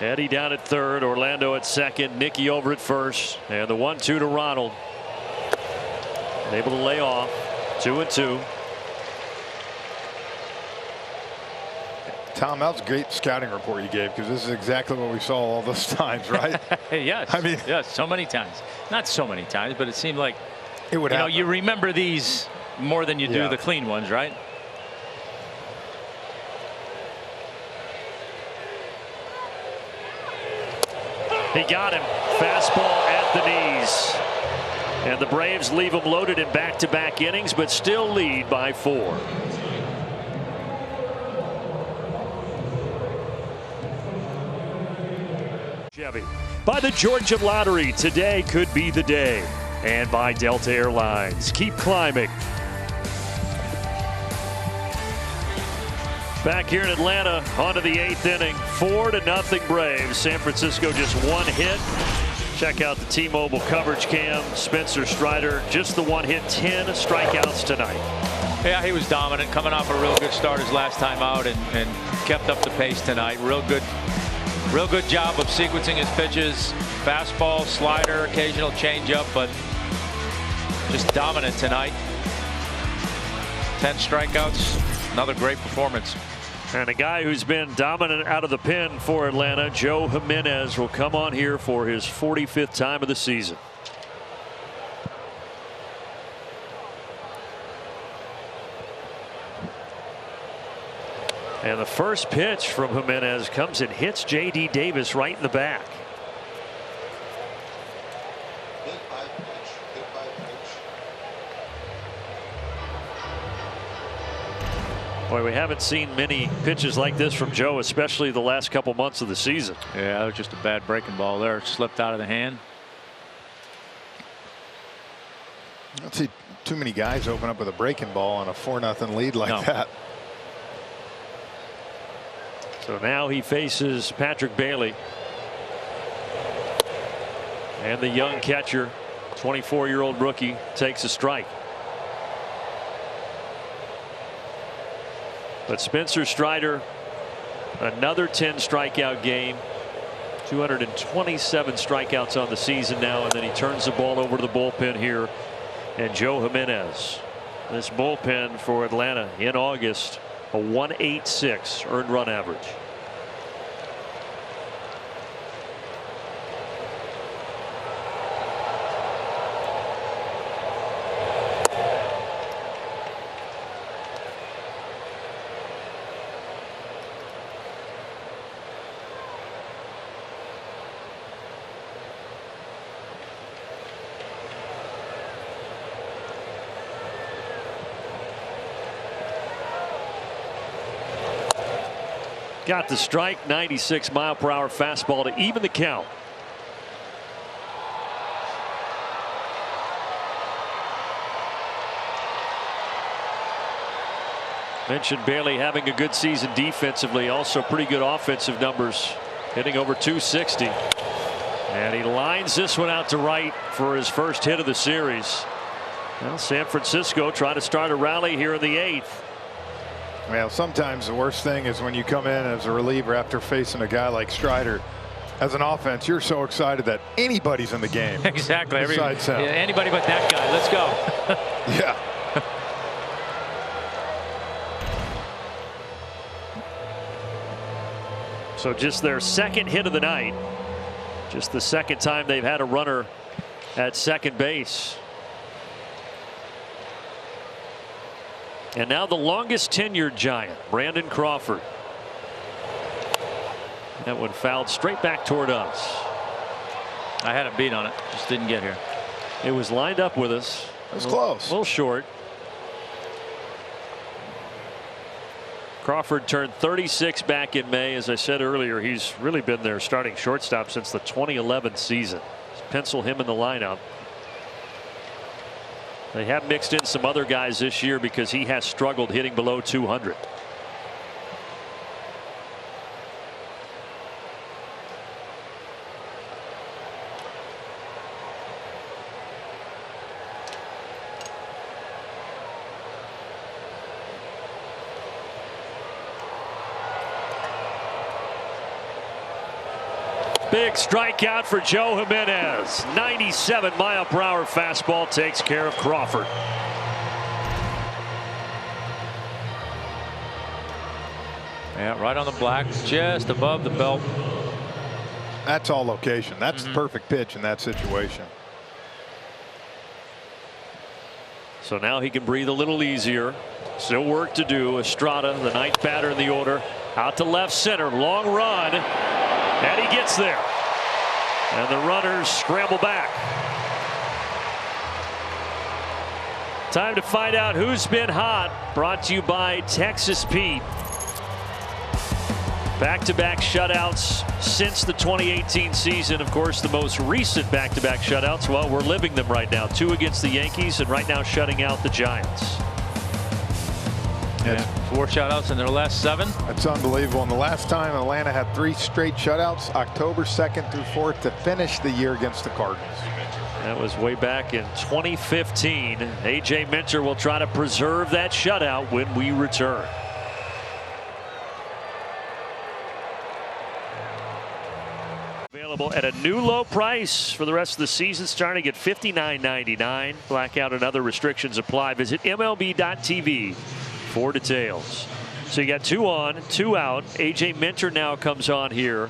F: Eddie down at third, Orlando at second, Nicky over at first, and the 1-2 to Ronald. Able to lay off. 2-2.
J: Tom, that was a great scouting report you gave, because this is exactly what we saw all those times, right?
D: Yes.
J: I mean,
D: yes, so many times. Not so many times, but it seemed like
J: it would happen.
D: You remember these more than you do the clean ones, right?
F: He got him. Fastball at the knees. And the Braves leave him loaded in back-to-back innings, but still lead by 4. Chevy. By the Georgia Lottery, today could be the day. And by Delta Airlines. Keep climbing. Back here in Atlanta, on to the 8th inning. 4-0 Braves. San Francisco just 1 hit. Check out the T-Mobile coverage cam. Spencer Strider, just the 1 hit, 10 strikeouts tonight.
D: Yeah, he was dominant, coming off a real good start his last time out, and kept up the pace tonight. Real good job of sequencing his pitches. Fastball, slider, occasional changeup, but just dominant tonight. 10 strikeouts. Another great performance.
F: And a guy who's been dominant out of the pen for Atlanta, Joe Jimenez, will come on here for his 45th time of the season. And the first pitch from Jimenez comes and hits J.D. Davis right in the back. Boy, we haven't seen many pitches like this from Joe, especially the last couple months of the season.
D: Yeah, that was just a bad breaking ball there. It slipped out of the hand.
J: I don't see too many guys open up with a breaking ball on a 4-0 lead like that.
F: So now he faces Patrick Bailey. And the young catcher, 24-year-old rookie, takes a strike. But Spencer Strider, another 10 strikeout game, 227 strikeouts on the season now, and then he turns the ball over to the bullpen here. And Joe Jimenez, this bullpen for Atlanta in August, a 1.86 earned run average. Got the strike, 96-mile-per-hour fastball to even the count. Mentioned Bailey having a good season defensively, also pretty good offensive numbers, hitting over 260. And he lines this one out to right for his first hit of the series. Well, San Francisco trying to start a rally here in the 8th.
J: Well, sometimes the worst thing is when you come in as a reliever after facing a guy like Strider. As an offense, you're so excited that anybody's in the game.
D: Exactly.
J: Besides him.
D: Yeah, anybody but that guy. Let's go.
J: Yeah.
F: So just their second hit of the night. Just the second time they've had a runner at second base. And now the longest tenured Giant, Brandon Crawford. That one fouled straight back toward us.
D: I had a beat on it, just didn't get here.
F: It was lined up with us.
J: It was close.
F: A little short. Crawford turned 36 back in May. As I said earlier, he's really been their starting shortstop since the 2011 season. Just pencil him in the lineup. They have mixed in some other guys this year because he has struggled hitting below 200. Big strikeout for Joe Jimenez. 97-mile-per-hour fastball takes care of Crawford.
D: Yeah, right on the black, just above the belt.
J: That's all location. That's the perfect pitch in that situation.
F: So now he can breathe a little easier. Still work to do. Estrada, the ninth batter in the order, out to left center. Long run. And he gets there. And the runners scramble back. Time to find out who's been hot. Brought to you by Texas Pete. Back-to-back shutouts since the 2018 season. Of course, the most recent back-to-back shutouts, well, we're living them right now. 2 against the Yankees and right now shutting out the Giants.
D: Yeah, 4 shutouts in their last 7.
J: That's unbelievable. And the last time Atlanta had 3 straight shutouts, October 2nd through 4th, to finish the year against the Cardinals.
F: That was way back in 2015. A.J. Minter will try to preserve that shutout when we return. Available at a new low price for the rest of the season, starting at $59.99. Blackout and other restrictions apply. Visit MLB.tv for details. So you got 2 on, 2 out. A.J. Minter now comes on here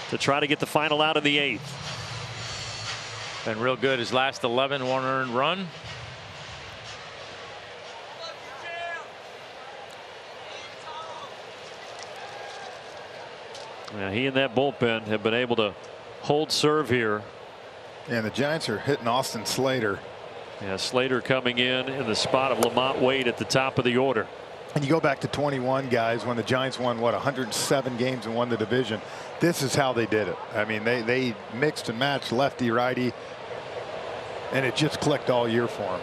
F: to try to get the final out in the 8th.
D: Been real good his last 11, 1 earned run.
F: Yeah, he and that bullpen have been able to hold serve here.
J: And the Giants are hitting Austin Slater.
F: Yeah, Slater coming in the spot of Lamont Wade at the top of the order.
J: And you go back to 21, guys, when the Giants won, what, 107 games and won the division. This is how they did it. I mean, they mixed and matched lefty, righty, and it just clicked all year for them.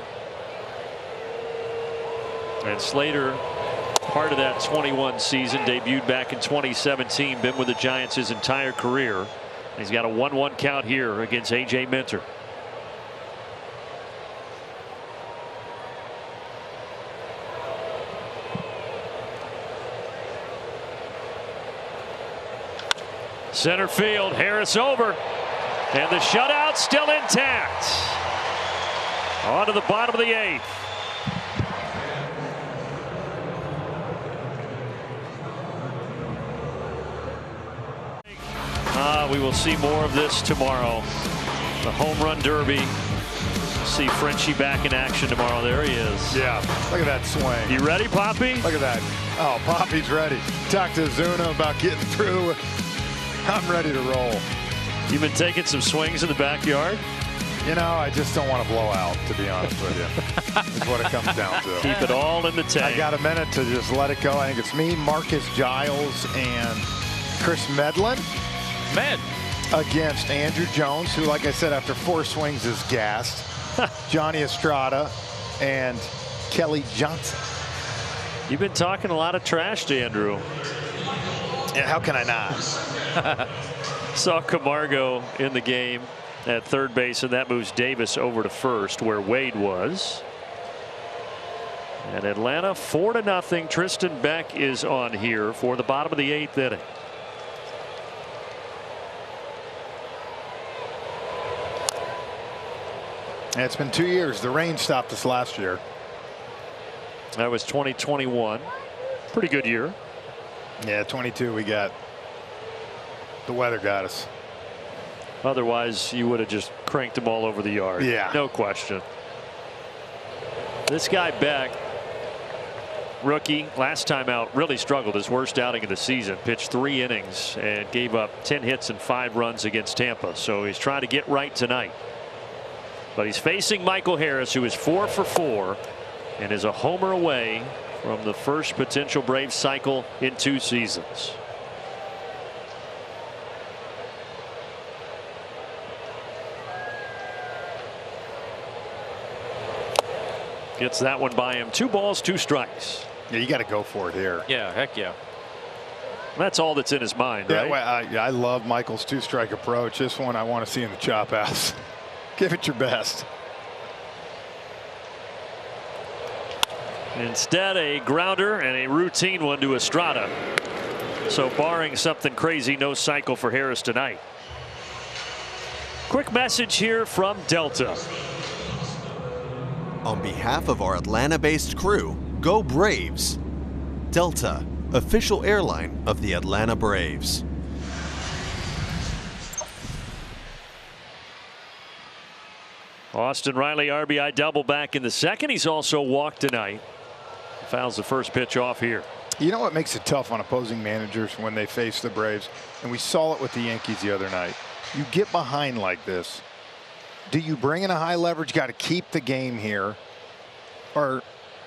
F: And Slater, part of that 21 season, debuted back in 2017, been with the Giants his entire career. He's got a 1-1 count here against A.J. Minter. Center field, Harris over, and the shutout still intact. On to the bottom of the 8th. We will see more of this tomorrow. The home run derby. See Frenchie back in action tomorrow. There he is.
J: Yeah, look at that swing.
F: You ready, Poppy?
J: Look at that. Oh, Poppy's ready. Talk to Zuna about getting through. I'm ready to roll.
F: You've been taking some swings in the backyard?
J: You know, I just don't want to blow out, to be honest with you. That's what it comes down to.
F: Keep it all in the tank.
J: I got a minute to just let it go. I think it's me, Marcus Giles, and Chris Medlin. Against Andrew Jones, who, like I said, after 4 swings is gassed. Johnny Estrada and Kelly Johnson.
F: You've been talking a lot of trash to Andrew.
J: Yeah, how can I not?
F: Saw Camargo in the game at third base, and that moves Davis over to first where Wade was. And Atlanta 4-0. Tristan Beck is on here for the bottom of the 8th inning.
J: And it's been 2 years. The rain stopped us last year.
F: That was 2021. Pretty good year.
J: Yeah, 22 we got. The weather got us.
F: Otherwise, you would have just cranked them all over the yard.
J: Yeah.
F: No question. This guy Beck, rookie, last time out, really struggled. His worst outing of the season. Pitched 3 innings and gave up 10 hits and 5 runs against Tampa. So he's trying to get right tonight. But he's facing Michael Harris, who is 4 for 4 and is a homer away from the first potential Braves cycle in 2 seasons. Gets that one by him. 2 balls, 2 strikes.
J: Yeah, you got to go for it here.
D: Yeah, heck yeah.
F: That's all that's in his mind, right?
J: I love Michael's 2-strike approach. This one I want to see in the chop house. Give it your best.
F: Instead, a grounder and a routine one to Estrada. So barring something crazy, no cycle for Harris tonight. Quick message here from Delta.
B: On behalf of our Atlanta-based crew, go Braves. Delta, official airline of the Atlanta Braves.
F: Austin Riley RBI double back in the second. He's also walked tonight. Fouls the first pitch off here.
J: You know what makes it tough on opposing managers when they face the Braves, and we saw it with the Yankees the other night. You get behind like this. Do you bring in a high leverage guy to keep the game here, or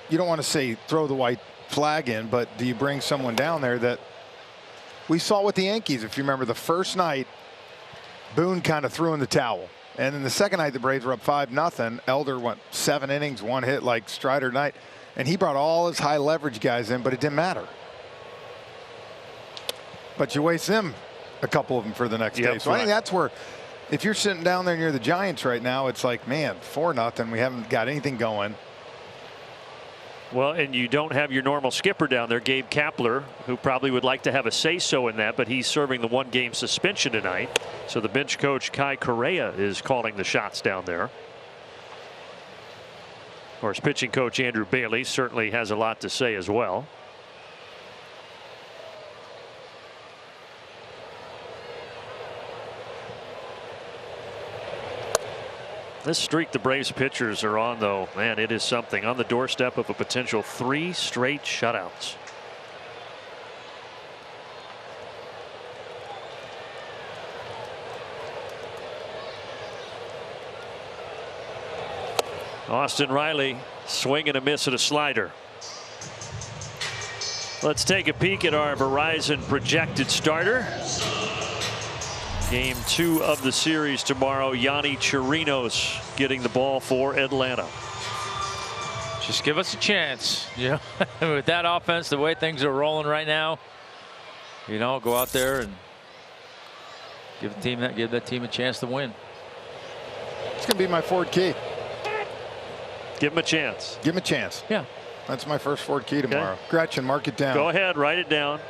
J: you don't want to say throw the white flag in, but do you bring someone down there that we saw with the Yankees? If you remember the first night, Boone kind of threw in the towel. And in the second night, the Braves were up 5-0. Elder went 7 innings, 1 hit like Strider night. And he brought all his high leverage guys in, but it didn't matter. But you waste them, a couple of them, for the next day. So I think that's where, if you're sitting down there near the Giants right now, it's like, man, 4-0. We haven't got anything going.
F: Well, and you don't have your normal skipper down there, Gabe Kapler, who probably would like to have a say-so in that, but he's serving the 1-game suspension tonight. So the bench coach, Kai Correa, is calling the shots down there. Of course, pitching coach Andrew Bailey certainly has a lot to say as well. This streak the Braves pitchers are on, though, man, it is something. On the doorstep of a potential 3 straight shutouts. Austin Riley swing and a miss at a slider. Let's take a peek at our Verizon projected starter. Game 2 of the series tomorrow. Yanni Chirinos getting the ball for Atlanta.
D: Just give us a chance. You know, with that offense, the way things are rolling right now, you know, go out there and give that team a chance to win.
J: It's going to be my Ford key.
F: Give him a chance.
J: Give him a chance.
D: Yeah.
J: That's my first Ford key tomorrow. Okay. Gretchen, mark it down.
F: Go ahead, write it down.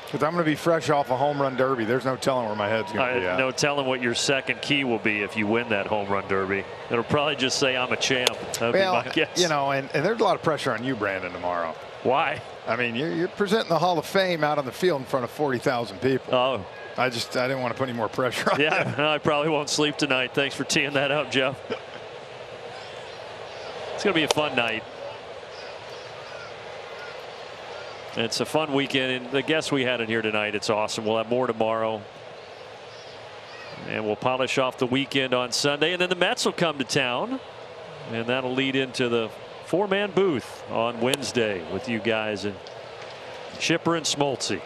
J: Because I'm going to be fresh off a home run derby. There's no telling where my head's going to be at.
F: No telling what your second key will be if you win that home run derby. It'll probably just say I'm a champ. That'd be my guess.
J: You know, and there's a lot of pressure on you, Brandon, tomorrow.
F: Why?
J: I mean, you're presenting the Hall of Fame out on the field in front of 40,000 people.
F: Oh.
J: I didn't want to put any more pressure on you.
F: Yeah, I probably won't sleep tonight. Thanks for teeing that up, Jeff. It's going to be a fun night. It's a fun weekend, and the guests we had in here tonight, it's awesome. We'll have more tomorrow, and we'll polish off the weekend on Sunday, and then the Mets will come to town, and that'll lead into the 4-man booth on Wednesday with you guys and Chipper and Smoltzy.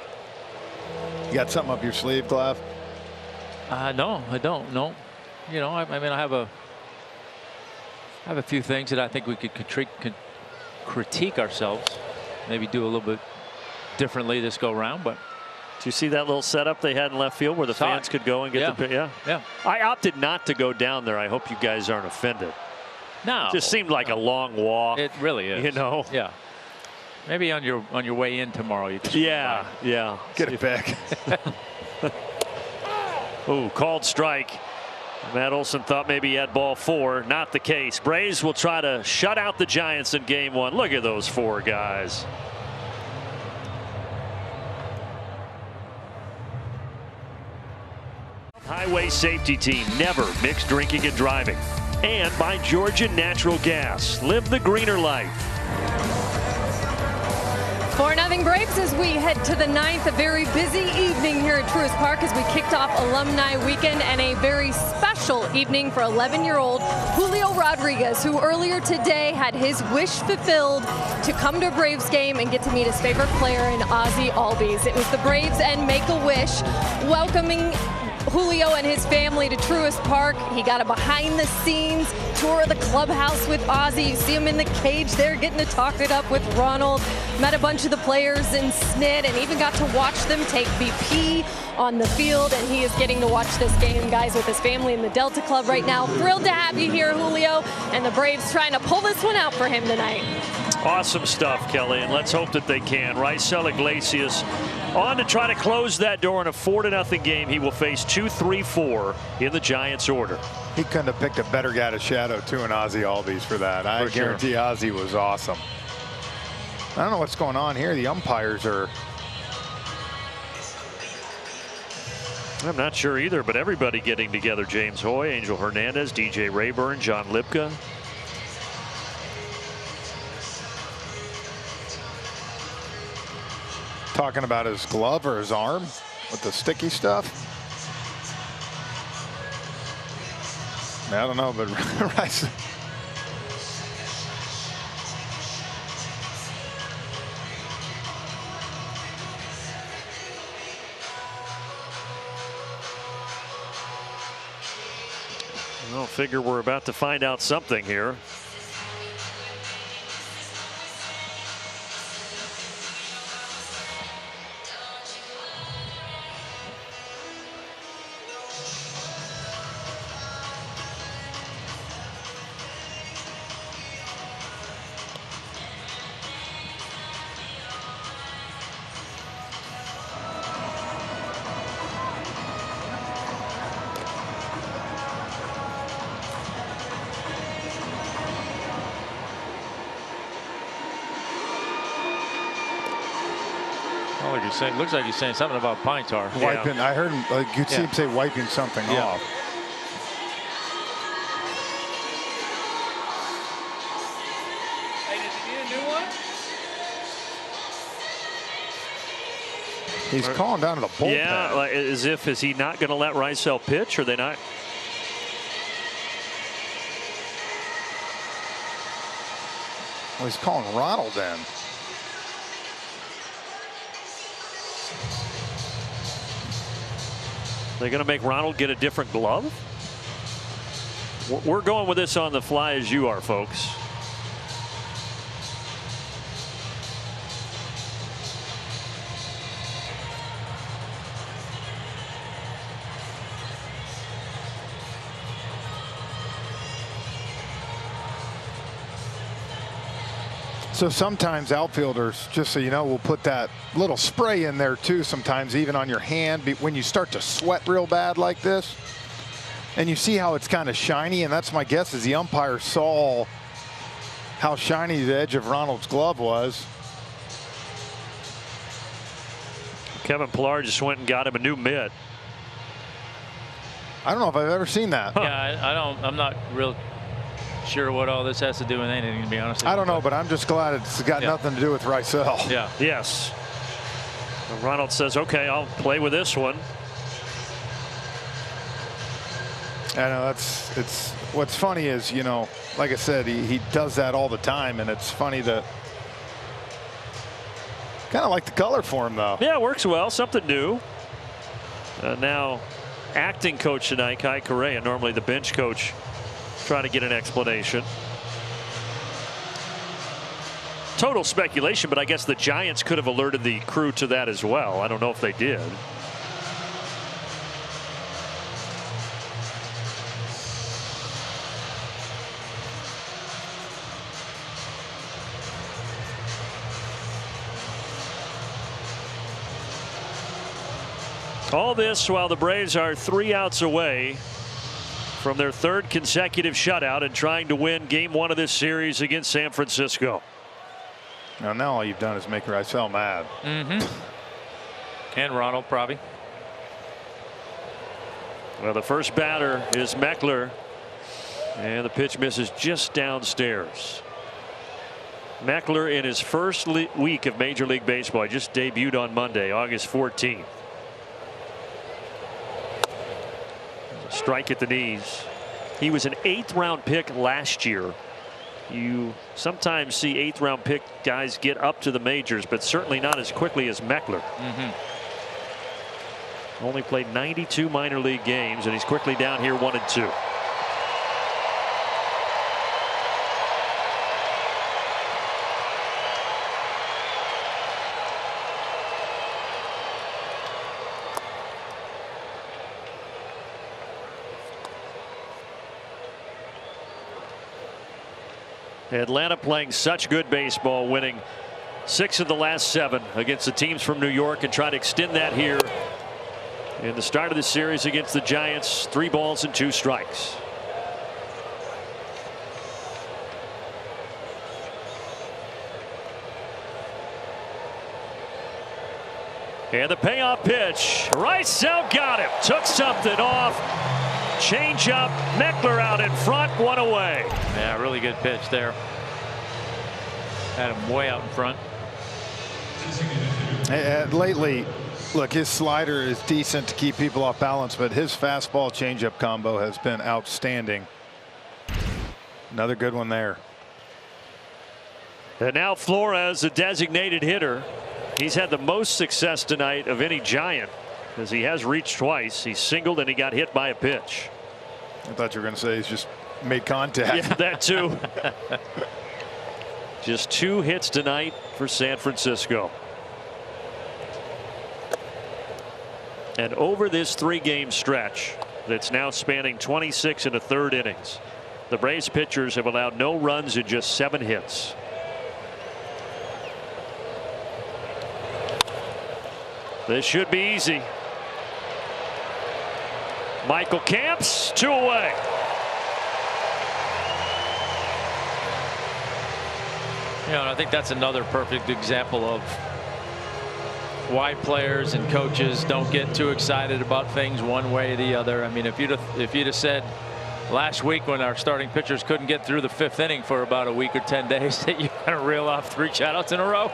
J: You got something up your sleeve, Clive?
D: No, I don't. No, you know, I mean, I have a few things that I think we could critique ourselves, maybe do a little bit differently this go around, but
F: Did you see that little setup they had in left field where the fans could go and get the
D: yeah.
F: I opted not to go down there. I hope you guys aren't offended.
D: No.
F: It just seemed like a long walk.
D: It really is.
F: You know?
D: Yeah. Maybe on your way in tomorrow you can.
F: Yeah.
J: Get it back.
F: Ooh, called strike. Matt Olson thought maybe he had ball 4. Not the case. Braves will try to shut out the Giants in game 1. Look at those 4 guys. Highway Safety Team, never mix drinking and driving. And by Georgia Natural Gas. Live the greener life.
I: 4-0 Braves as we head to the 9th. A very busy evening here at Truist Park as we kicked off Alumni Weekend, and a very special evening for 11-year-old Julio Rodriguez, who earlier today had his wish fulfilled to come to a Braves game and get to meet his favorite player in Ozzie Albies. It was the Braves and Make-A-Wish welcoming Julio and his family to Truist Park. He got a behind-the-scenes tour of the clubhouse with Ozzie. You see him in the cage there getting to talk it up with Ronald. Met a bunch of the players in SNID and even got to watch them take BP on the field. And he is getting to watch this game, guys, with his family in the Delta Club right now. Thrilled to have you here, Julio. And the Braves trying to pull this one out for him tonight.
F: Awesome stuff, Kelly, and let's hope that they can. Raisel Iglesias on to try to close that door in a 4-0 game. He will face 2-3-4 in the Giants' order.
J: He couldn't have picked a better guy to shadow, too, in Ozzie Albies for that. I guarantee Ozzie was awesome. I don't know what's going on here. The umpires are...
F: I'm not sure either, but everybody getting together. James Hoy, Angel Hernandez, DJ Rayburn, John Lipka.
J: Talking about his glove or his arm with the sticky stuff. I don't know, but Rice.
F: Well, figure we're about to find out something here.
D: It looks like he's saying something about pine tar.
J: Wiping. I heard him. Like, you'd see him say wiping something off.
R: Hey, did you get a new one?
J: He's calling down to the bullpen.
F: Yeah, like, as if, is he not going to let Raisel pitch? Or they not?
J: Well, he's calling Ronald in.
F: They're going to make Ronald get a different glove? We're going with this on the fly as you are, folks.
J: So sometimes outfielders, just so you know, will put that little spray in there too sometimes, even on your hand, when you start to sweat real bad like this. And you see how it's kind of shiny, and that's my guess is the umpire saw how shiny the edge of Ronald's glove was.
F: Kevin Pillar just went and got him a new mitt.
J: I don't know if I've ever seen that.
D: Yeah, I'm not real sure what all this has to do with anything, to be honest.
J: I don't know, but I'm just glad it's got nothing to do with Raisel.
D: Yeah.
F: Yes. And Ronald says, okay, I'll play with this one.
J: I know it's what's funny is, you know, like I said, he does that all the time, and it's funny that kind of like the color for him, though.
F: Yeah, it works well. Something new. Now, acting coach tonight, Kai Correa, normally the bench coach, trying to get an explanation. Total speculation, but I guess the Giants could have alerted the crew to that as well. I don't know if they did. All this while the Braves are 3 outs away from their 3rd consecutive shutout and trying to win game 1 of this series against San Francisco.
J: Now all you've done is make Raisel mad.
D: And Ronald probably.
F: Well, the first batter is Meckler, and the pitch misses just downstairs. Meckler in his first week of Major League Baseball just debuted on Monday, August 14th. Strike at the knees. He was an 8th round pick last year. You sometimes see 8th round pick guys get up to the majors, but certainly not as quickly as Meckler. Only played 92 minor league games, and he's quickly down here 1-2. Atlanta playing such good baseball, winning 6 of the last 7 against the teams from New York, and trying to extend that here in the start of the series against the Giants. 3 balls and 2 strikes. And the payoff pitch. Raisel got him. Took something off. Change up. Meckler out in front. 1 away.
D: Yeah, really good pitch there. Had him way out in front.
J: Lately, look, his slider is decent to keep people off balance, but his fastball changeup combo has been outstanding. Another good one there.
F: And now Flores, a designated hitter. He's had the most success tonight of any Giant, as he has reached twice. He singled and he got hit by a pitch.
J: I thought you were going to say he's just made contact.
F: Yeah, that too. Just 2 hits tonight for San Francisco. And over this 3-game stretch that's now spanning 26 1/3 innings, the Braves pitchers have allowed no runs and just 7 hits. This should be easy. Michael Camps, 2 away.
D: Yeah, and I think that's another perfect example of why players and coaches don't get too excited about things one way or the other. I mean, if you'd have said last week when our starting pitchers couldn't get through the 5th inning for about a week or 10 days that you're going to reel off 3 shutouts in a row.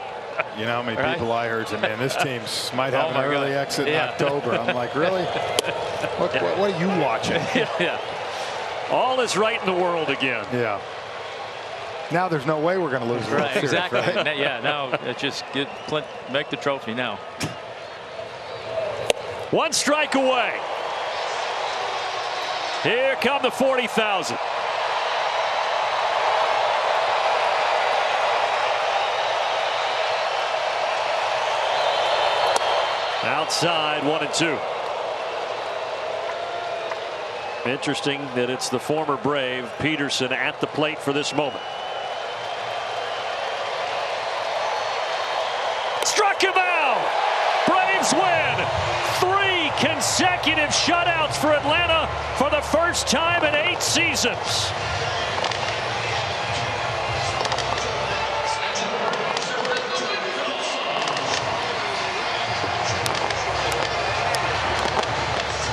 J: You know how many people I heard say, man, this team might have
D: Oh
J: an early
D: God.
J: exit in October. I'm like, really? What are you watching?
F: Yeah. All is right in the world again.
J: Yeah. Now there's no way we're going to lose the World
D: Right,
J: Series,
D: exactly.
J: right?
D: Yeah, now it's just make the trophy now.
F: 1 strike away. Here come the 40,000. Outside, 1-2. Interesting that it's the former Brave Peterson at the plate for this moment. Struck him out. Braves win. 3 consecutive shutouts for Atlanta for the first time in 8 seasons.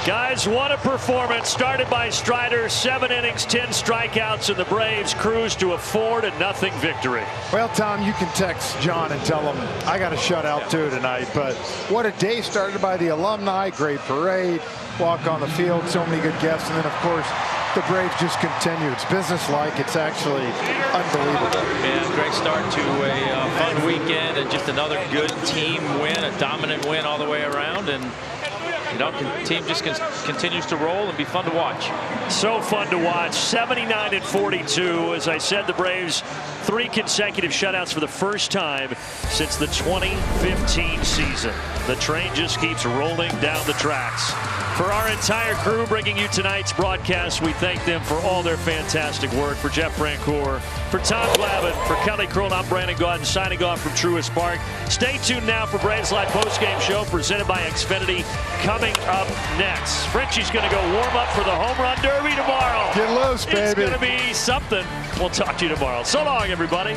F: Guys, what a performance. Started by Strider, 7 innings, 10 strikeouts, and the Braves cruise to a 4-0 victory.
J: Well, Tom, you can text John and tell him I got a shutout too tonight. But what a day started by the alumni. Great parade, walk on the field, so many good guests. And then, of course, the Braves just continue. It's business-like. It's actually unbelievable.
D: Yeah, great start to a fun weekend and just another good team win, a dominant win all the way around. And You know, team just continues to roll and be fun to watch.
F: So fun to watch. 79-42. As I said, the Braves 3 consecutive shutouts for the first time since the 2015 season. The train just keeps rolling down the tracks. For our entire crew bringing you tonight's broadcast, we thank them for all their fantastic work. For Jeff Francoeur, for Tom Glavine, for Kelly Crull, I'm Brandon Gaudin signing off from Truist Park. Stay tuned now for Braves Live postgame show presented by Xfinity coming up next. Frenchie's going to go warm up for the home run derby tomorrow.
G: Get loose, baby.
F: It's going to be something. We'll talk to you tomorrow. So long, everybody.